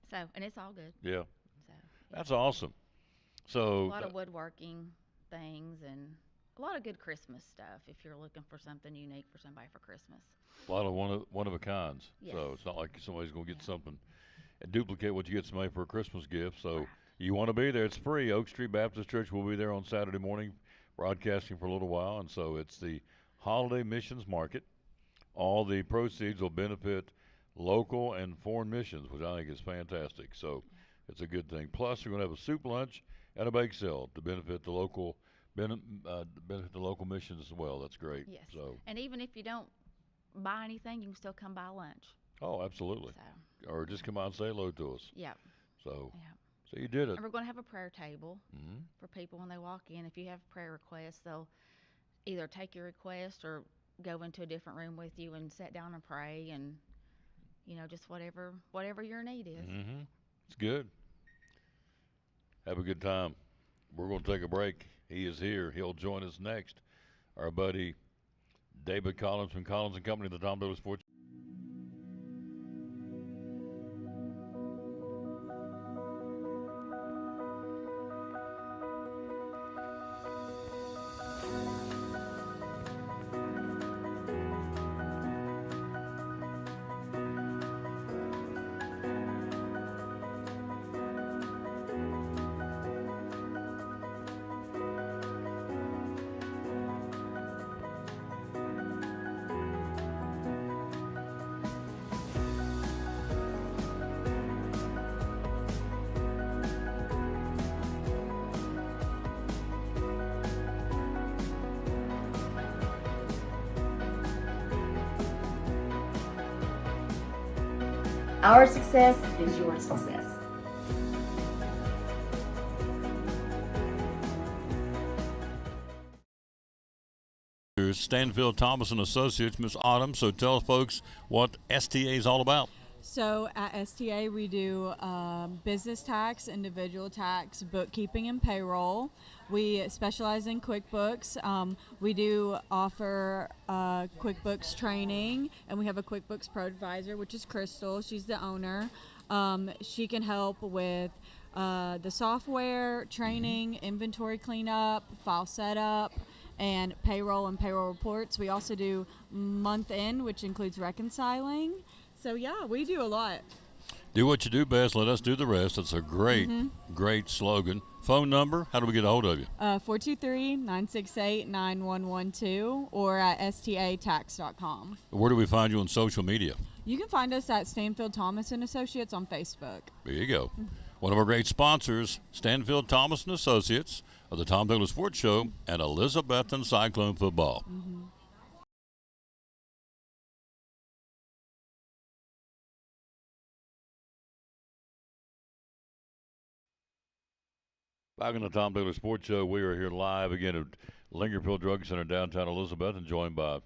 So, and it's all good. Yeah. So, That's awesome. So a lot of woodworking things and a lot of good Christmas stuff if you're looking for something unique for somebody for Christmas. A lot of one of a kinds. Yes. So it's not like somebody's going to get something and duplicate what you get somebody for a Christmas gift. So you want to be there. It's free. Oak Street Baptist Church will be there on Saturday morning broadcasting for a little while. And so it's the Holiday Missions Market. All the proceeds will benefit local and foreign missions, which I think is fantastic. So it's a good thing. Plus, we're going to have a soup lunch and a bake sale to benefit the local missions as well. That's great. Yes. So, and even if you don't buy anything, you can still come buy lunch. Oh, absolutely. So. Or just come out and say hello to us. Yep. So. Yep. So you did it. And we're going to have a prayer table for people when they walk in. If you have prayer requests, they'll either take your request or go into a different room with you and sit down and pray, and just whatever your need is. It's good. Have a good time. We're going to take a break. He is here. He'll join us next. Our buddy David Collins from Collins and Company, the Tom Douglas Sports. Our success is your success. Stanfield Thomas and Associates, Miss Autumn. So tell folks what STA is all about. So at STA we do business tax, individual tax, bookkeeping, and payroll. We specialize in QuickBooks. We do offer QuickBooks training, and we have a QuickBooks Pro Advisor, which is Crystal. She's the owner. She can help with the software, training, inventory cleanup, file setup, and payroll reports. We also do month end, which includes reconciling. So yeah, we do a lot. Do what you do best. Let us do the rest. It's a great, great slogan. Phone number, how do we get a hold of you? 423-968-9112 or at statax.com. Where do we find you on social media? You can find us at Stanfield Thomas and Associates on Facebook. There you go. One of our great sponsors, Stanfield Thomas and Associates of the Tom Douglas Sports Show and Elizabethton Cyclone Football. Back on the Tom Douglas Sports Show, we are here live again at Lingerfield Drug Center, downtown Elizabeth, and joined by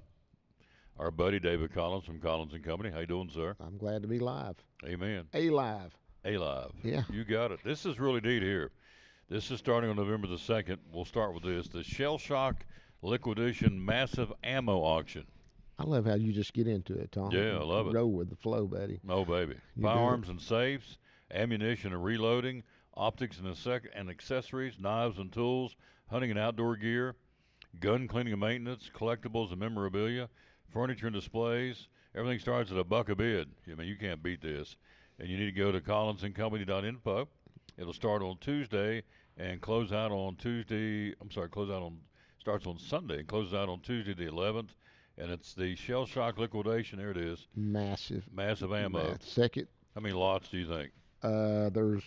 our buddy David Collins from Collins and Company. How you doing, sir? I'm glad to be live. Amen. Alive. Alive. Yeah. You got it. This is really neat here. This is starting on November the 2nd. We'll start with this. The Shell Shock Liquidation Massive Ammo Auction. I love how you just get into it, Tom. Yeah, I love it. Roll with the flow, buddy. Oh, baby. You Firearms and safes, ammunition and reloading, optics and accessories, knives and tools, hunting and outdoor gear, gun cleaning and maintenance, collectibles and memorabilia, furniture and displays. Everything starts at $1 a bid. I mean, you can't beat this. And you need to go to collinsandcompany.info. It'll start on Tuesday and close out on starts on Sunday and closes out on Tuesday the 11th. And it's the Shell Shock Liquidation. There it is. Massive ammo. Second. How many lots do you think? There's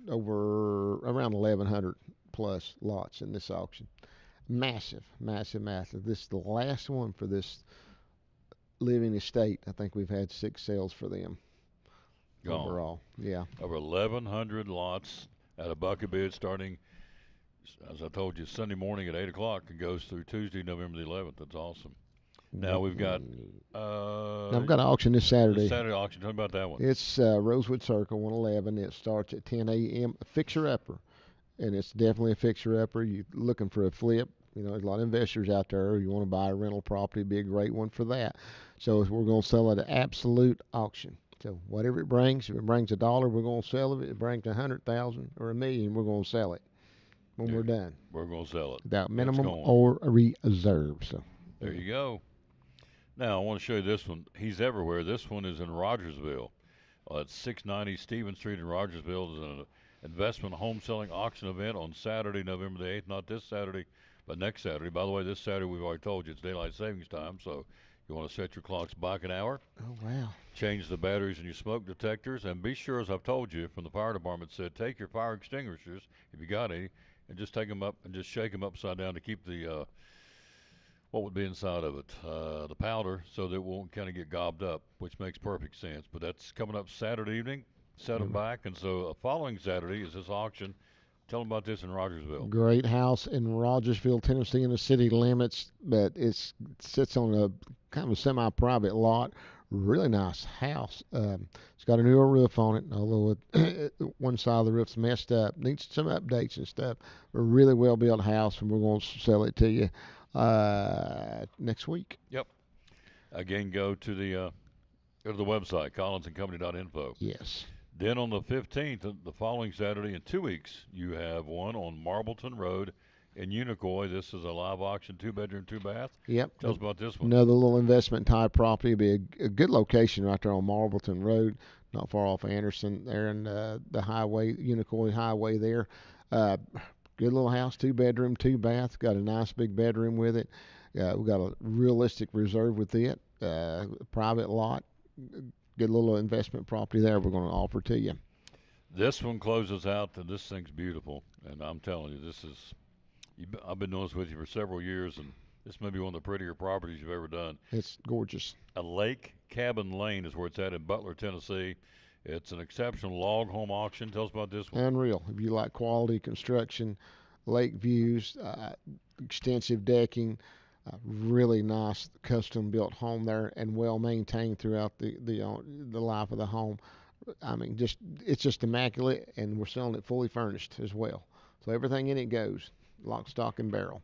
around 1,100 plus lots in this auction. Massive. This is the last one for this living estate. I think we've had 6 sales for them. Gone. Overall. Yeah. Over 1,100 lots at $1 a bid starting, as I told you, Sunday morning at 8 o'clock and goes through Tuesday, November the 11th. That's awesome. Now we've got I've got an auction this Saturday. The Saturday auction. Tell me about that one. It's Rosewood Circle, 111. It starts at 10 a.m. Fixer-upper, and it's definitely a fixer-upper. You're looking for a flip. You know, there's a lot of investors out there. You want to buy a rental property, it'd be a great one for that. So we're going to sell it at absolute auction. So whatever it brings, if it brings $1, we're going to sell it. If it brings 100,000 or $1 million, we're going to sell it when we're done. We're going to sell it. Without minimum or reserve. So there you go. Now, I want to show you this one. He's everywhere. This one is in Rogersville. It's 690 Stevens Street in Rogersville. It's an investment home selling auction event on Saturday, November the 8th. Not this Saturday, but next Saturday. By the way, this Saturday, we've already told you, it's daylight savings time, so you want to set your clocks back an hour. Oh, wow. Change the batteries in your smoke detectors, and be sure, as I've told you, from the fire department said, take your fire extinguishers, if you got any, and just take them up and just shake them upside down to keep the what would be inside of it, the powder, so that it won't kind of get gobbed up, which makes perfect sense. But that's coming up Saturday evening. Set them back, and so following Saturday is this auction. Tell them about this in Rogersville. Great house in Rogersville, Tennessee, in the city limits, but it sits on a kind of a semi-private lot. really nice house. It's got a newer roof on it, although one side of the roof's messed up. Needs some updates and stuff. A really well built house, and we're going to sell it to you next week. Yep. Again, go to the website, collinsandcompany.info. Yes. Then on the 15th, the following Saturday in 2 weeks, you have one on Marbleton Road in Unicoi. This is a live auction, 2-bedroom, 2-bath. Yep. Tell us about this one. Another little investment type property. It'll be a good location right there on Marbleton Road, not far off Anderson there, and the highway, Unicoi Highway there. Good little house, 2-bedroom, 2-bath. Got a nice big bedroom with it. We've got a realistic reserve with it. Private lot. Good little investment property there we're going to offer to you. This one closes out, and this thing's beautiful. And I'm telling you, I've been doing this with you for several years, and this may be one of the prettier properties you've ever done. It's gorgeous. A Lake Cabin Lane is where it's at in Butler, Tennessee. It's an exceptional log home auction. Tell us about this one. Unreal. If you like quality construction, lake views, extensive decking, really nice custom built home there, and well maintained throughout the life of the home. I mean, it's just immaculate, and we're selling it fully furnished as well. So everything in it goes, lock, stock, and barrel.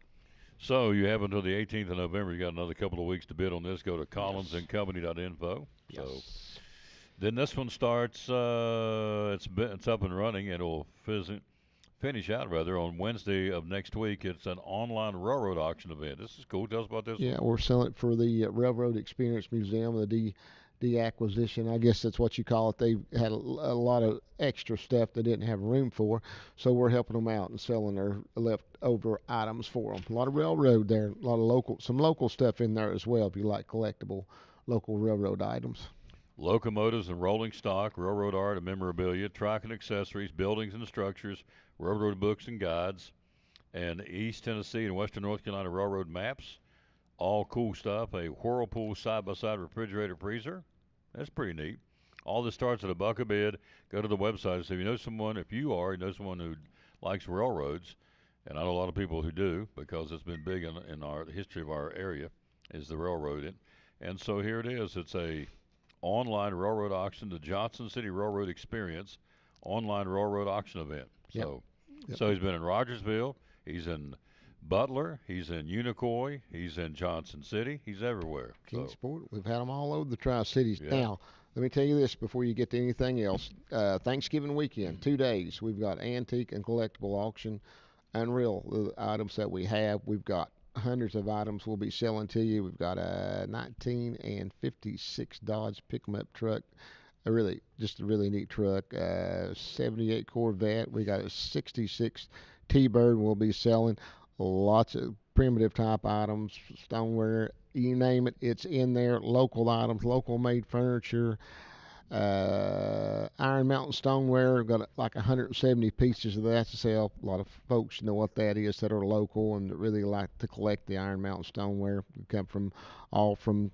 So you have until the 18th of November. You got another couple of weeks to bid on this. Go to collinsandcompany.info. Yes. So then this one starts. It's up and running. It'll finish out on Wednesday of next week. It's an online railroad auction event. This is cool. Tell us about this one. Yeah, we're selling it for the Railroad Experience Museum, the acquisition. I guess that's what you call it. They had a lot of extra stuff they didn't have room for, so we're helping them out and selling their leftover items for them. A lot of railroad there, a lot of some local stuff in there as well if you like collectible local railroad items. Locomotives and rolling stock, railroad art and memorabilia, track and accessories, buildings and structures, railroad books and guides, and East Tennessee and Western North Carolina railroad maps. All cool stuff. A Whirlpool side-by-side refrigerator freezer. That's pretty neat. All this starts at $1 a bid. Go to the website and see if you know someone who likes railroads, and I know a lot of people who do because it's been big in our history of our area, is the railroad. And so here it is. It's a online railroad auction, the Johnson City Railroad Experience online railroad auction event. So he's been in Rogersville. He's in Butler, he's in Unicoi, he's in Johnson City, he's everywhere. Kingsport, we've had them all over the Tri-Cities. Yeah. Now, let me tell you this before you get to anything else. Thanksgiving weekend, 2 days, we've got antique and collectible auction. Unreal, the items that we have. We've got hundreds of items we'll be selling to you. We've got a 1956 Dodge pick-em-up truck. Just a really neat truck. 78 Corvette. We got a 66 T-Bird we'll be selling. Lots of primitive type items, stoneware, you name it, it's in there. Local items, local made furniture, Iron Mountain stoneware. We've got like 170 pieces of that to sell. A lot of folks know what that is that are local and that really like to collect the Iron Mountain stoneware. We come from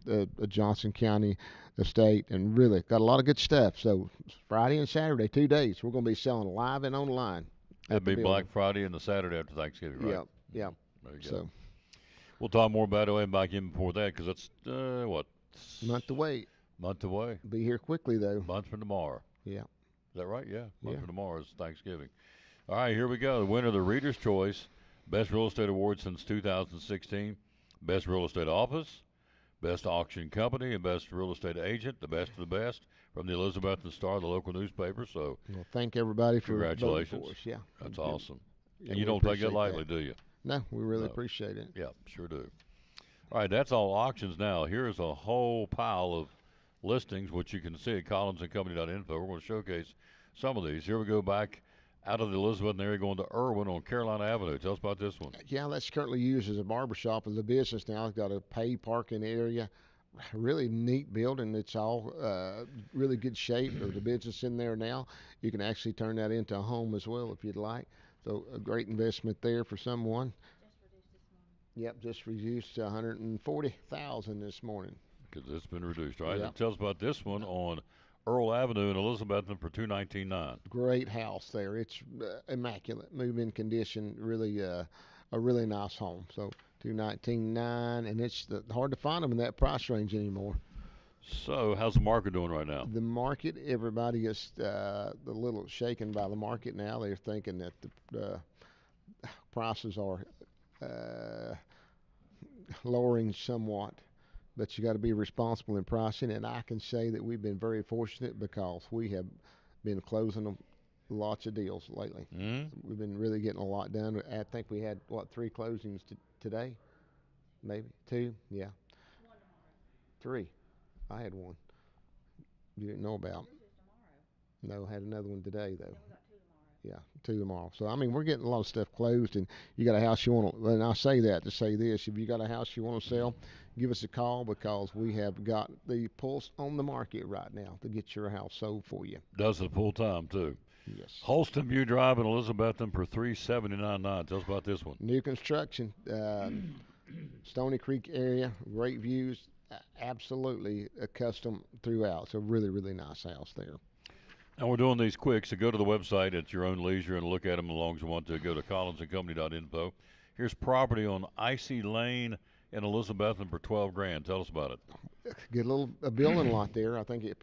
the Johnson County estate, and really got a lot of good stuff. So Friday and Saturday, 2 days, we're going to be selling live and online. That'd be Black Friday and the Saturday after Thanksgiving, right? Yeah. There you go. So we'll talk more about it back in before that because it's month away. Month away. Be here quickly though. Month from tomorrow. Yeah. Is that right? Yeah. Month from tomorrow is Thanksgiving. All right, here we go. The winner of the Reader's Choice Best Real Estate Award since 2016, Best Real Estate Office, Best Auction Company, and Best Real Estate Agent, the best of the best from the Elizabethton Star, the local newspaper. So, well, thank everybody for congratulations. voting for us. Yeah, that's awesome. Yeah, and you don't take it lightly, do you? No, we really appreciate it. Yeah, sure do. All right, that's all auctions now. Here's a whole pile of listings, which you can see at collinsandcompany.info. We're going to showcase some of these. Here we go back out of the Elizabethton area going to Irwin on Carolina Avenue. Tell us about this one. Yeah, that's currently used as a barbershop as a business now. It's got a paid parking area. Really neat building. It's all really good shape. There's a business in there now. You can actually turn that into a home as well if you'd like. So a great investment there for someone. Just reduced to $140,000 this morning. Because it's been reduced, right? Yeah. And tell us about this one on Earl Avenue in Elizabethton for $219,900. Great house there. It's immaculate, move-in condition. Really, a really nice home. So $219,900, and it's hard to find them in that price range anymore. So, how's the market doing right now? The market, everybody is a little shaken by the market now. They're thinking that the prices are lowering somewhat, but you got to be responsible in pricing. And I can say that we've been very fortunate because we have been closing lots of deals lately. We've been really getting a lot done. I think we had, 3 closings today? Maybe 2? Yeah. 3. I had 1. You didn't know about. No, I had another one today, though. Yeah, 2 tomorrow. So, I mean, we're getting a lot of stuff closed, and you got a house you want to, and I say that to say this, if you got a house you want to sell, give us a call because we have got the pulse on the market right now to get your house sold for you. Does it full time, too. Yes. Holston View Drive in Elizabethton for $379.9. Tell us about this one. New construction, Stony Creek area, great views, absolutely custom throughout. So really, really nice house there. And we're doing these quick, so go to the website at your own leisure and look at them as long as you want to. Go to collinsandcompany.info. Here's property on Icy Lane in Elizabethton for $12,000. Tell us about it. Good little building lot there. I think it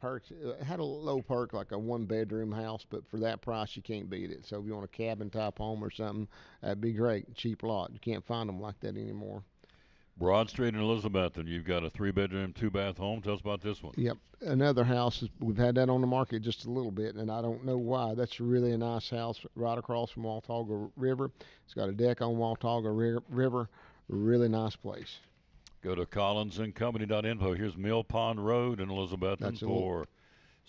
had a low perk, like a 1-bedroom house, but for that price, you can't beat it. So if you want a cabin type home or something, that'd be great. Cheap lot. You can't find them like that anymore. Broad Street in Elizabethton, you've got a 3-bedroom, 2-bath home. Tell us about this one. Yep. Another house, we've had that on the market just a little bit, and I don't know why. That's really a nice house right across from Watauga River. It's got a deck on Watauga River. Really nice place. Go to collinsandcompany.info. Here's Mill Pond Road in Elizabethton for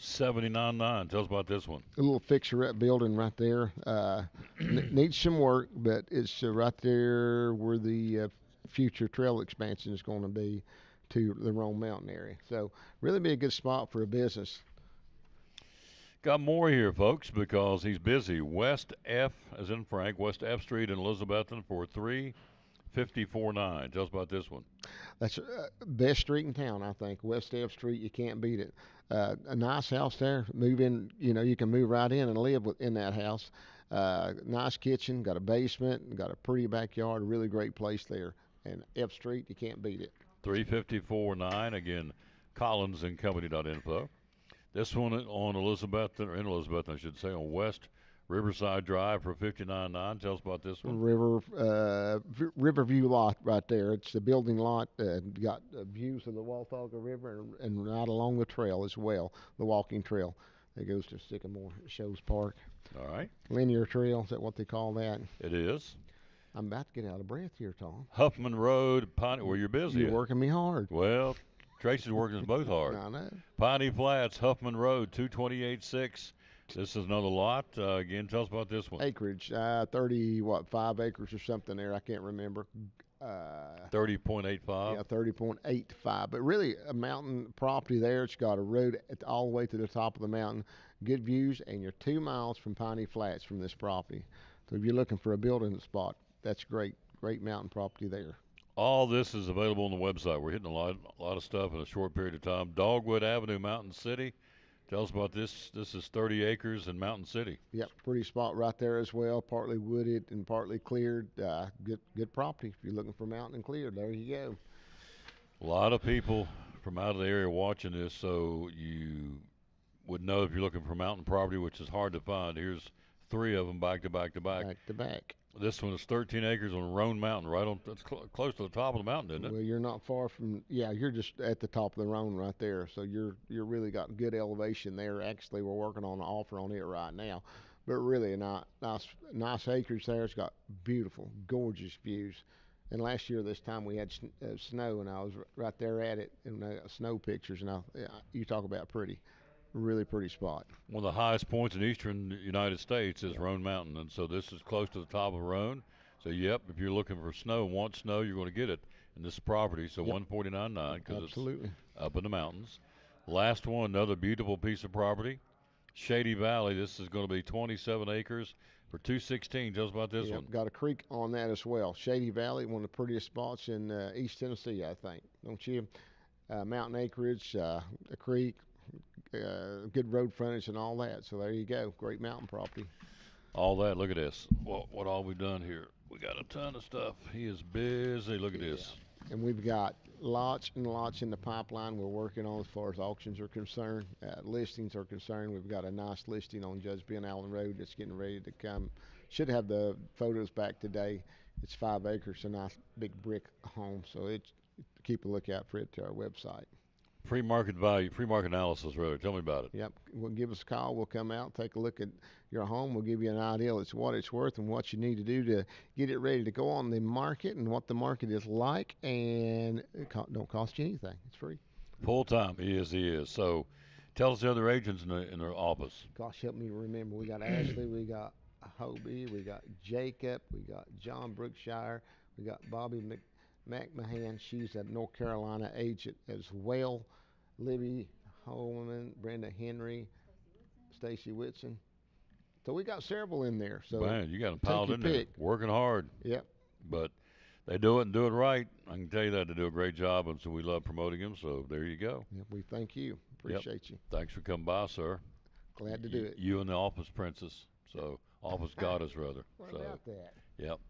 $79.9. Tell us about this one. A little fixer-up building right there. Needs some work, but it's right there where the future trail expansion is going to be to the Rome Mountain area. So really be a good spot for a business. Got more here, folks, because he's busy. West F, as in Frank, West F Street in Elizabethton for $354.9. Tell us about this one. That's best street in town, I think. West F Street, you can't beat it. A nice house there. Move in, you can move right in and live in that house. Nice kitchen, got a basement, got a pretty backyard, a really great place there. And F Street, you can't beat it. $354.9. Again, collinsandcompany.info. This one on Elizabethton, or in Elizabethton, I should say, on West Riverside Drive for $59.9. Tell us about this one. Riverview lot right there. It's the building lot. Got views of the Watauga River and right along the trail as well, the walking trail that goes to Sycamore Shows Park. All right. Linear trail, is that what they call that? It is. I'm about to get out of breath here, Tom. Huffman Road, well, you're busy. You're working me hard. Well, Tracy's working us both hard. I know. Piney Flats, Huffman Road, 228.6. This is another lot. Again, tell us about this one. Acreage, 5 acres or something there. I can't remember. 30.85. Yeah, 30.85. But really, a mountain property there. It's got a road all the way to the top of the mountain. Good views, and you're 2 miles from Piney Flats from this property. So if you're looking for a building spot, that's great. Great mountain property there. All this is available on the website. We're hitting a lot of stuff in a short period of time. Dogwood Avenue, Mountain City. Tell us about this. This is 30 acres in Mountain City. Yep, pretty spot right there as well. Partly wooded and partly cleared. Good property. If you're looking for mountain and cleared, there you go. A lot of people from out of the area watching this, so you would know if you're looking for mountain property, which is hard to find. Here's 3 of them back to back to back. Back to back. This one is 13 acres on Roan Mountain, right on. It's close to the top of the mountain, isn't it? Well, you're not far from. Yeah, you're just at the top of the Roan right there. So you're really got good elevation there. Actually, we're working on an offer on it right now, but really a nice acreage there. It's got beautiful, gorgeous views. And last year this time we had snow, and I was right there at it in snow pictures. And you talk about pretty. Really pretty spot. One of the highest points in eastern United States is Roan Mountain, and so this is close to the top of Roan. So, yep, if you're looking for snow, want snow, you're going to get it in this property. So, yep. $149.9 because it's up in the mountains. Last one, another beautiful piece of property, Shady Valley. This is going to be 27 acres for $216. Tell us about this one. Got a creek on that as well. Shady Valley, one of the prettiest spots in East Tennessee, I think. Don't you? Mountain acreage, a creek. Good road frontage and all that. So there you go. Great mountain property. All that. Look at this. What all we've done here. We got a ton of stuff. He is busy. Look at this. And we've got lots and lots in the pipeline we're working on as far as auctions are concerned. Listings are concerned. We've got a nice listing on Judge Ben Allen Road that's getting ready to come. Should have the photos back today. It's 5 acres, a nice big brick home, so it's keep a lookout for it to our website. Pre-market value, pre-market analysis, rather. Tell me about it. Yep. We'll give us a call. We'll come out, take a look at your home. We'll give you an idea of what it's worth and what you need to do to get it ready to go on the market and what the market is like. And it don't cost you anything. It's free. Full time. He is. So tell us the other agents in the office. Gosh, help me remember. We got Ashley. We got Hobie. We got Jacob. We got John Brookshire. We got Bobby McMahon. She's a North Carolina agent as well. Libby Holman, Brenda Henry, Stacy Whitson. So we got several in there. So man, you got them piled in there, pick. working hard. Yep. But they do it and do it right. I can tell you that they do a great job, and so we love promoting them. So there you go. Yep, we thank you. Appreciate you. Thanks for coming by, sir. Glad to do it. You and the office princess. So office goddess, rather. What so, about that? Yep.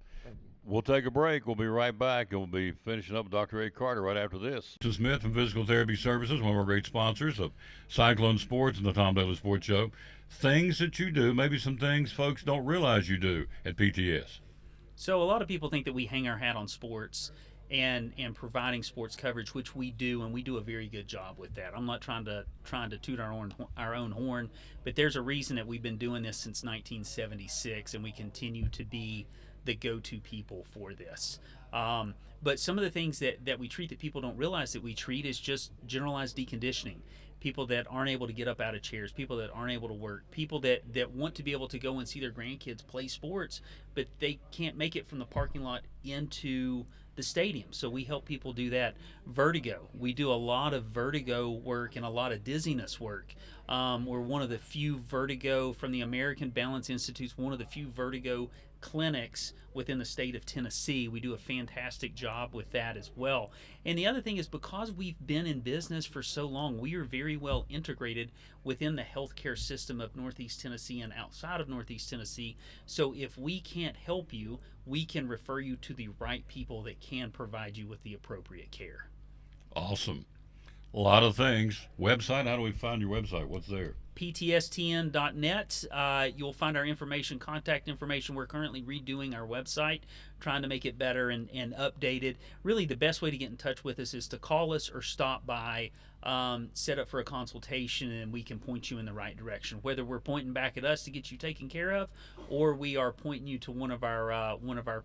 We'll take a break. We'll be right back, and we'll be finishing up with Dr. A. Carter right after this. To Smith from Physical Therapy Services, one of our great sponsors of Cyclone Sports and the Tom Daly Sports Show. Things that you do, maybe some things folks don't realize you do at PTS. So a lot of people think that we hang our hat on sports and providing sports coverage, which we do, and we do a very good job with that. I'm not trying to toot our own horn, but there's a reason that we've been doing this since 1976, and we continue to be the go-to people for this. But some of the things that we treat that people don't realize that we treat is just generalized deconditioning. People that aren't able to get up out of chairs, people that aren't able to work, people that want to be able to go and see their grandkids play sports, but they can't make it from the parking lot into the stadium. So we help people do that. Vertigo. We do a lot of vertigo work and a lot of dizziness work. We're one of the few vertigo from the American Balance Institute, one of the few vertigo clinics within the state of Tennessee. We do a fantastic job with that as well. And the other thing is, because we've been in business for so long, we are very well integrated within the healthcare system of Northeast Tennessee and outside of Northeast Tennessee. So if we can't help you, we can refer you to the right people that can provide you with the appropriate care. Awesome. A lot of things. Website, how do we find your website? What's there? ptstn.net. You'll find our information, contact information. We're currently redoing our website, trying to make it better and updated. Really, the best way to get in touch with us is to call us or stop by, set up for a consultation, and we can point you in the right direction. Whether we're pointing back at us to get you taken care of, or we are pointing you to one of our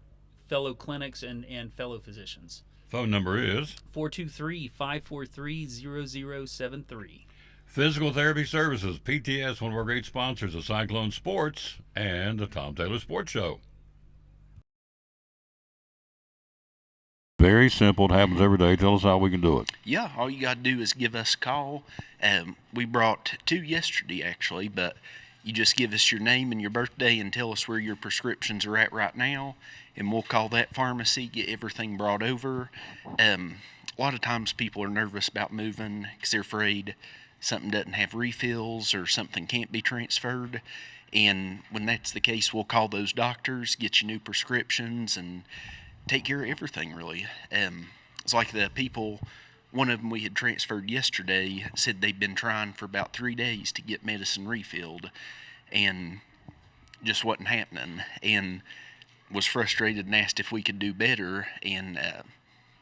fellow clinics and fellow physicians. Phone number is 423-543-0073. Physical Therapy Services, PTS, one of our great sponsors of Cyclone Sports and the Tom Taylor Sports Show. Very simple. It happens every day. Tell us how we can do it. Yeah, all you got to do is give us a call. We brought 2 yesterday, actually, but you just give us your name and your birthday and tell us where your prescriptions are at right now, and we'll call that pharmacy, get everything brought over. A lot of times people are nervous about moving because they're afraid something doesn't have refills or something can't be transferred. And when that's the case, we'll call those doctors, get you new prescriptions, and take care of everything, really. It's like the people, one of them we had transferred yesterday, said they'd been trying for about 3 days to get medicine refilled and just wasn't happening, and was frustrated and asked if we could do better, and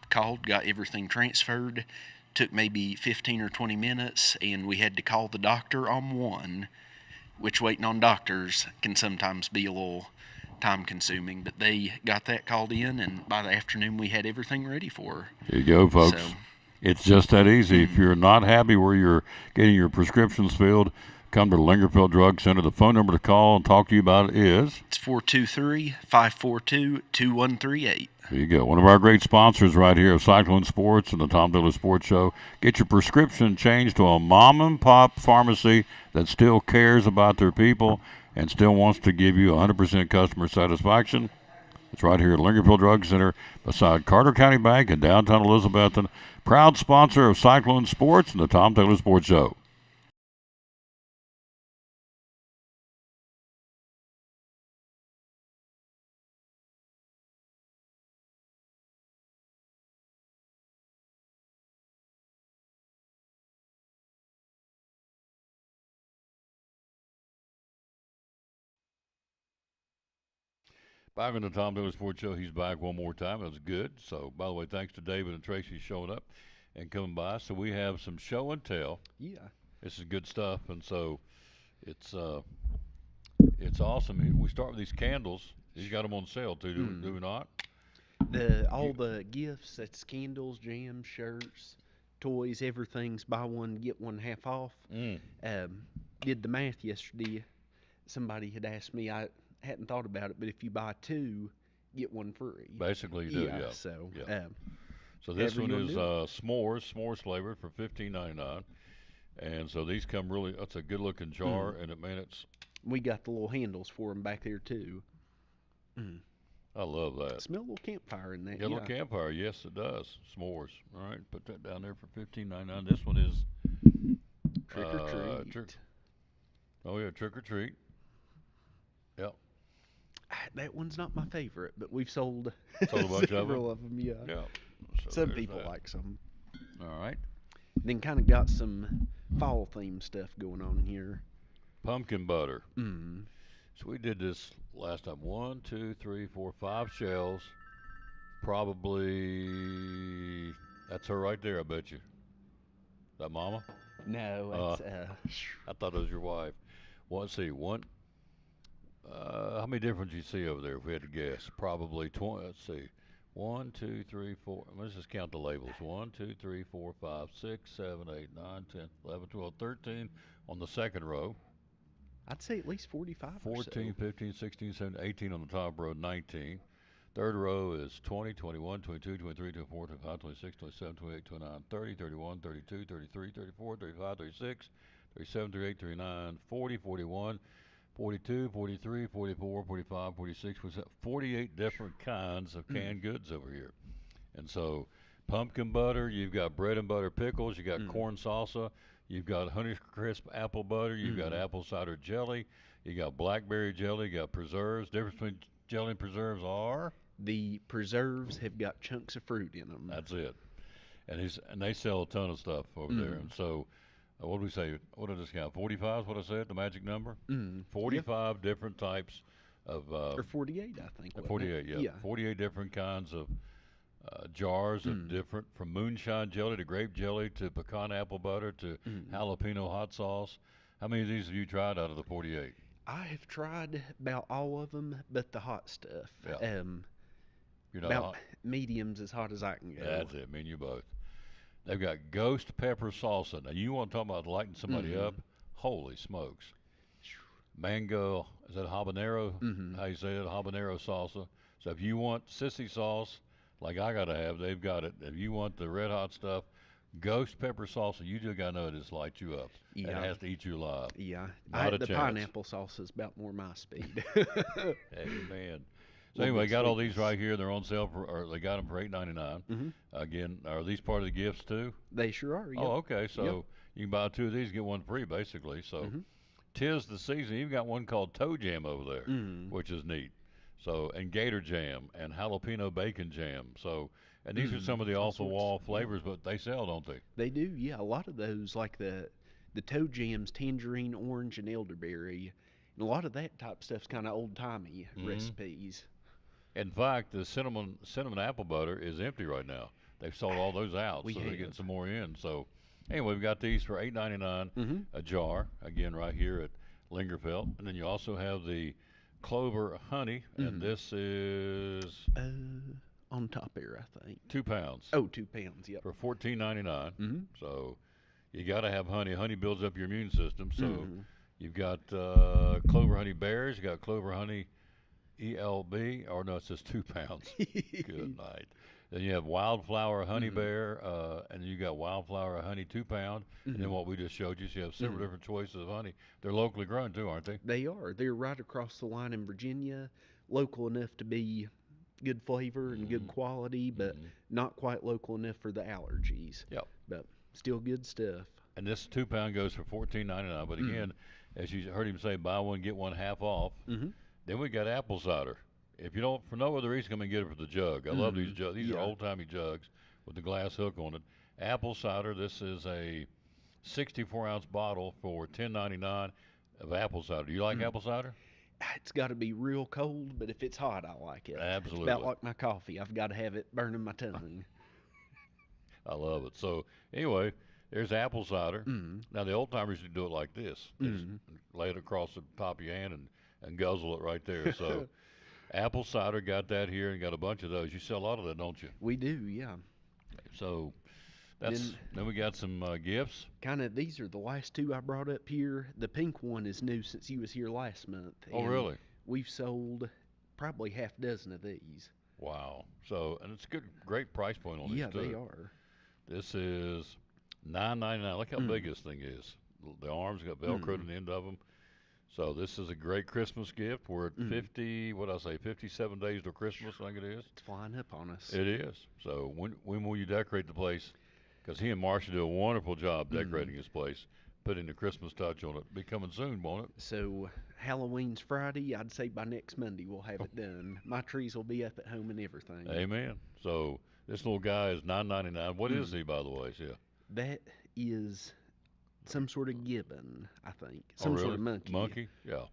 called, got everything transferred. Took maybe 15 or 20 minutes, and we had to call the doctor on one, which waiting on doctors can sometimes be a little time consuming, but they got that called in, and by the afternoon we had everything ready for her. There you go, folks. So, it's just that easy. If you're not happy where you're getting your prescriptions filled, come to the Lingerfield Drug Center. The phone number to call and talk to you about it is? It's 423-542-2138. There you go. One of our great sponsors right here of Cyclone Sports and the Tom Dillon Sports Show. Get your prescription changed to a mom-and-pop pharmacy that still cares about their people and still wants to give you 100% customer satisfaction. It's right here at Lingerfield Drug Center beside Carter County Bank in downtown Elizabethton. Proud sponsor of Cyclone Sports and the Tom Taylor Sports Show. Back on the Tom Dillon Sports Show, he's back one more time. That was good. So, by the way, thanks to David and Tracy showing up and coming by. So we have some show and tell. Yeah. This is good stuff, and so it's awesome. We start with these candles. He's got them on sale too, do we not? All the gifts, that's candles, jams, shirts, toys, everything's buy one get one half off. Did the math yesterday. Somebody had asked me, I hadn't thought about it, but if you buy two, get one free. Basically, you do. Yeah. So, so this one is s'mores flavored for $15.99, and so these come really. That's a good looking jar, and it's. We got the little handles for them back there too. I love that. Smell a little campfire in that. Yeah, a little campfire. Yes, it does. S'mores. All right, put that down there for $15.99. This one is trick or treat. Oh yeah, trick or treat. Yep. That one's not my favorite, but we've sold a bunch several of them. Yeah. So some people like some. All right. Then kind of got some fall theme stuff going on here. Pumpkin butter. So we did this last time. 1, 2, 3, 4, 5 shells. Probably that's her right there. I bet you. That Mama? No, it's I thought it was your wife. Well, let's see. How many different you see over there? If we had to guess, probably 20. Let's see. 1, 2, 3, 4. Let's just count the labels. 1, 2, 3, 4, 5, 6, 7, 8, 9, 10, 11, 12, 13 on the second row. I'd say at least 45 14, 15, 16, 17, 18 on the top row, 19. Third row is 20, 21, 22, 23, 24, 25, 26, 27, 28, 29, 30, 31, 32, 33, 34, 35, 36, 37, 38, 39, 40, 41, 42, 43, 44, 45, 46, 48 different kinds of canned goods over here. And so pumpkin butter, you've got bread and butter pickles, you got corn salsa, you've got Honeycrisp apple butter, you've got apple cider jelly, you got blackberry jelly, you got preserves. Difference between jelly and preserves are? The preserves have got chunks of fruit in them. That's it. And they sell a ton of stuff over there. And so what did we say? What did this count? 45 is what I said, the magic number? 45 different types of... or 48, I think. 48, yeah. 48 different kinds of jars of different, from moonshine jelly to grape jelly to pecan apple butter to jalapeno hot sauce. How many of these have you tried out of the 48? I have tried about all of them, but the hot stuff. Yeah. You're not about hot? Mediums as hot as I can go. That's it. Me and you both. They've got ghost pepper salsa. Now, you want to talk about lighting somebody up? Holy smokes. Mango, is that habanero? How you say it? Habanero salsa. So if you want sissy sauce, like I got to have, they've got it. If you want the red hot stuff, ghost pepper salsa, you just got to know it just lights you up. Yeah. It has to eat you alive. Yeah. Not the chance. Pineapple sauce is about more my speed. Amen. So anyway, got all these right here. They're on sale or they got them for $8.99. Again, are these part of the gifts too? They sure are. Yep. Oh, okay. So you can buy 2 of these, get one free, basically. So tis the season. You've got one called Toe Jam over there, which is neat. So and Gator Jam and jalapeno bacon jam. So and these are some of the off the wall flavors, but they sell, don't they? They do. Yeah, a lot of those, like the Toe Jams, tangerine, orange, and elderberry, and a lot of that type stuff's kind of old timey recipes. In fact, the cinnamon apple butter is empty right now. They've sold all those out, so they're getting some more in. So anyway, we've got these for $8.99 a jar, again, right here at Lingerfeld. And then you also have the clover honey, and this is... on top there, I think. 2 pounds. Oh, 2 pounds, yep. For $14.99. So you got to have honey. Honey builds up your immune system. So you've got clover honey bears. You got clover honey ELB, or no, it says 2 pounds. Good night. Then you have wildflower honey bear, and you got wildflower honey 2 pound, and then what we just showed you. So you have several different choices of honey. They're locally grown too, aren't they? They are. They're right across the line in Virginia, local enough to be good flavor and good quality, but not quite local enough for the allergies. Yep. But still good stuff. And this 2 pound goes for $14.99. But again, as you heard him say, buy one get one half off. Then we got apple cider. If you don't, for no other reason, come and get it for the jug. I love these jugs. These are old timey jugs with the glass hook on it. Apple cider. This is a 64 ounce bottle for $10.99 of apple cider. Do you like apple cider? It's got to be real cold, but if it's hot, I like it. Absolutely. It's about like my coffee. I've got to have it burning my tongue. I love it. So anyway, there's apple cider. Now the old timers used to do it like this. Just lay it across the top of your hand and guzzle it right there. So apple cider, got that here, and got a bunch of those. You sell a lot of that, don't you? We do, yeah. So then we got some gifts. Kind of, these are the last two I brought up here. The pink one is new since you was here last month. Oh, really? We've sold probably half a dozen of these. Wow. So, and it's a great price point on these too. Yeah, they are. This is $9.99. Look how big this thing is. The arms got Velcro to the end of them. So this is a great Christmas gift. We're at 57 days till Christmas, I think it is. It's flying up on us. It is. So when will you decorate the place? Because he and Marcia do a wonderful job decorating his place, putting the Christmas touch on it. Be coming soon, won't it? So Halloween's Friday. I'd say by next Monday we'll have it done. My trees will be up at home and everything. Amen. So this little guy is $9.99. What is he, by the way? Yeah. That is some sort of gibbon, I think. Some sort of monkey. Monkey? Yeah.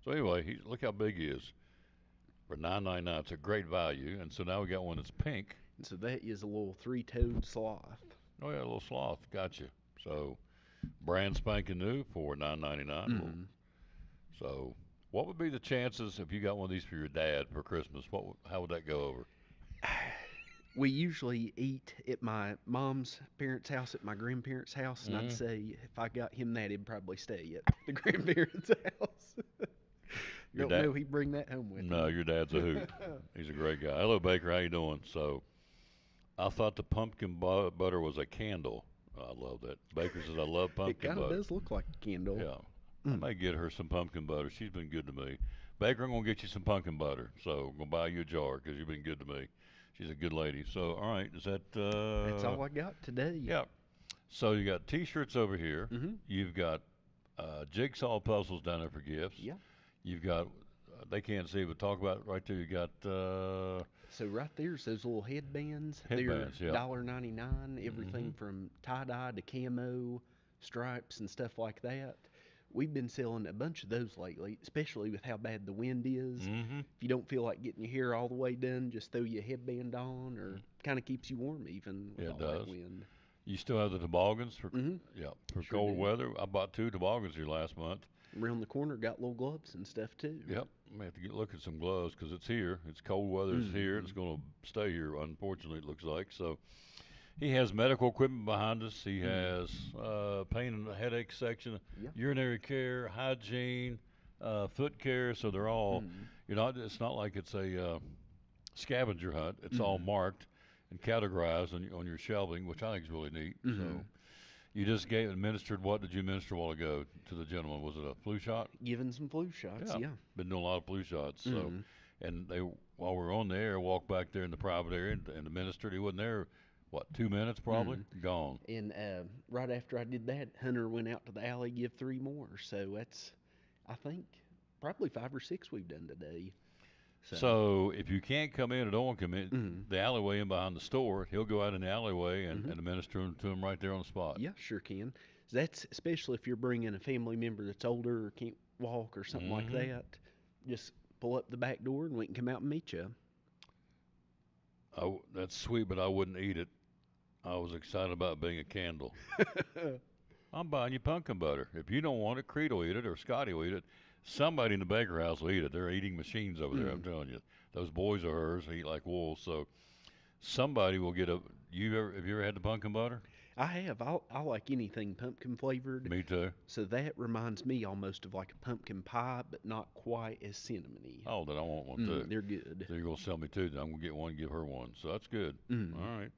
So anyway, look how big he is. For $9.99, it's a great value. And so now we got one that's pink. And so that is a little three-toed sloth. Oh yeah, a little sloth. Gotcha. So brand spanking new for $9.99. So what would be the chances if you got one of these for your dad for Christmas? How would that go over? We usually eat at my mom's parents' house, at my grandparents' house, and I'd say if I got him that, he'd probably stay at the grandparents' house. Don't know he'd bring that home with him. No, your dad's a hoot. He's a great guy. Hello, Baker. How you doing? So I thought the pumpkin butter was a candle. I love that. Baker says, I love pumpkin butter. It kind of does look like a candle. Yeah. I may get her some pumpkin butter. She's been good to me. Baker, I'm going to get you some pumpkin butter. So I'm going to buy you a jar because you've been good to me. She's a good lady. So, all right, is that... That's all I got today. Yeah. So you got T-shirts over here. You've got jigsaw puzzles down there for gifts. Yeah. You've got... they can't see, but talk about it right there. You got... so right there's those little headbands. Headbands, They're $1.99. Everything from tie-dye to camo, stripes and stuff like that. We've been selling a bunch of those lately, especially with how bad the wind is. If you don't feel like getting your hair all the way done, just throw your headband on, or kind of keeps you warm even with all that wind. You still have the toboggans for for cold do. weather. I bought 2 toboggans here last month. Around the corner, got little gloves and stuff too. Yep, I may have to look at some gloves because it's here. It's cold weather. It's here. It's going to stay here. Unfortunately, it looks like so. He has medical equipment behind us. He has pain and headache section, urinary care, hygiene, foot care. So they're all, it's not like it's a scavenger hunt. It's all marked and categorized on your shelving, which I think is really neat. So you just administered, what did you administer a while ago to the gentleman? Was it a flu shot? Giving some flu shots, yeah. Been doing a lot of flu shots. So, and they, while we were on the air, walked back there in the private area and administered. He wasn't there. What, 2 minutes probably? Gone. And right after I did that, Hunter went out to the alley, give 3 more. So that's, I think, probably 5 or 6 we've done today. So if you can't come in or don't want to come in, the alleyway in behind the store, he'll go out in the alleyway and administer them to them right there on the spot. Yeah, sure can. That's especially if you're bringing a family member that's older or can't walk or something like that. Just pull up the back door and we can come out and meet you. Oh, that's sweet, but I wouldn't eat it. I was excited about being a candle. I'm buying you pumpkin butter. If you don't want it, Creed will eat it or Scotty will eat it. Somebody in the Baker house will eat it. They're eating machines over there, I'm telling you. Those boys of hers eat like wolves. So somebody will get have you ever had the pumpkin butter? I have. I like anything pumpkin flavored. Me too. So that reminds me almost of like a pumpkin pie, but not quite as cinnamony. Oh, then I want one too. They're good. So you're going to sell me 2. Then I'm going to get one and give her one. So that's good. All right.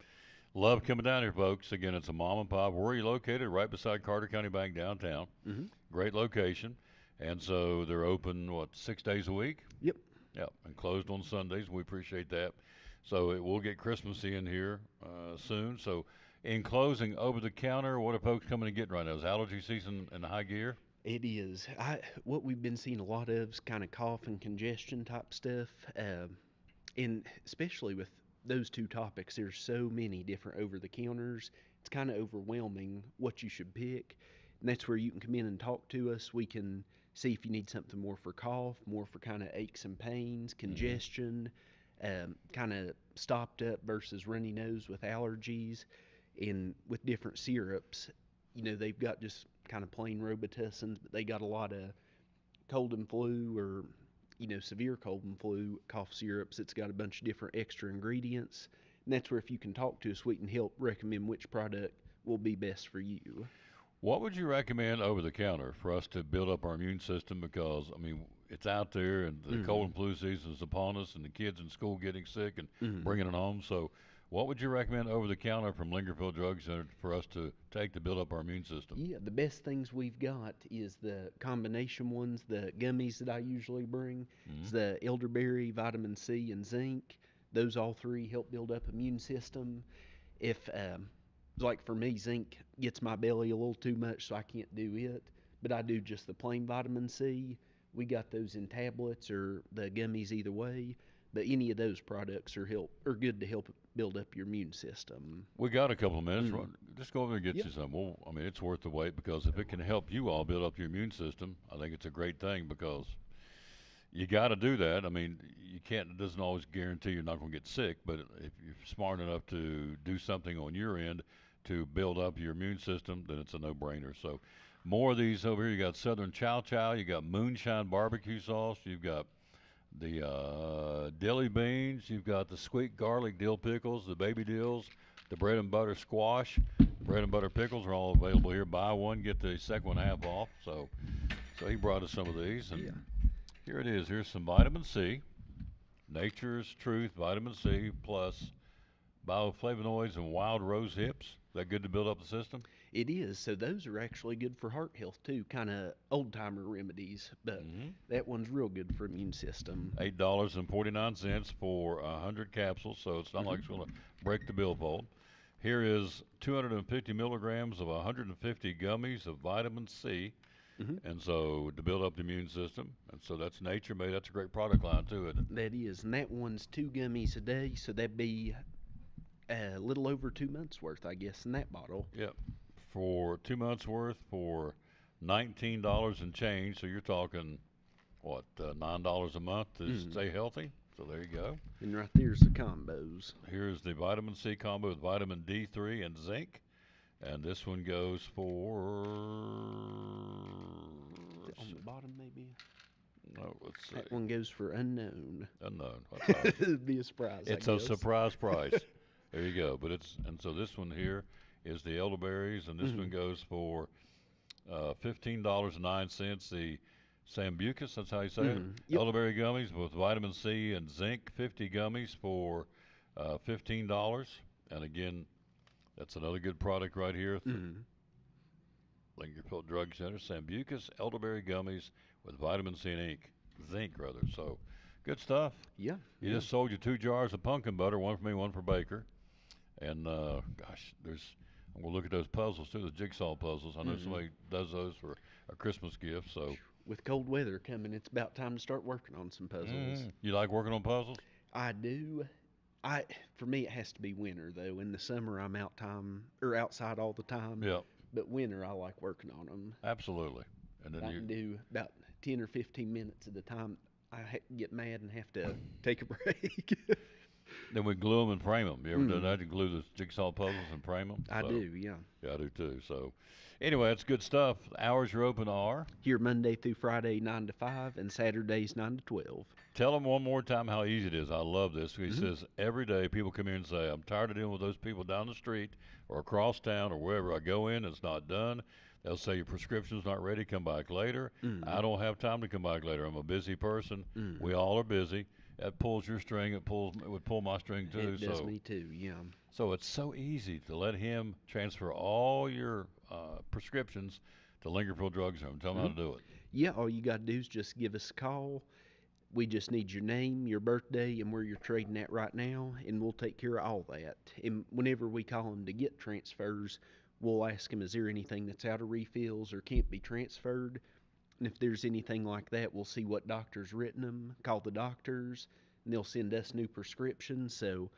Love coming down here, folks. Again, it's a mom and pop. Where are you located? Right beside Carter County Bank downtown. Great location. And so they're open, 6 days a week? Yep. Yep, and closed on Sundays. We appreciate that. So it will get Christmassy in here soon. So in closing, over the counter, what are folks coming and getting right now? Is allergy season in high gear? It is. What we've been seeing a lot of is kind of cough and congestion type stuff. And especially with those 2 topics, there's so many different over-the-counters. It's kind of overwhelming what you should pick. And that's where you can come in and talk to us. We can see if you need something more for cough, more for kind of aches and pains, congestion, kind of stopped up versus runny nose with allergies, and with different syrups. They've got just kind of plain Robitussin, but they got a lot of cold and flu or severe cold and flu cough syrups. It's got a bunch of different extra ingredients, and that's where if you can talk to us, we can help recommend which product will be best for you. What would you recommend over the counter for us to build up our immune system? Because, I mean, it's out there and the cold and flu season is upon us and the kids in school getting sick and bringing it home. So what would you recommend over the counter from Lingerfield Drug Center for us to take to build up our immune system? Yeah, the best things we've got is the combination ones, the gummies that I usually bring. It's the elderberry, vitamin C, and zinc. Those all three help build up immune system. If like for me, zinc gets my belly a little too much, so I can't do it. But I do just the plain vitamin C. We got those in tablets or the gummies either way. But any of those products are good to help build up your immune system. We got a couple of minutes. Just go over and get you some. Well, I mean, it's worth the wait because if it can help you all build up your immune system, I think it's a great thing because you got to do that. I mean, you can't. It doesn't always guarantee you're not going to get sick, but if you're smart enough to do something on your end to build up your immune system, then it's a no-brainer. So, more of these over here. You got Southern Chow Chow. You got Moonshine barbecue sauce. You've got the dilly beans. You've got the sweet garlic dill pickles, the baby dills, the bread and butter squash. The bread and butter pickles are all available here. Buy one, get the second one half off. So he brought us some of these, and here it is. Here's some vitamin C, Nature's Truth Vitamin C plus bioflavonoids and wild rose hips. Is that good to build up the system? It is. So those are actually good for heart health too, kind of old-timer remedies, but that one's real good for immune system. $8.49 for 100 capsules, so it's not like it's going to break the billfold. Here is 250 milligrams of 150 gummies of vitamin C, and so to build up the immune system. And so that's nature made. That's a great product line too, isn't it? That is, and that one's 2 gummies a day, so that'd be a little over 2 months worth, I guess, in that bottle. Yep. For 2 months worth for $19 and change. So you're talking, what, $9 a month to stay healthy? So there you go. And right there's the combos. Here's the vitamin C combo with vitamin D3 and zinc. And this one goes for... On the bottom, maybe? No, let's see. That one goes for unknown. Unknown. What's that? It'd be a surprise, It's a surprise price. There you go. But so this one here is the elderberries, and this one goes for $15.09. The Sambucus, that's how you say it. Yep. Elderberry gummies with vitamin C and zinc, 50 gummies for $15. And again, that's another good product right here. Lingerfield Drug Center, Sambucus elderberry gummies with vitamin C and zinc rather. So good stuff. Yeah. You just sold you 2 jars of pumpkin butter, one for me, one for Baker. And gosh, I'm gonna look at those puzzles too, the jigsaw puzzles. I know somebody does those for a Christmas gift. So with cold weather coming, it's about time to start working on some puzzles. You like working on puzzles? I do. For me, it has to be winter though. In the summer, I'm outside all the time. Yeah. But winter, I like working on them. Absolutely. And then I can do about 10 or 15 minutes at a time. I get mad and have to take a break. Then we glue them and frame them. You ever done that? You glue the jigsaw puzzles and frame them? I do, yeah. Yeah, I do too. So anyway, that's good stuff. The hours you're open are? Here Monday through Friday, 9 to 5, and Saturdays, 9 to 12. Tell them one more time how easy it is. I love this. He says every day people come in and say, I'm tired of dealing with those people down the street or across town or wherever. I go in, it's not done. They'll say your prescription's not ready, come back later. I don't have time to come back later. I'm a busy person. We all are busy. That pulls your string. It would pull my string too. It does me too, yeah. So it's so easy to let him transfer all your prescriptions to Lingerfield Drug Center. Tell them how to do it. Yeah, all you got to do is just give us a call. We just need your name, your birthday, and where you're trading at right now, and we'll take care of all that. And whenever we call them to get transfers, we'll ask them, is there anything that's out of refills or can't be transferred? And if there's anything like that, we'll see what doctor's written them, call the doctors, and they'll send us new prescriptions. So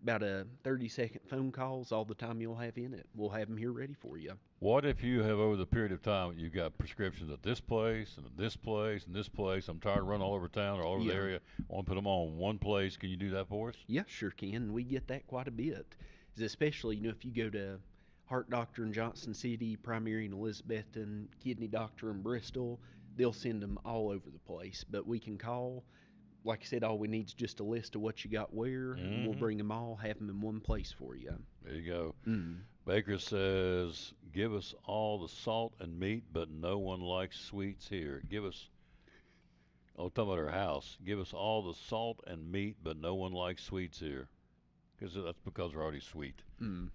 about a 30-second phone calls all the time you'll have in it. We'll have them here ready for you. What if you have, over the period of time, you've got prescriptions at this place and at this place and this place? I'm tired of running all over town or all over the area. I want to put them all in one place. Can you do that for us? Yeah, sure can. We get that quite a bit. Especially, if you go to Heart Doctor in Johnson City, Primary in Elizabethton, Kidney Doctor in Bristol, they'll send them all over the place. But we can call. Like I said, all we need is just a list of what you got where, and we'll bring them all, have them in one place for you. There you go. Baker says, give us all the salt and meat, but no one likes sweets here. Give us, talking about our house, give us all the salt and meat, but no one likes sweets here. Because that's because they're already sweet.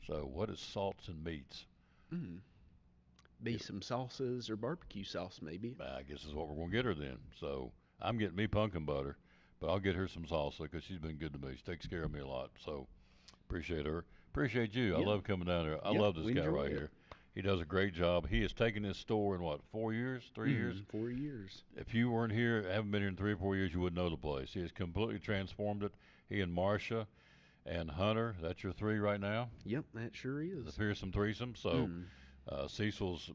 So what is salts and meats? Be some salsas or barbecue sauce, maybe. I guess is what we're going to get her then. So I'm getting me pumpkin butter. But I'll get her some salsa because she's been good to me. She takes care of me a lot. So appreciate her. Appreciate you. I love coming down there. I love this guy right here. He does a great job. He has taken this store in, 4 years, 3 years? 4 years. If you weren't here, haven't been here in 3 or 4 years, you wouldn't know the place. He has completely transformed it. He and Marcia and Hunter, that's your 3 right now? Yep, that sure is. The fearsome threesome. So Cecil's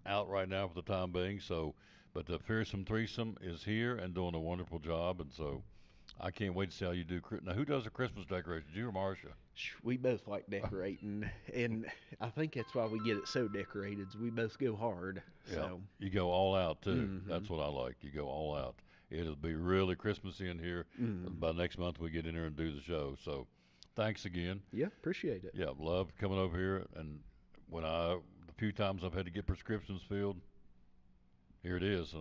out right now for the time being. So. But the fearsome threesome is here and doing a wonderful job, and so I can't wait to see how you do. Now, who does the Christmas decorations, you or Marcia? We both like decorating, and I think that's why we get it so decorated. We both go hard. Yeah, so. You go all out, too. That's what I like. You go all out. It'll be really Christmassy in here. By next month, we get in here and do the show. So thanks again. Yeah, appreciate it. Yeah, love coming over here. And the few times I've had to get prescriptions filled, here it is.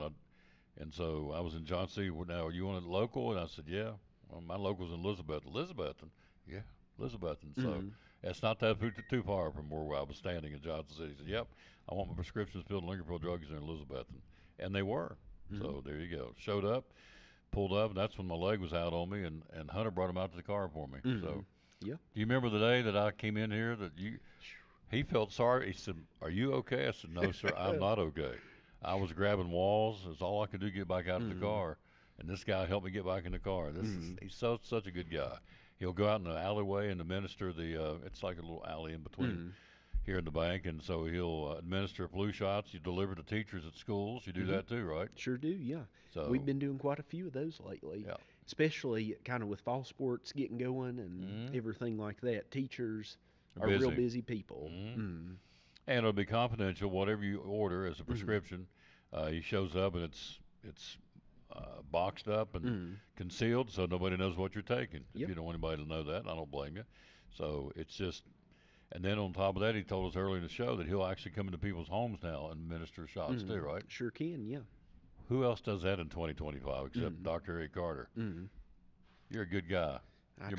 And so I was in Johnson City. Now, are you on it local? And I said, yeah. Well, my local's in Elizabethton. Yeah, Elizabethton. So it's not that too far from where I was standing in Johnson City. He said, yep, I want my prescriptions filled and liquor-filled drugs in Elizabethton. And they were. So there you go. Showed up, pulled up, and that's when my leg was out on me, and Hunter brought him out to the car for me. So yeah. Do you remember the day that I came in here he felt sorry? He said, are you okay? I said, no, sir, I'm not okay. I was grabbing walls. That's all I could do to get back out of the car. And this guy helped me get back in the car. He's such a good guy. He'll go out in the alleyway and administer it's like a little alley in between here in the bank. And so he'll administer flu shots. You deliver to teachers at schools. You do that too, right? Sure do, yeah. So we've been doing quite a few of those lately. Yeah. Especially kind of with fall sports getting going and everything like that. Teachers are busy. Real busy people. And it'll be confidential. Whatever you order as a prescription, he shows up and it's boxed up and concealed, so nobody knows what you're taking. If you don't want anybody to know that, I don't blame you. So it's just, and then on top of that, he told us earlier in the show that he'll actually come into people's homes now and administer shots too, right? Sure can, yeah. Who else does that in 2025 except Dr. Eric Carter? You're a good guy. Your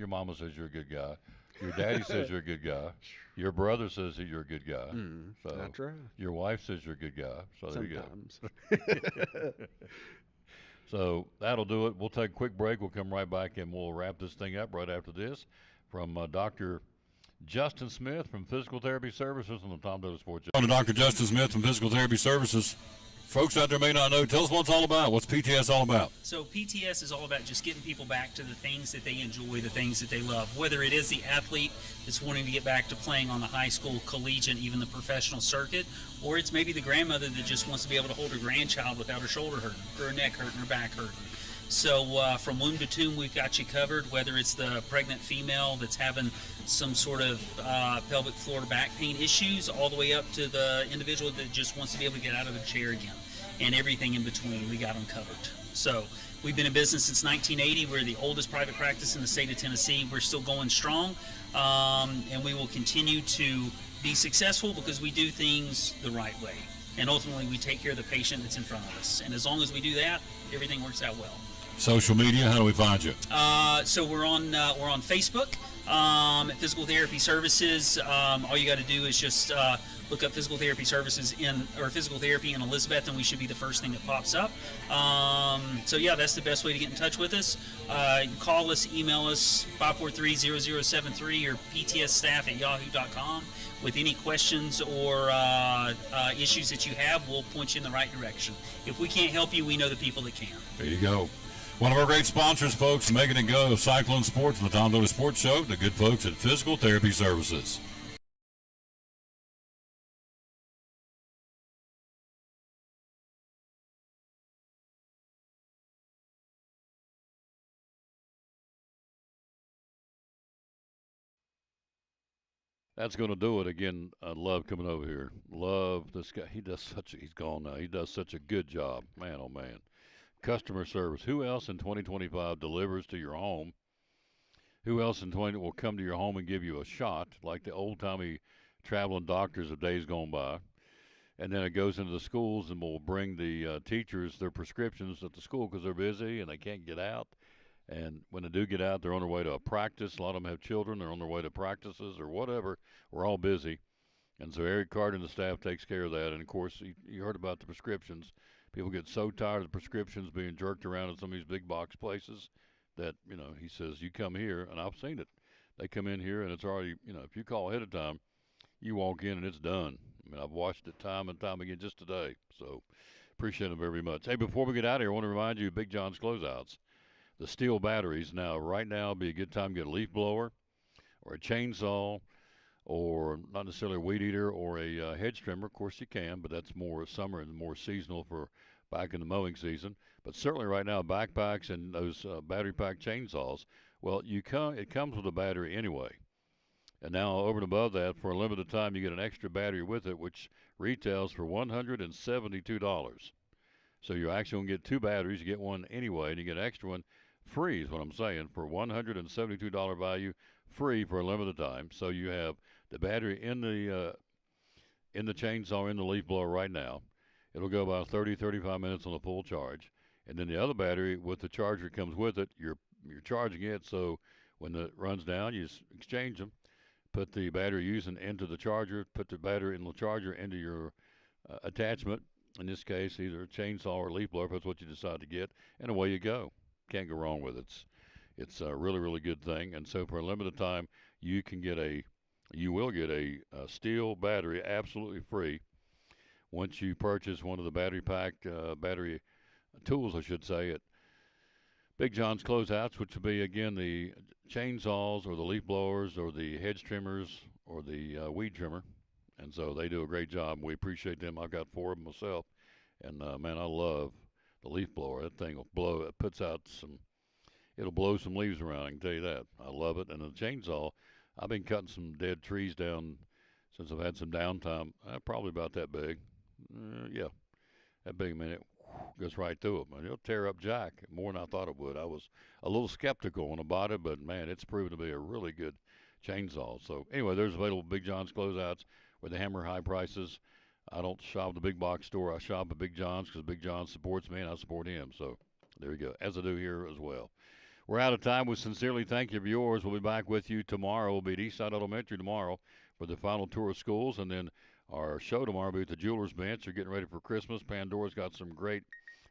mama says you're a good guy. Your daddy says you're a good guy. Your brother says that you're a good guy. So I try. Your wife says you're a good guy. So Sometimes. There you go. So that'll do it. We'll take a quick break. We'll come right back and we'll wrap this thing up right after this from Dr. Justin Smith from Physical Therapy Services on the Tom Doe Sports. On to Dr. Justin Smith from Physical Therapy Services. Folks out there may not know. Tell us what it's all about. What's PTS all about? So PTS is all about just getting people back to the things that they enjoy, the things that they love. Whether it is the athlete that's wanting to get back to playing on the high school, collegiate, even the professional circuit, or it's maybe the grandmother that just wants to be able to hold her grandchild without her shoulder hurting, or her neck hurting, her back hurting. So from womb to tomb, we've got you covered, whether it's the pregnant female that's having some sort of pelvic floor back pain issues, all the way up to the individual that just wants to be able to get out of the chair again, and everything in between, we got them covered. So we've been in business since 1980. We're the oldest private practice in the state of Tennessee. We're still going strong, and we will continue to be successful because we do things the right way. And ultimately, we take care of the patient that's in front of us. And as long as we do that, everything works out well. Social media, how do we find you? So we're on Facebook at Physical Therapy Services. All you got to do is just look up Physical Therapy Services or Physical Therapy in Elizabethton, and we should be the first thing that pops up. So yeah, that's the best way to get in touch with us. You can call us, email us, 543-0073 or ptsstaff@yahoo.com with any questions or issues that you have. We'll point you in the right direction. If we can't help you, we know the people that can. There you go. One of our great sponsors, folks, making it go, Cyclone Sports, the Tom Dooley Sports Show, the good folks at Physical Therapy Services. That's going to do it again. I love coming over here. Love this guy. He's gone now. He does such a good job. Man, oh man. Customer service. Who else in 2025 delivers to your home? Who else in 20 will come to your home and give you a shot like the old timey traveling doctors of days gone by? And then it goes into the schools and will bring the teachers their prescriptions at the school because they're busy and they can't get out. And when they do get out, they're on their way to a practice. A lot of them have children. They're on their way to practices or whatever. We're all busy. And so Eric Carter and the staff takes care of that. And, of course, you heard about the prescriptions. People get so tired of the prescriptions being jerked around in some of these big box places that, he says, you come here, and I've seen it. They come in here, and it's already, if you call ahead of time, you walk in, and it's done. I mean, I've watched it time and time again just today. So appreciate them very much. Hey, before we get out of here, I want to remind you of Big John's Closeouts. The steel batteries. Now, right now would be a good time to get a leaf blower or a chainsaw or not necessarily a weed eater or a hedge trimmer. Of course, you can, but that's more summer and more seasonal for back in the mowing season. But certainly right now, backpacks and those battery pack chainsaws, well, it comes with a battery anyway. And now over and above that, for a limited time, you get an extra battery with it, which retails for $172. So you're actually going to get two batteries. You get one anyway, and you get an extra one free is what I'm saying, for $172 value, free for a limited time. So you have the battery in the chainsaw, in the leaf blower right now. It'll go about 30, 35 minutes on a full charge. And then the other battery with the charger comes with it. You're charging it, so when it runs down, you just exchange them. Put the battery using into the charger, put the battery in the charger into your attachment. In this case, either a chainsaw or a leaf blower, if that's what you decide to get, and away you go. Can't go wrong with it. It's a really, really good thing. And so for a limited time, you will get a steel battery absolutely free once you purchase one of the battery tools, I should say, at Big John's Closeouts, which would be, again, the chainsaws or the leaf blowers or the hedge trimmers or the weed trimmer. And so they do a great job. We appreciate them. I've got 4 of them myself. And, man, I love the leaf blower. That thing will blow. It puts out it'll blow some leaves around, I can tell you that. I love it. And the chainsaw, I've been cutting some dead trees down since I've had some downtime. Probably about that big. Yeah, that big. I mean, it goes right through it. Man, it'll tear up Jack more than I thought it would. I was a little skeptical when I bought it, but, man, it's proven to be a really good chainsaw. So, anyway, there's available Big John's Closeouts where they hammer high prices. I don't shop at the big box store. I shop at Big John's because Big John supports me and I support him. So there you go, as I do here as well. We're out of time. We sincerely thank you for yours. We'll be back with you tomorrow. We'll be at Eastside Elementary tomorrow for the final tour of schools. And then our show tomorrow will be at the Jewelers Bench. They're getting ready for Christmas. Pandora's got some great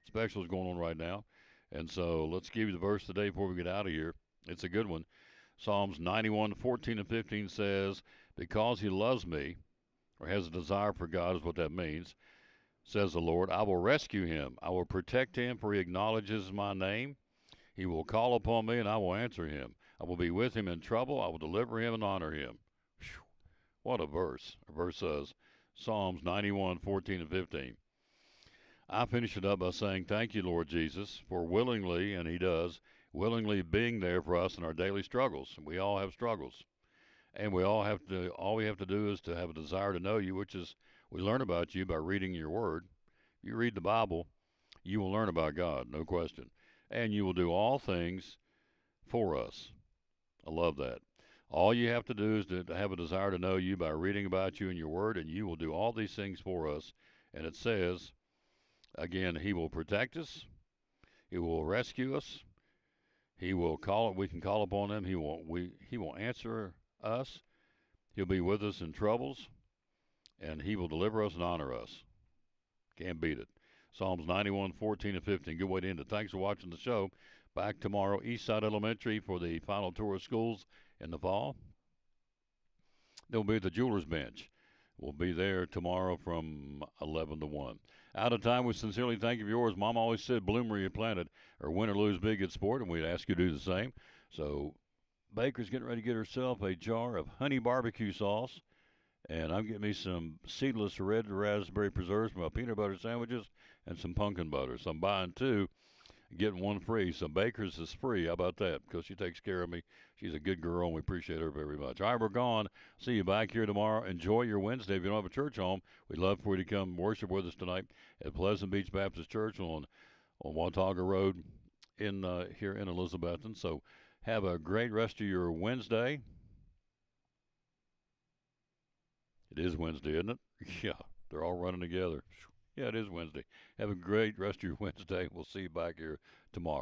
specials going on right now. And so let's give you the verse today before we get out of here. It's a good one. Psalms 91:14-15 says, because he loves me, or has a desire for God is what that means, says the Lord, I will rescue him. I will protect him, for he acknowledges my name. He will call upon me, and I will answer him. I will be with him in trouble. I will deliver him and honor him. Whew, what a verse. A verse says, Psalms 91:14-15. I finish it up by saying, thank you, Lord Jesus, for willingly, and he does, willingly being there for us in our daily struggles. We all have struggles. And all we have to do is to have a desire to know you, which is we learn about you by reading your word. If you read the Bible, you will learn about God, no question. And you will do all things for us. I love that. All you have to do is to have a desire to know you by reading about you in your word, and you will do all these things for us. And it says, again, he will protect us. He will rescue us. We can call upon him. He will answer us. He'll be with us in troubles, and he will deliver us and honor us. Can't beat it. Psalms 91:14-15. Good way to end it. Thanks for watching the show. Back tomorrow, Eastside Elementary for the final tour of schools in the fall. They'll be at the Jewelers Bench. We'll be there tomorrow from 11 to 1. Out of time, we sincerely thank you for yours. Mom always said, bloom where you planted, or win or lose, be a good sport, and we'd ask you to do the same. So Baker's getting ready to get herself a jar of honey barbecue sauce, and I'm getting me some seedless red raspberry preserves for my peanut butter sandwiches and some pumpkin butter. So I'm buying two, getting one free. So Baker's is free. How about that? Because she takes care of me. She's a good girl, and we appreciate her very much. All right, we're gone. See you back here tomorrow. Enjoy your Wednesday. If you don't have a church home, we'd love for you to come worship with us tonight at Pleasant Beach Baptist Church on Watauga Road in here in Elizabethton. So have a great rest of your Wednesday. It is Wednesday, isn't it? Yeah, they're all running together. Yeah, it is Wednesday. Have a great rest of your Wednesday. We'll see you back here tomorrow.